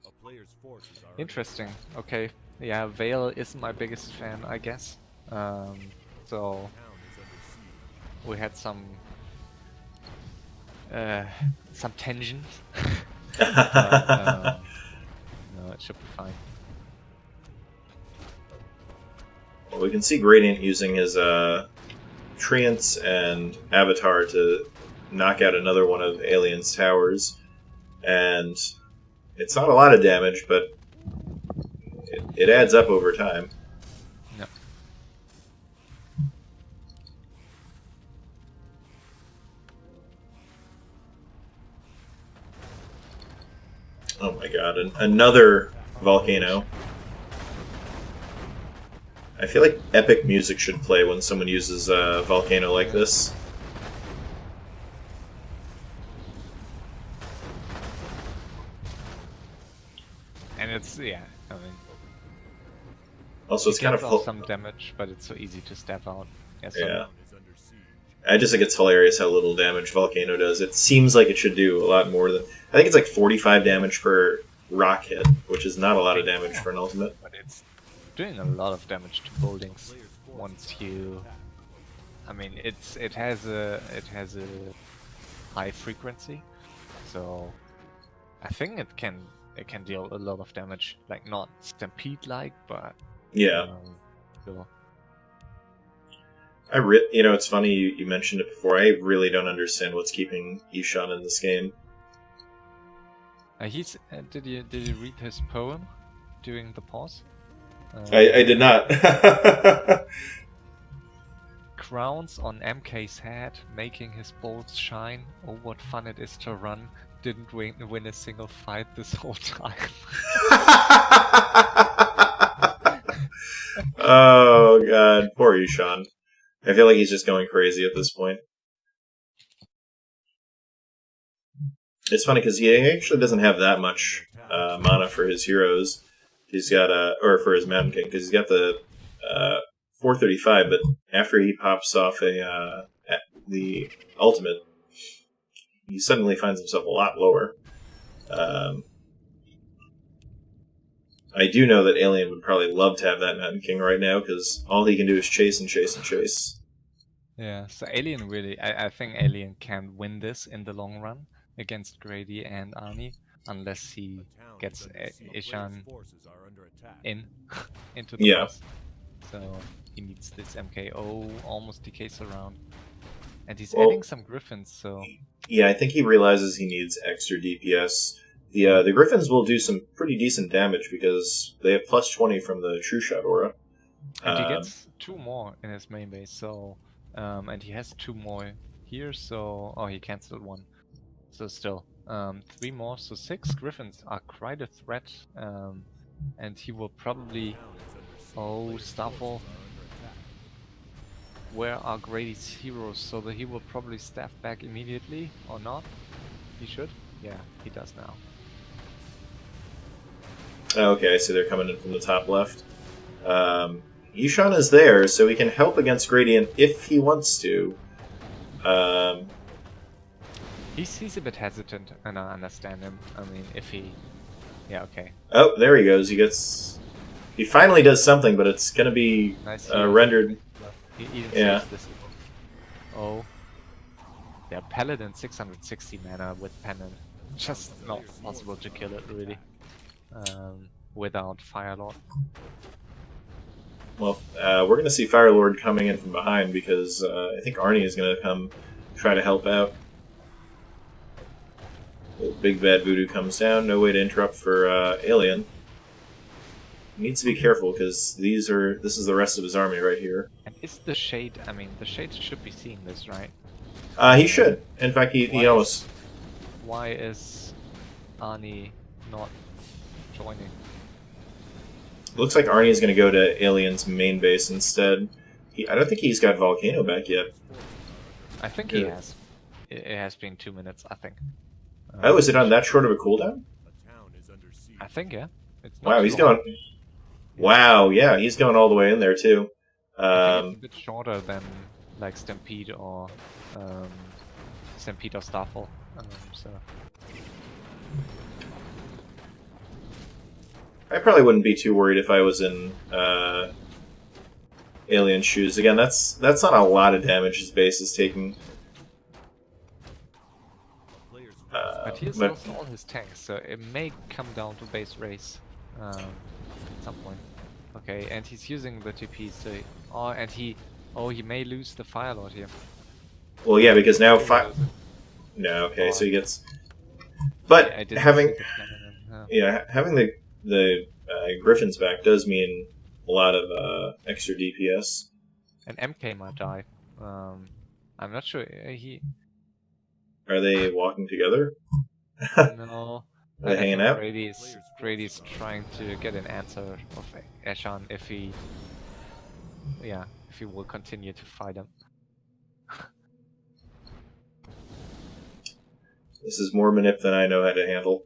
A player's forces are Interesting. Okay. Yeah, Vale is my biggest fan, I guess. So town is under siege. we had some tensions. No, it should be fine. Well, we can see Gradient using his Treants and Avatar to knock out another one of Alien's towers. And it's not a lot of damage, but it adds up over time. Oh my god, another volcano. I feel like epic music should play when someone uses a volcano like this. And it's, yeah, I mean... Also, it's kind of... some damage, but it's so easy to step out. Yeah. I just think it's hilarious how little damage Volcano does. It seems like it should do a lot more than... I think it's like 45 damage per rock hit, which is not a lot of damage for an ultimate. But it's doing a lot of damage to buildings once you... I mean, it has a high frequency, so I think it can deal a lot of damage. Like, not Stampede-like, but... Yeah. Sure. You know, it's funny you mentioned it before. I really don't understand what's keeping Ishan in this game. Did you read his poem during the pause? I did not. Crowns on MK's head, making his bolts shine. Oh, what fun it is to run! Didn't win a single fight this whole time. Oh god, poor Ishan. I feel like he's just going crazy at this point. It's funny because he actually doesn't have that much mana for his heroes. He's got or for his Mountain King, because he's got the 435. But after he pops off the ultimate, he suddenly finds himself a lot lower. I do know that Alien would probably love to have that Mountain King right now, because all he can do is chase and chase and chase. Yeah, so Alien really... I think Alien can win this in the long run against Grady and Arnie, unless he gets Ishan into the boss. So he needs this MKO, almost decays around. And he's adding some Griffins, so... Yeah, I think he realizes he needs extra DPS. The Griffins will do some pretty decent damage because they have plus 20 from the True Shot aura. And he gets 2 more in his main base, so... and he has 2 more here, so... Oh, he cancelled 1. So still, 3 more, so 6 Griffins are quite a threat. And he will probably... Oh, Staffel. Where are Grady's heroes? So that he will probably staff back immediately, or not? He should? Yeah, he does now. Okay, so they're coming in from the top left. Ishan is there, so he can help against Gradient if he wants to. He's a bit hesitant, and I understand him. I mean, if he... Yeah, okay. Oh, there he goes. He finally does something, but it's gonna be nice rendered... He saves this. Oh. Yeah, Paladin 660 mana with Pennant. Just not possible to kill it, really. Without Firelord. Well, we're going to see Firelord coming in from behind because I think Arnie is going to come try to help out. Big Bad Voodoo comes down. No way to interrupt for Alien. He needs to be careful because this is the rest of his army right here. And is the Shade... I mean, the Shade should be seeing this, right? He should. In fact, he almost... Why is Arnie not joining? Looks like Arnie is going to go to Alien's main base instead. I don't think he's got Volcano back yet. I think he has. It has been 2 minutes, I think. Oh, is it on that short of a cooldown? I think, yeah. It's wow, he's going... Wow, yeah, he's going all the way in there, too. I think it's a bit shorter than, like, Stampede or Staffel. So... I probably wouldn't be too worried if I was in Alien shoes. Again, that's not a lot of damage his base is taking. But he has lost all his tanks, so it may come down to base race at some point. Okay, and he's using the TP, so he may lose the Firelord here. Well, yeah, because now no, okay, so he gets. But having the Griffins back does mean a lot of extra DPS. And MK might die. I'm not sure. Are they walking together? No. Are they hanging out? Grady's trying to get an answer of Eshan if he will continue to fight him. This is more manip than I know how to handle.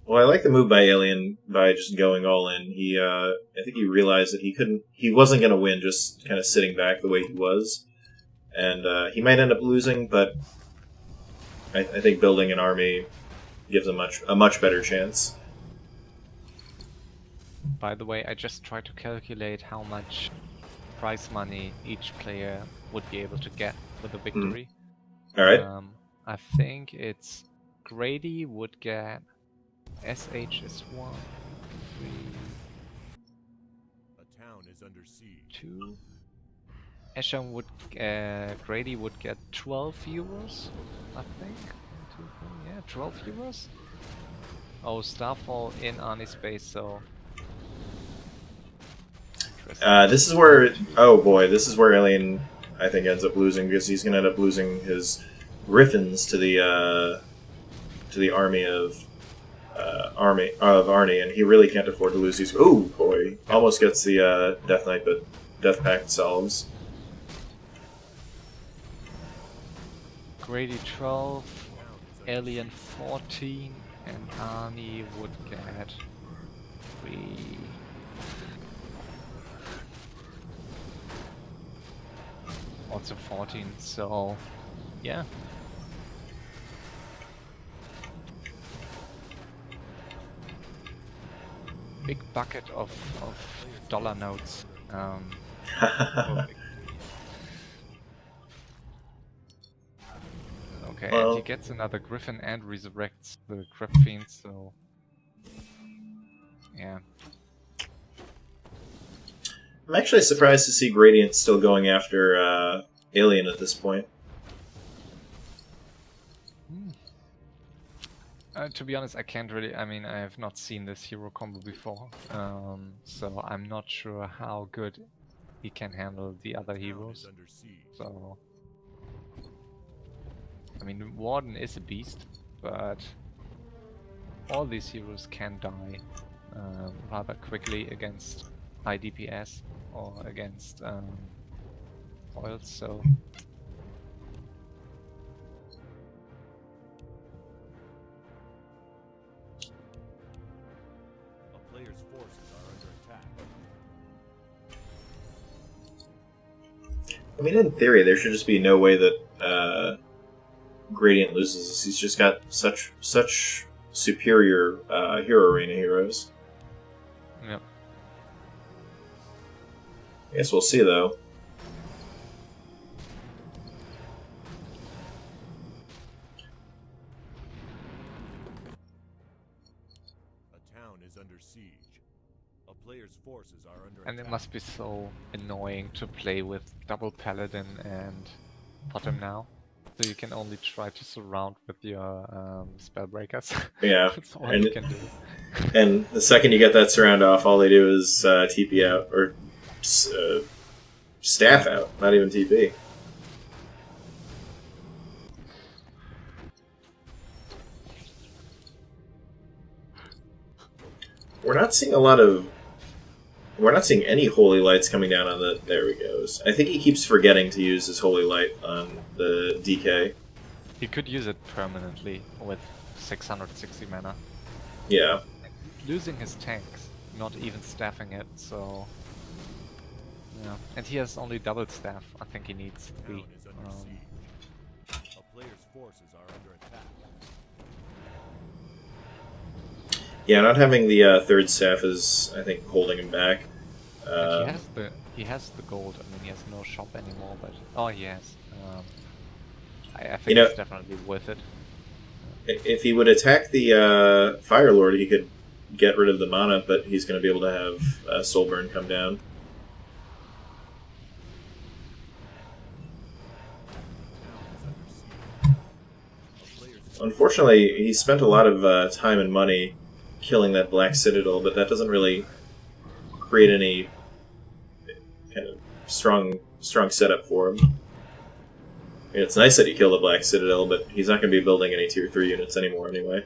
Well, I like the move by Alien by just going all in. I think he realized that he wasn't going to win just kind of sitting back the way he was. And he might end up losing, but I think building an army gives a much better chance. By the way, I just tried to calculate how much prize money each player would be able to get with a victory. Alright. I think it's Grady would get SH is 1, 3, A town is under siege. 2. Eshan would Grady would get 12 euros, I think. 1, 2, 3, yeah, 12 euros. Oh, Starfall in Arnie space, so. This is where, oh boy, this is where Alien, I think, ends up losing, because he's going to end up losing his Griffins to the army of Arnie, and he really can't afford to lose these. Oh boy, almost gets the Death Knight, but Death Pact solves. Grady 12, Alien 14, and Arnie would get 3. Also 14, so yeah. Big bucket of dollar notes. Okay, Well, and he gets another Griffin and resurrects the Crab Fiend, so yeah. I'm actually surprised to see Gradient still going after Alien at this point. To be honest, I can't really. I mean, I have not seen this hero combo before, so I'm not sure how good he can handle the other heroes. So, I mean, Warden is a beast, but all these heroes can die rather quickly against high DPS or against foils. So. I mean, in theory, there should just be no way that Gradient loses this. He's just got such superior hero arena heroes. Yep. I guess we'll see, though. A town is under siege. A player's forces are under And it attack. must be so annoying to play with double Paladin and Bottom now. So you can only try to surround with your Spellbreakers. Yeah. That's all you can do. And the second you get that surround off, all they do is TP out, or staff out, not even TP. We're not seeing any Holy Lights coming down on the... There he goes. I think he keeps forgetting to use his Holy Light on the DK. He could use it permanently with 660 mana. Yeah. Losing his tanks, not even staffing it, so... Yeah. And he has only double staff. I think he needs 3. Town is under siege. A player's forces are under attack. Yeah, not having the third staff is, I think, holding him back. And he has the gold. I mean, he has no shop anymore, but he has. I think it's definitely worth it. If he would attack the Fire Lord, he could get rid of the mana, but he's going to be able to have Soulburn come down. Unfortunately, he spent a lot of time and money killing that Black Citadel, but that doesn't really create any kind of strong strong setup for him. I mean, it's nice that he killed the Black Citadel, but he's not going to be building any Tier 3 units anymore anyway.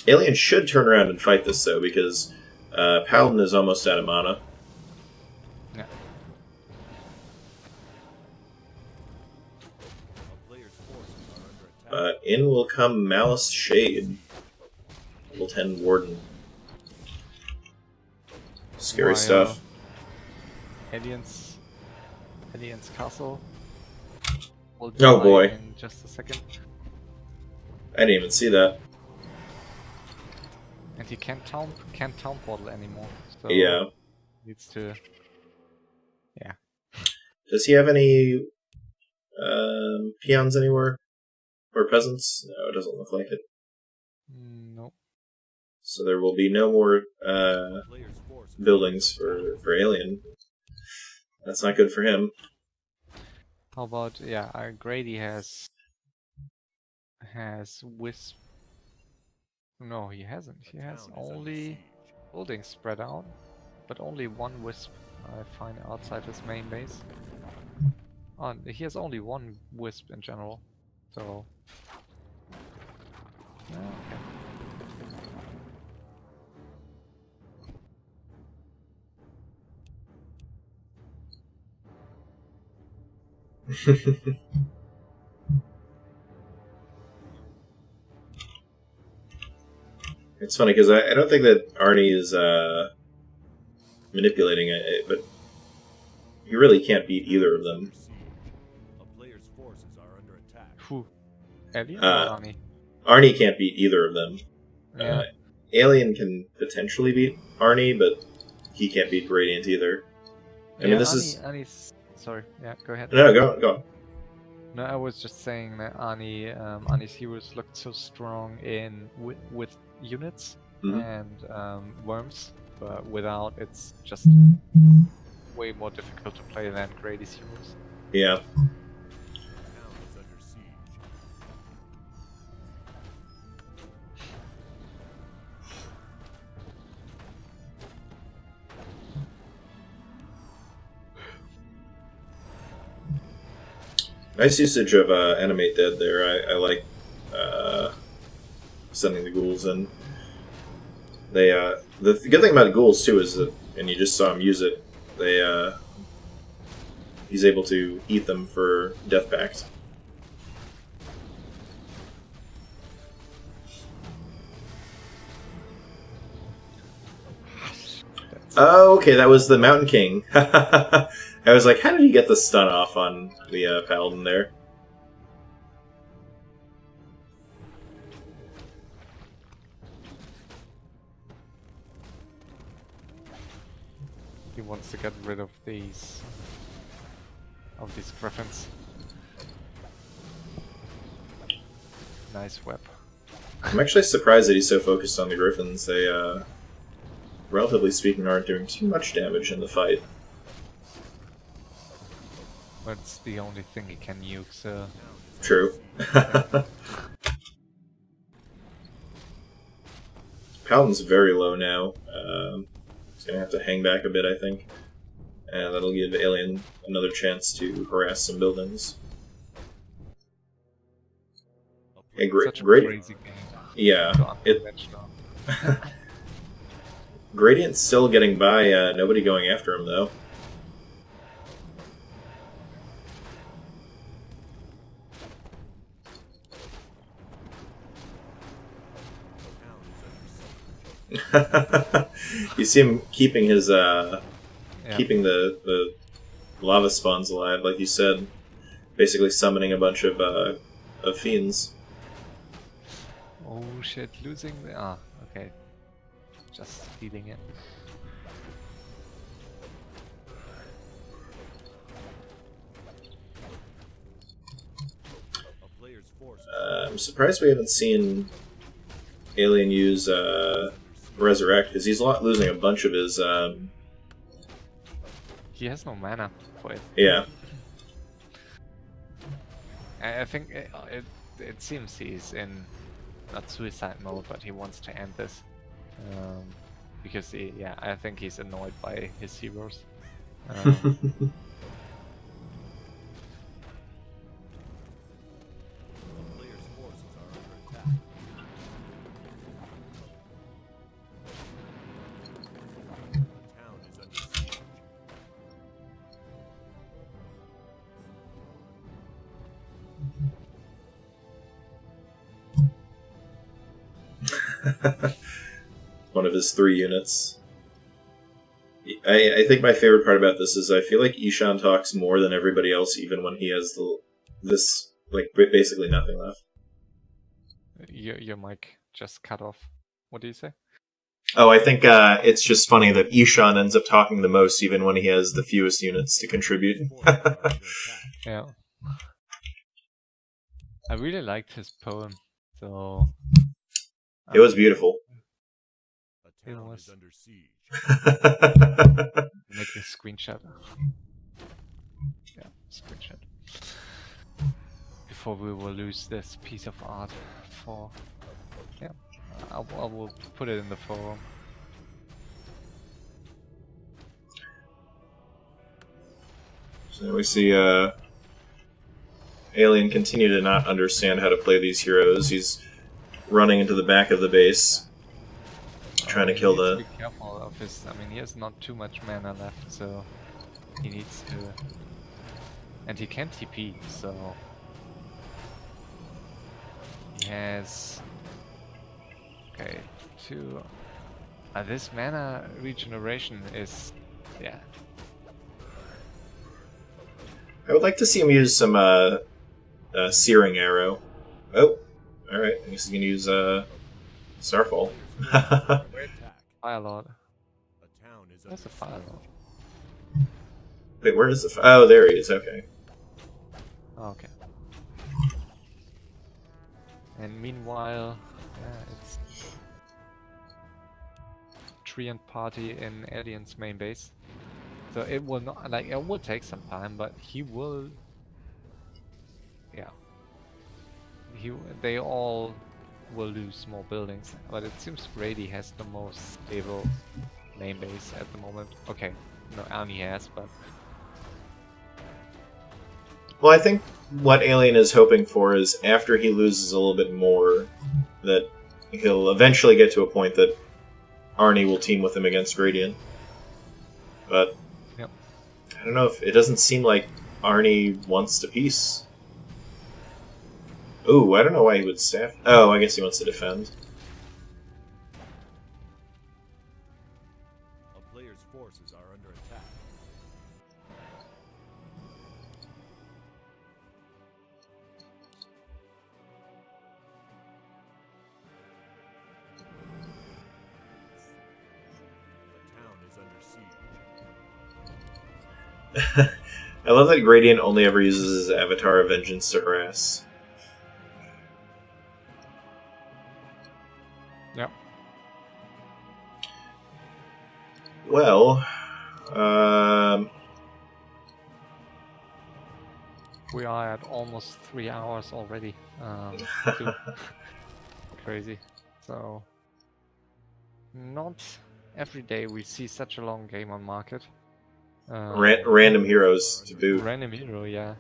Alien should turn around and fight this, though, because Paladin is almost out of mana. Yeah. A player's forces are under attack. But in will come Malice Shade. Level 10 Warden. Scary Why, stuff. Aliens Castle. Will Oh, die boy. In just a second. I didn't even see that. And he can't town portal anymore. So Yeah. needs to. Yeah. Does he have any peons anywhere? Or peasants? No, it doesn't look like it. No. So there will be no more A player's forces are buildings under for Alien. That's not good for him. How about Grady has wisp. No, he hasn't. He attack. has The town is under only siege. buildings spread out, but only one wisp I find outside his main base. Oh, he has only one wisp in general, so. Okay. It's funny because I don't think that Arnie is manipulating it, but he really can't beat either of them. A player's forces are under attack. Who? Alien Uh, or Arnie? Arnie can't beat either of them. Yeah. Alien can potentially beat Arnie, but he can't beat Radiant either. I mean, this is... Arnie's. Sorry. Yeah. Go ahead. No, go on. No, I was just saying that Arnie's heroes looked so strong with units Mhm. and worms, but without, it's just way more difficult to play than Grady's heroes. Yeah. The town is under siege. Nice usage of Animate Dead there. I like sending the ghouls in. They the good thing about ghouls too is that, and you just saw him use it. He's able to eat them for Death Pact. Oh, okay, that was the Mountain King. I was like, how did he get the stun off on the Paladin there? He wants to get rid of these griffins. Nice web. I'm actually surprised that he's so focused on the Griffins. They, relatively speaking, aren't doing too much damage in the fight. That's the only thing he can nuke, so. True. Paladin's very low now. He's gonna have to hang back a bit, I think. And that'll give Alien another chance to harass some buildings. Hey, Such a Gradient. crazy game. Yeah, So it. unconventional. Gradient's still getting by. Nobody going after him though. The town is under siege. You see him keeping his Yeah. keeping the lava spawns alive, like you said, basically summoning a bunch of fiends. Oh shit, losing the. Ah, okay. Just stealing it. A player's forces I'm surprised we haven't seen Alien use Resurrect, because he's losing a bunch of his. He has no mana for it. Yeah, I think it seems he's in not suicide mode, but he wants to end this. because yeah, I think he's annoyed by his heroes. A player's forces are under attack. A town is under siege. One of his 3 units. I think my favorite part about this is I feel like Ishan talks more than everybody else, even when he has this like basically nothing left. Your mic just cut off. What do you say? Oh, I think it's just funny that Ishan ends up talking the most, even when he has the fewest units to contribute. Forces are under attack. Yeah. I really liked his poem, so... It was beautiful. A town was- is under siege. Make a screenshot. Yeah, screenshot. Before we will lose this piece of art for... Yeah, I will put it in the forum. So we see Alien continue to not understand how to play these heroes. He's running into the back of the base, trying to He kill needs the... to be careful of his... I mean, he has not too much mana left, so he needs to... And he can TP, so... He has... Okay, 2... this mana regeneration is... Yeah. I would like to see him use some Searing Arrow. Oh, alright. I guess he's going to use Starfall. Under attack. Fire Lord. A town is Where's under the Fire siege. Lord? Wait, where is the... Oh, there he is. Okay. Oh, okay. And meanwhile, yeah, it's... Treant party in Alien's main base. So it will not, like, it will take some time, but he will... Yeah. They all will lose more buildings, but it seems Grady has the most stable main base at the moment. Okay, no, Arnie has, but... Well, I think what Alien is hoping for is after he loses a little bit more, that he'll eventually get to a point that Arnie will team with him against Gradient. But Yep. I don't know if it doesn't seem like Arnie wants to peace. Ooh, I don't know why he would staff. Oh, I guess he wants to defend. A player's forces are under attack. A town is under siege. I love that Gradient only ever uses his Avatar of Vengeance to harass. Yep. Well, We are at almost 3 hours already. Too crazy. So, not every day we see such a long game on market. random heroes to boot. Random hero, yeah.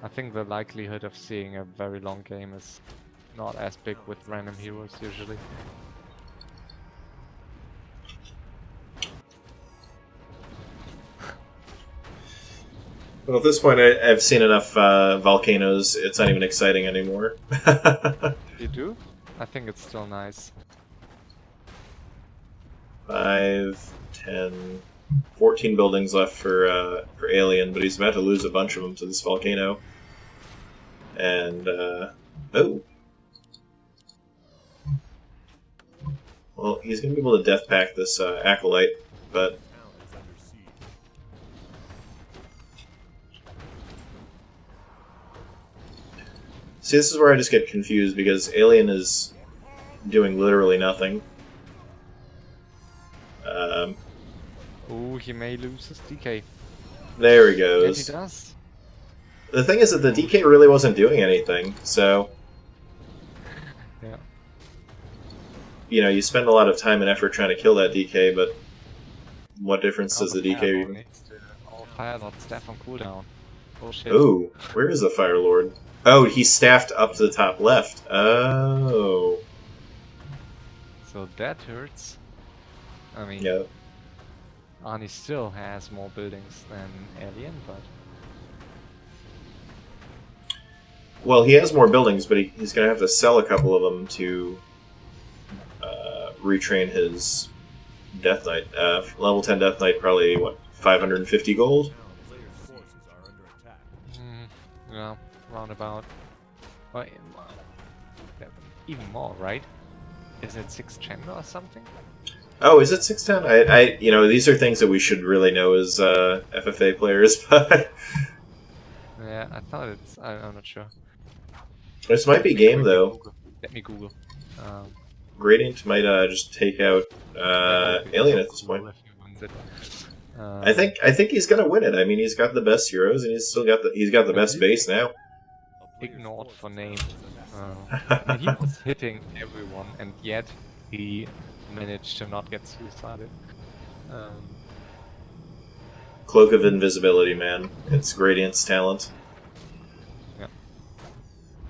I think the likelihood of seeing a very long game is not as big with random heroes usually. Well, at this point, I've seen enough volcanoes. It's not even exciting anymore. You do? I think it's still nice. 5, 10, 14 buildings left for Alien, but he's about to lose a bunch of them to this volcano. And, oh. Well, he's going to be able to death pack this Acolyte, but... Town is under siege. See, this is where I just get confused, because Alien is doing literally nothing. Ooh, he may lose his DK. There he Yes, goes. he does. The thing is that the DK really wasn't doing anything, so... Yeah. you know, you spend a lot of time and effort trying to kill that DK, but what difference Now does the the Fire DK Lord even... needs to all Fire Lord staff on cooldown. Oh shit. Ooh, where is the Fire Lord? Oh, he's staffed up to the top left. Oh. So that hurts. I mean, Yeah. Arnie still has more buildings than Alien, but Well, he has more buildings, but he's going to have to sell a couple of them to retrain his Death Knight. Level 10 Death Knight, probably, what, 550 gold? Players' forces are under attack. yeah, roundabout. Well, even more, right? Is it 610 or something? Oh, is it 610? You know, these are things that we should really know as FFA players, but Yeah, I thought it's. I'm not sure. this might be game, though. Google. Let me Google. Gradient might just take out Alien at this point. I think he's gonna win it. I mean, he's got the best heroes, and he's got the best base now. Ignored for name. I mean, he was hitting everyone, and yet he managed to not get suicided. Cloak of Invisibility, man. It's Gradient's talent. Yeah.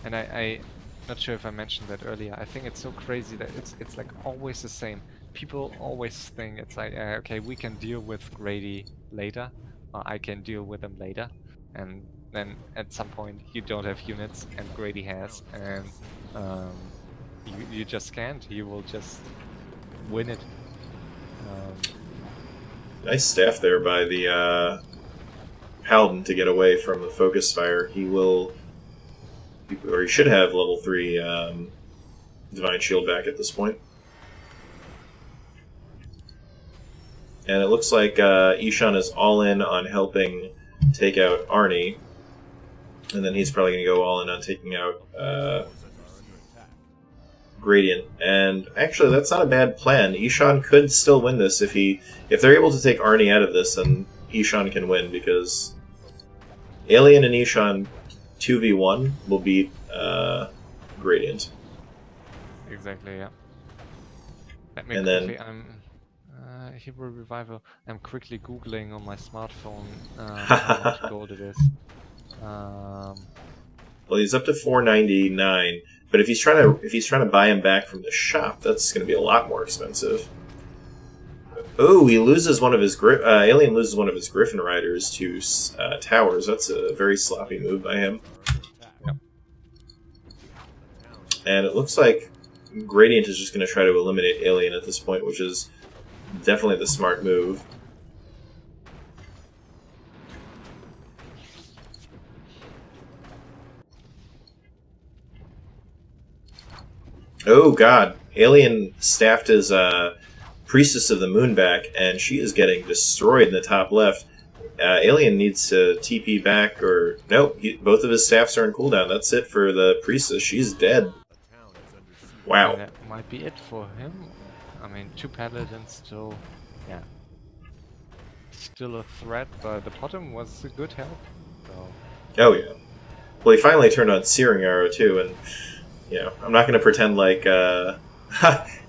And I not sure if I mentioned that earlier. I think it's so crazy that it's like always the same. People always think it's like, okay, we can deal with Grady later, or I can deal with him later, and then at some point you don't have units, and Grady has, and you just can't. You will just win it. Nice staff there by the Paladin to get away from the focus fire. He will, or he should have level 3 Divine Shield back at this point. And it looks like Ishan is all in on helping take out Arnie. And then he's probably going to go all in on taking out Gradient. And actually, that's not a bad plan. Ishan could still win this if they're able to take Arnie out of this, then Ishan can win, because Alien and Ishan 2v1 will beat Gradient. Exactly, yeah. Let me And quickly, then Hero Revival. I'm quickly googling on my smartphone how much gold it is. Well, he's up to 499, but if he's trying to buy him back from the shop, that's going to be a lot more expensive. Oh, he loses one of his Alien loses one of his Griffin Riders to towers. That's a very sloppy move by him. Yep. And it looks like Gradient is just going to try to eliminate Alien at this point, which is definitely the smart move. Oh god, Alien staffed his Priestess of the Moon back, and she is getting destroyed in the top left. Alien needs to TP back, or nope, both of his staffs are in cooldown. That's it for the Priestess. She's dead. Wow. And that might be it for him. I mean, 2 Paladins still, yeah, still a threat, but the bottom was a good help. So. Oh yeah. Well, he finally turned on Searing Arrow too, and you know, I'm not going to pretend like.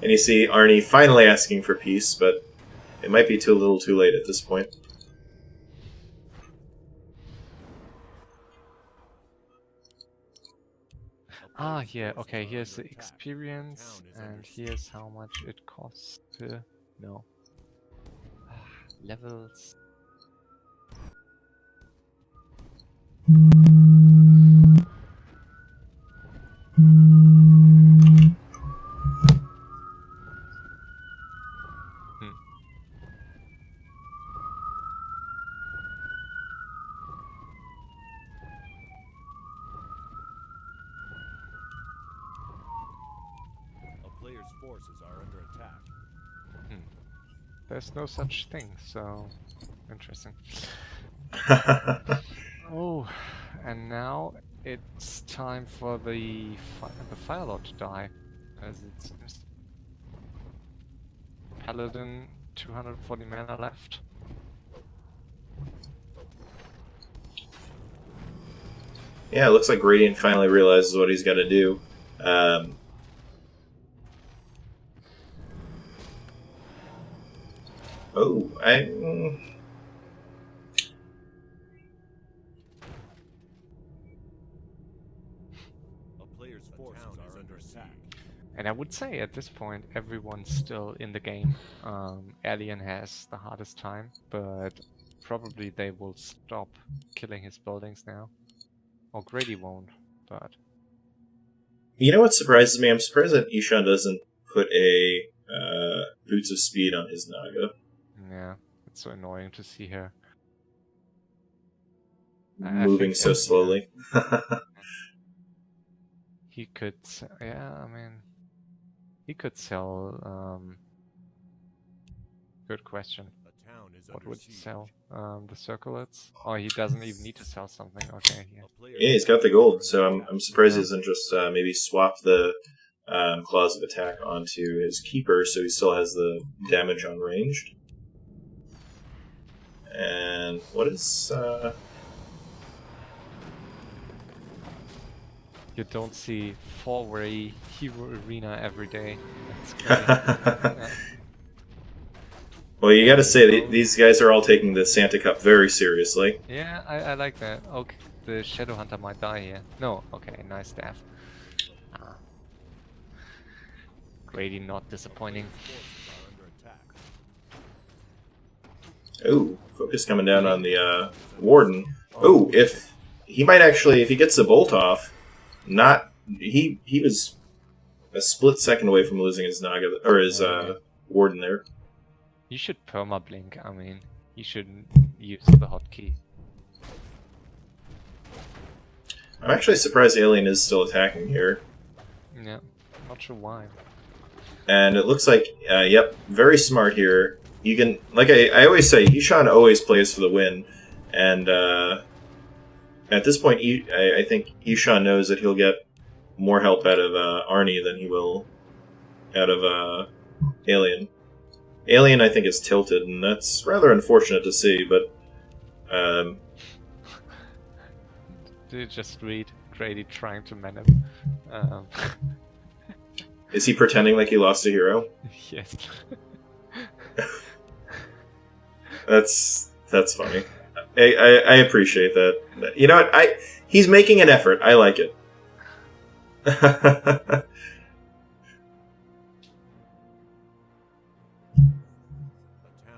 And you see Arnie finally asking for peace, but it might be too little, too late at this point. Ah, yeah, okay, here's the experience, and here's how much it costs to... No. Levels... Players' forces are under attack. There's no such thing, so... Interesting. Oh, and now it's time for the Fire Lord to die, as it seems. Paladin, 240 mana left. Yeah, it looks like Radiant finally realizes what he's got to do. Oh, A player's forces are under attack. And I would say at this point, everyone's still in the game. Alien has the hardest time, but probably they will stop killing his buildings now. Or Grady won't, but... You know what surprises me? I'm surprised that Ishan doesn't put a Boots of Speed on his Naga. Yeah, it's so annoying to see her. Moving so slowly. He could... Yeah, I mean... He could sell... Good question. A town is What under would he siege. sell? The circlets? Oh, he doesn't even need to sell something. Okay, yeah. A player's Yeah, he's got the gold, so I'm surprised he Yeah. doesn't just maybe swap the claws of attack onto his keeper, so he still has the damage on ranged. And what is You don't see 4-way hero arena every day. That's great. Yeah. Well, you gotta say, these guys are all taking the Santa Cup very seriously. Yeah, I like that. Okay, the Shadow Hunter might die here. No, okay, nice staff. Ah. Grady not disappointing. forces are under attack. Ooh, focus coming down on the Warden. Ooh, if he might actually, if he gets the bolt off, he was a split second away from losing his Naga, or his Warden there. You should perma-blink, I mean, you shouldn't use the hotkey. I'm actually surprised Alien is still attacking here. Yeah, not sure why. And it looks like, yep, very smart here. You can, like I always say, Ishan always plays for the win. And at this point, I think Ishan knows that he'll get more help out of Arnie than he will out of Alien. Alien, I think, is tilted, and that's rather unfortunate to see, but... Did you just read Grady trying to manage? Is he pretending like he lost a hero? Yes. That's funny. I appreciate that. You know what? He's making an effort. I like it.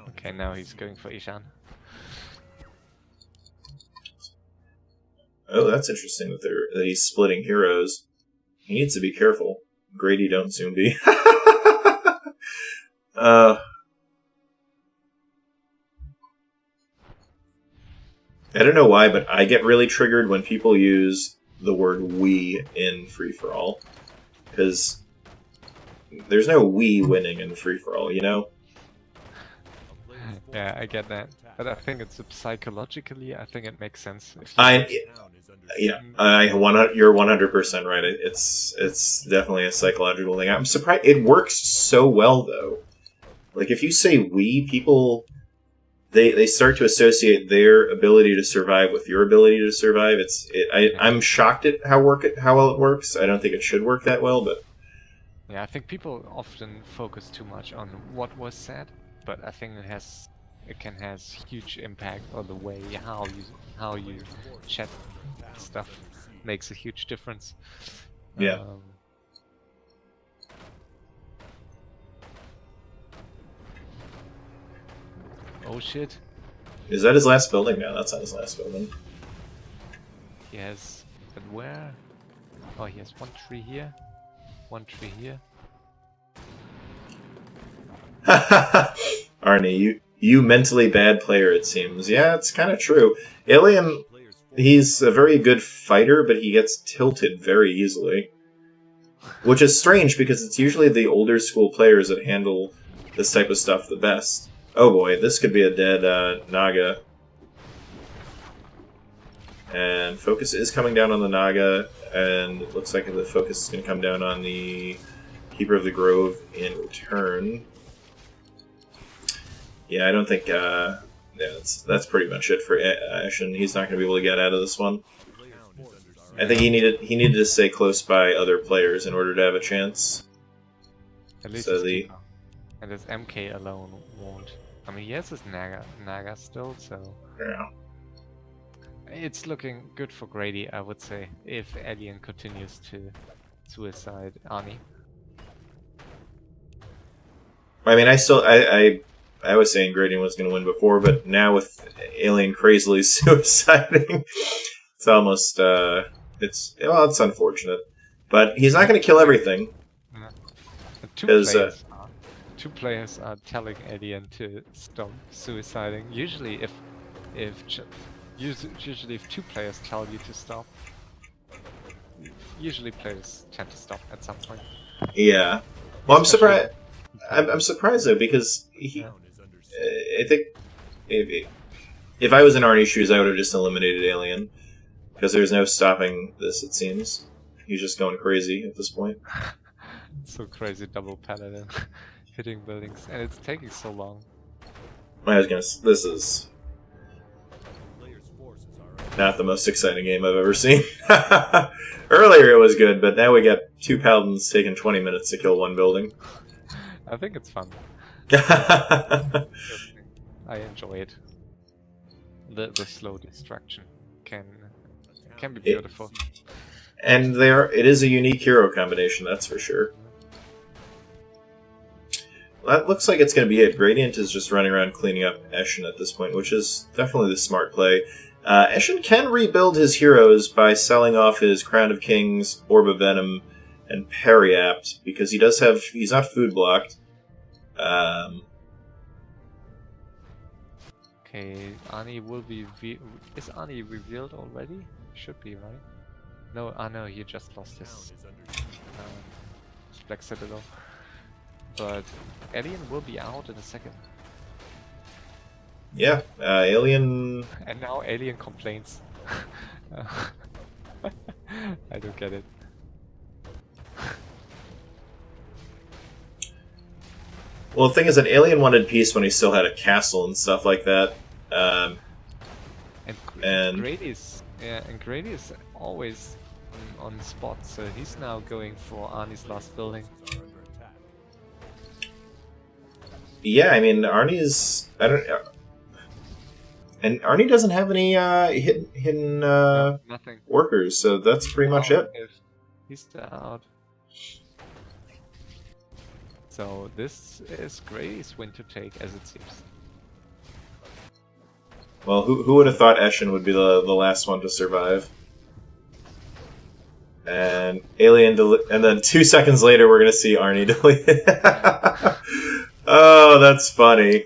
Okay, now he's going for Ishan. Oh, that's interesting that he's splitting heroes. He needs to be careful. Grady don't soon be. I don't know why, but I get really triggered when people use the word "we" in free-for-all. Because there's no "we" winning in free-for-all, you know? Yeah, I get that. But I think it's psychologically, I think it makes sense. If You're 100% right. It's definitely a psychological thing. I'm surprised it works so well though. Like if you say "we," people they start to associate their ability to survive with your ability to survive. I'm shocked at how well it works. I don't think it should work that well, but yeah, I think people often focus too much on what was said, but I think it can has huge impact on the way how you chat stuff makes a huge difference. Yeah. Oh shit. Is that his last building? No, that's not his last building. He has, but where? Oh, he has one tree here, one tree here. Arnie, you mentally bad player, it seems. Yeah, it's kind of true. Alien, he's a very good fighter, but he gets tilted very easily. Which is strange, because it's usually the older school players that handle this type of stuff the best. Oh boy, this could be a dead Naga. And focus is coming down on the Naga, and it looks like the focus is going to come down on the Keeper of the Grove in return. Yeah, I don't think... yeah, that's pretty much it for Ash, and he's not going to be able to get out of this one. I think he needed to stay close by other players in order to have a chance. At least So his keeper. And his MK alone won't. I mean, he has his Naga still, so Yeah. it's looking good for Grady, I would say, if Alien continues to suicide Arnie. I mean, I was saying Gradient was going to win before, but now with Alien crazily suiciding, it's almost it's unfortunate, but he's not going to kill everything. Yeah. Because Two players are telling Alien to stop suiciding. Usually, usually if two players tell you to stop, usually players tend to stop at some point. yeah, well, I'm Especially- surprised. I'm surprised though because he. Town is under I think if I was in Arnie's shoes, I would have just eliminated Alien because there's no stopping this. It seems he's just going crazy at this point. So crazy double paladin hitting buildings, and it's taking so long. I was gonna. This is players' forces are under not the most exciting game I've ever seen. Earlier it was good, but now we got two paladins taking 20 minutes to kill one building. I think it's fun. I enjoy it. The slow destruction can be beautiful. And it is a unique hero combination, that's for sure. Well, that looks like it's going to be it. Gradient is just running around cleaning up Eshin at this point, which is definitely the smart play. Eshin can rebuild his heroes by selling off his Crown of Kings, Orb of Venom, and Periapt, because he's not food blocked. Okay, Arnie will be. Is Arnie revealed already? Should be, right? No, no, he just lost town his is under Black Citadel. But Alien will be out in a second. Yeah, Alien... And now Alien complains. I don't get it. Well, the thing is that Alien wanted peace when he still had a castle and stuff like that. And- Grady's Grady's always on spot, so he's now going for Arnie's last building. forces are under attack. Yeah, I mean, Arnie's... And Arnie doesn't have any hidden Nothing. workers, so that's pretty much it. He's out. So this is Grady's win to take, as it seems. Well, who would have thought Eshin would be the last one to survive? And Alien and then 2 seconds later, we're gonna see Arnie delete. Oh, that's funny.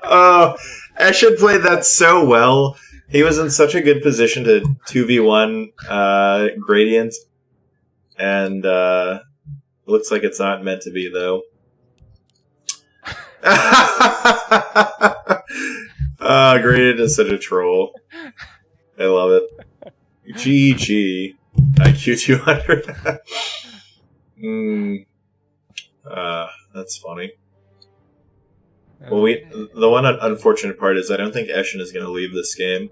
Oh, Eshin played that so well. He was in such a good position to 2v1 Gradient, and looks like it's not meant to be, though. Gradient is such a troll. I love it. GG. IQ 200. That's funny. Well, the one unfortunate part is I don't think Eshin is going to leave this game.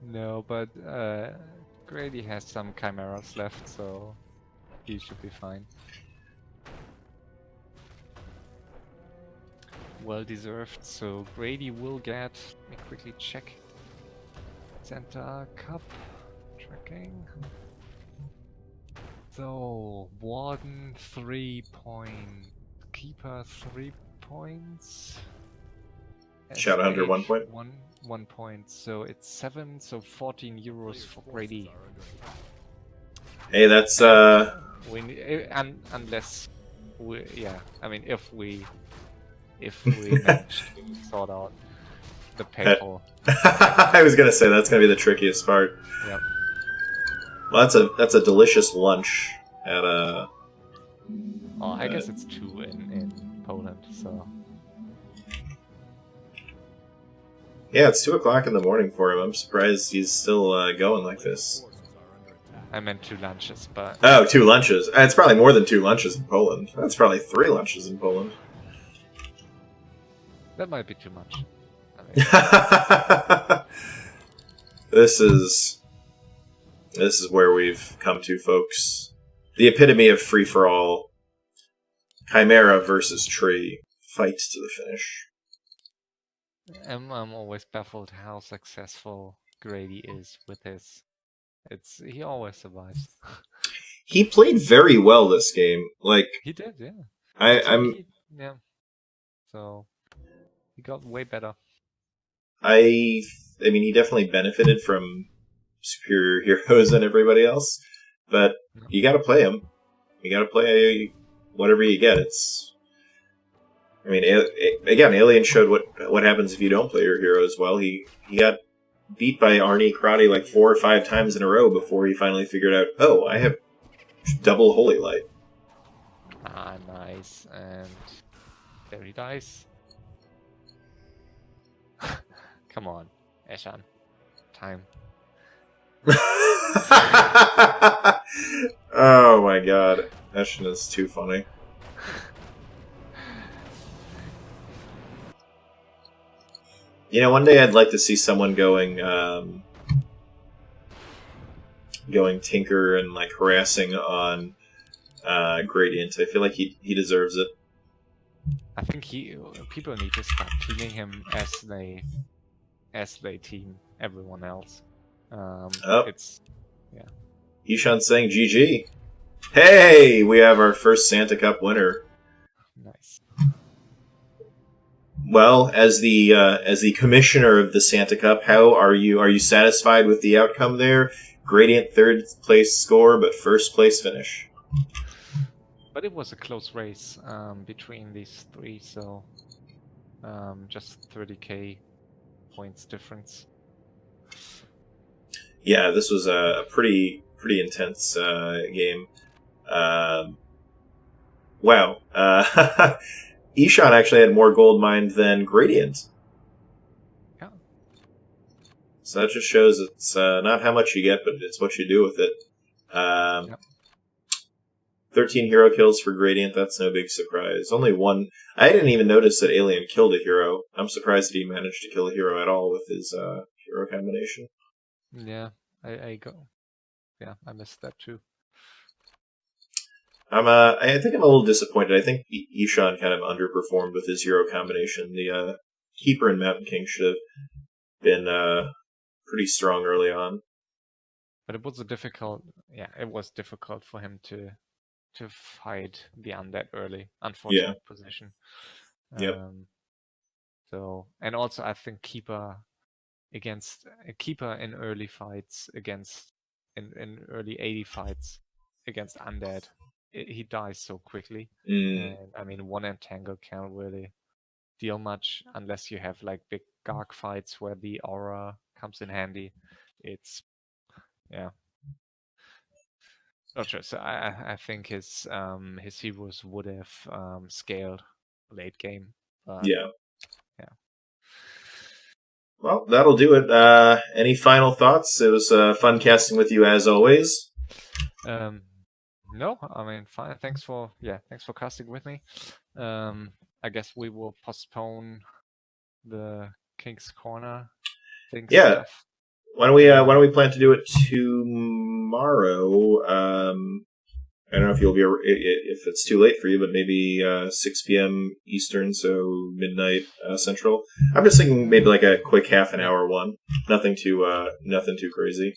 No, but Grady has some chimeras left, so he should be fine. Well deserved. So Grady will get. Let me quickly check. Center Cup tracking. So Warden 3 point, Keeper 3 points. Shadowhunter 1 point. 1 point. So it's 7. So 14 euros for Grady. Forces are under attack. Hey, that's Unless we, I mean, if we manage to sort out the PayPal. I was gonna say that's gonna be the trickiest part. Yep. Well, that's a delicious lunch at a. Oh, I guess it's 2 in Poland. So Yeah, it's 2 o'clock in the morning for him. I'm surprised he's still going like this. Forces are under attack. I meant 2 lunches, but Oh, 2 lunches. It's probably more than 2 lunches in Poland. That's probably 3 lunches in Poland. that might be too much. I mean, This is This is where we've come to, folks. The epitome of free-for-all. Chimera versus Tree. Fight to the finish. I'm always baffled how successful Grady is with his. He always survives. He played very well this game. Like, He did, yeah. I'm Yeah. So he got way better. I mean, he definitely benefited from superior heroes than everybody else, but you got to play him. You got to play whatever you get. I mean, again, Alien showed what happens if you don't play your heroes well. He got beat by Arnie Karate like 4 or 5 times in a row before he finally figured out, oh, I have double Holy Light. Ah, nice. And there he dies. Come on, Eshan. Time. Oh my god. Eshan is too funny. You know, one day I'd like to see someone going Tinker and like harassing on Gradient. I feel like he deserves it. I think people need to start teaming him as they team everyone else. It's Ishan saying GG. Hey, we have our first Santa Cup winner. nice. Well, as the commissioner of the Santa Cup, how are you? Are you satisfied with the outcome there? Gradient 3rd place score, but 1st place finish. But it was a close race between these 3, so just 30k points difference. Yeah, this was a pretty intense game. Wow. Ishan actually had more gold mined than Gradient. Yeah. So that just shows it's not how much you get, but it's what you do with it. 13 hero kills for Gradient, that's no big surprise. Only 1. I didn't even notice that Alien killed a hero. I'm surprised that he managed to kill a hero at all with his hero combination. Yeah, I missed that too. I think I'm a little disappointed. I think Ishan kind of underperformed with his hero combination. The Keeper and Mountain King should have been pretty strong early on. But it was it was difficult for him to fight the undead early. Unfortunate position. Yep. So, and also I think Keeper in early fights in early 80 fights against undead, he dies so quickly. And I mean, one entangle can't really deal much unless you have like big Garg fights where the aura comes in handy. It's not sure. So I think his heroes would have scaled late game. But yeah. Well, that'll do it. Any final thoughts? It was fun casting with you as always. No, I mean, fine. Thanks for casting with me. I guess we will postpone the King's Corner thing. Yeah. Stuff. Why don't we plan to do it tomorrow? I don't know if if it's too late for you, but maybe 6 p.m. Eastern, so midnight Central. I'm just thinking maybe like a quick half an hour one. Nothing too crazy.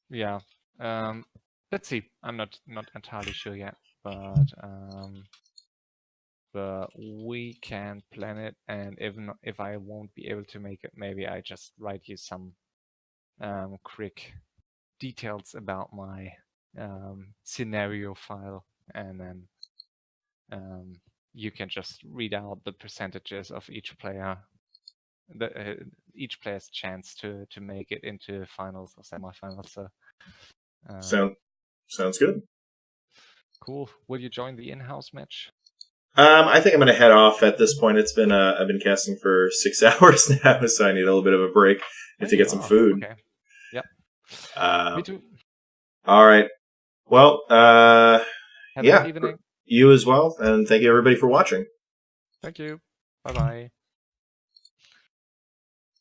Yeah. Let's see. I'm not entirely sure yet, but we can plan it. And if I won't be able to make it, maybe I just write you some quick details about my scenario file, and then you can just read out the percentages of each player, each player's chance to make it into finals or semifinals. So sounds good. Cool. Will you join the in-house match? I think I'm going to head off at this point. It's been I've been casting for 6 hours now, so I need a little bit of a break. I have to get some food. Okay. Yep. Me too. All right. Well, Have a good evening. You as well, and thank you everybody for watching. Thank you. Bye-bye.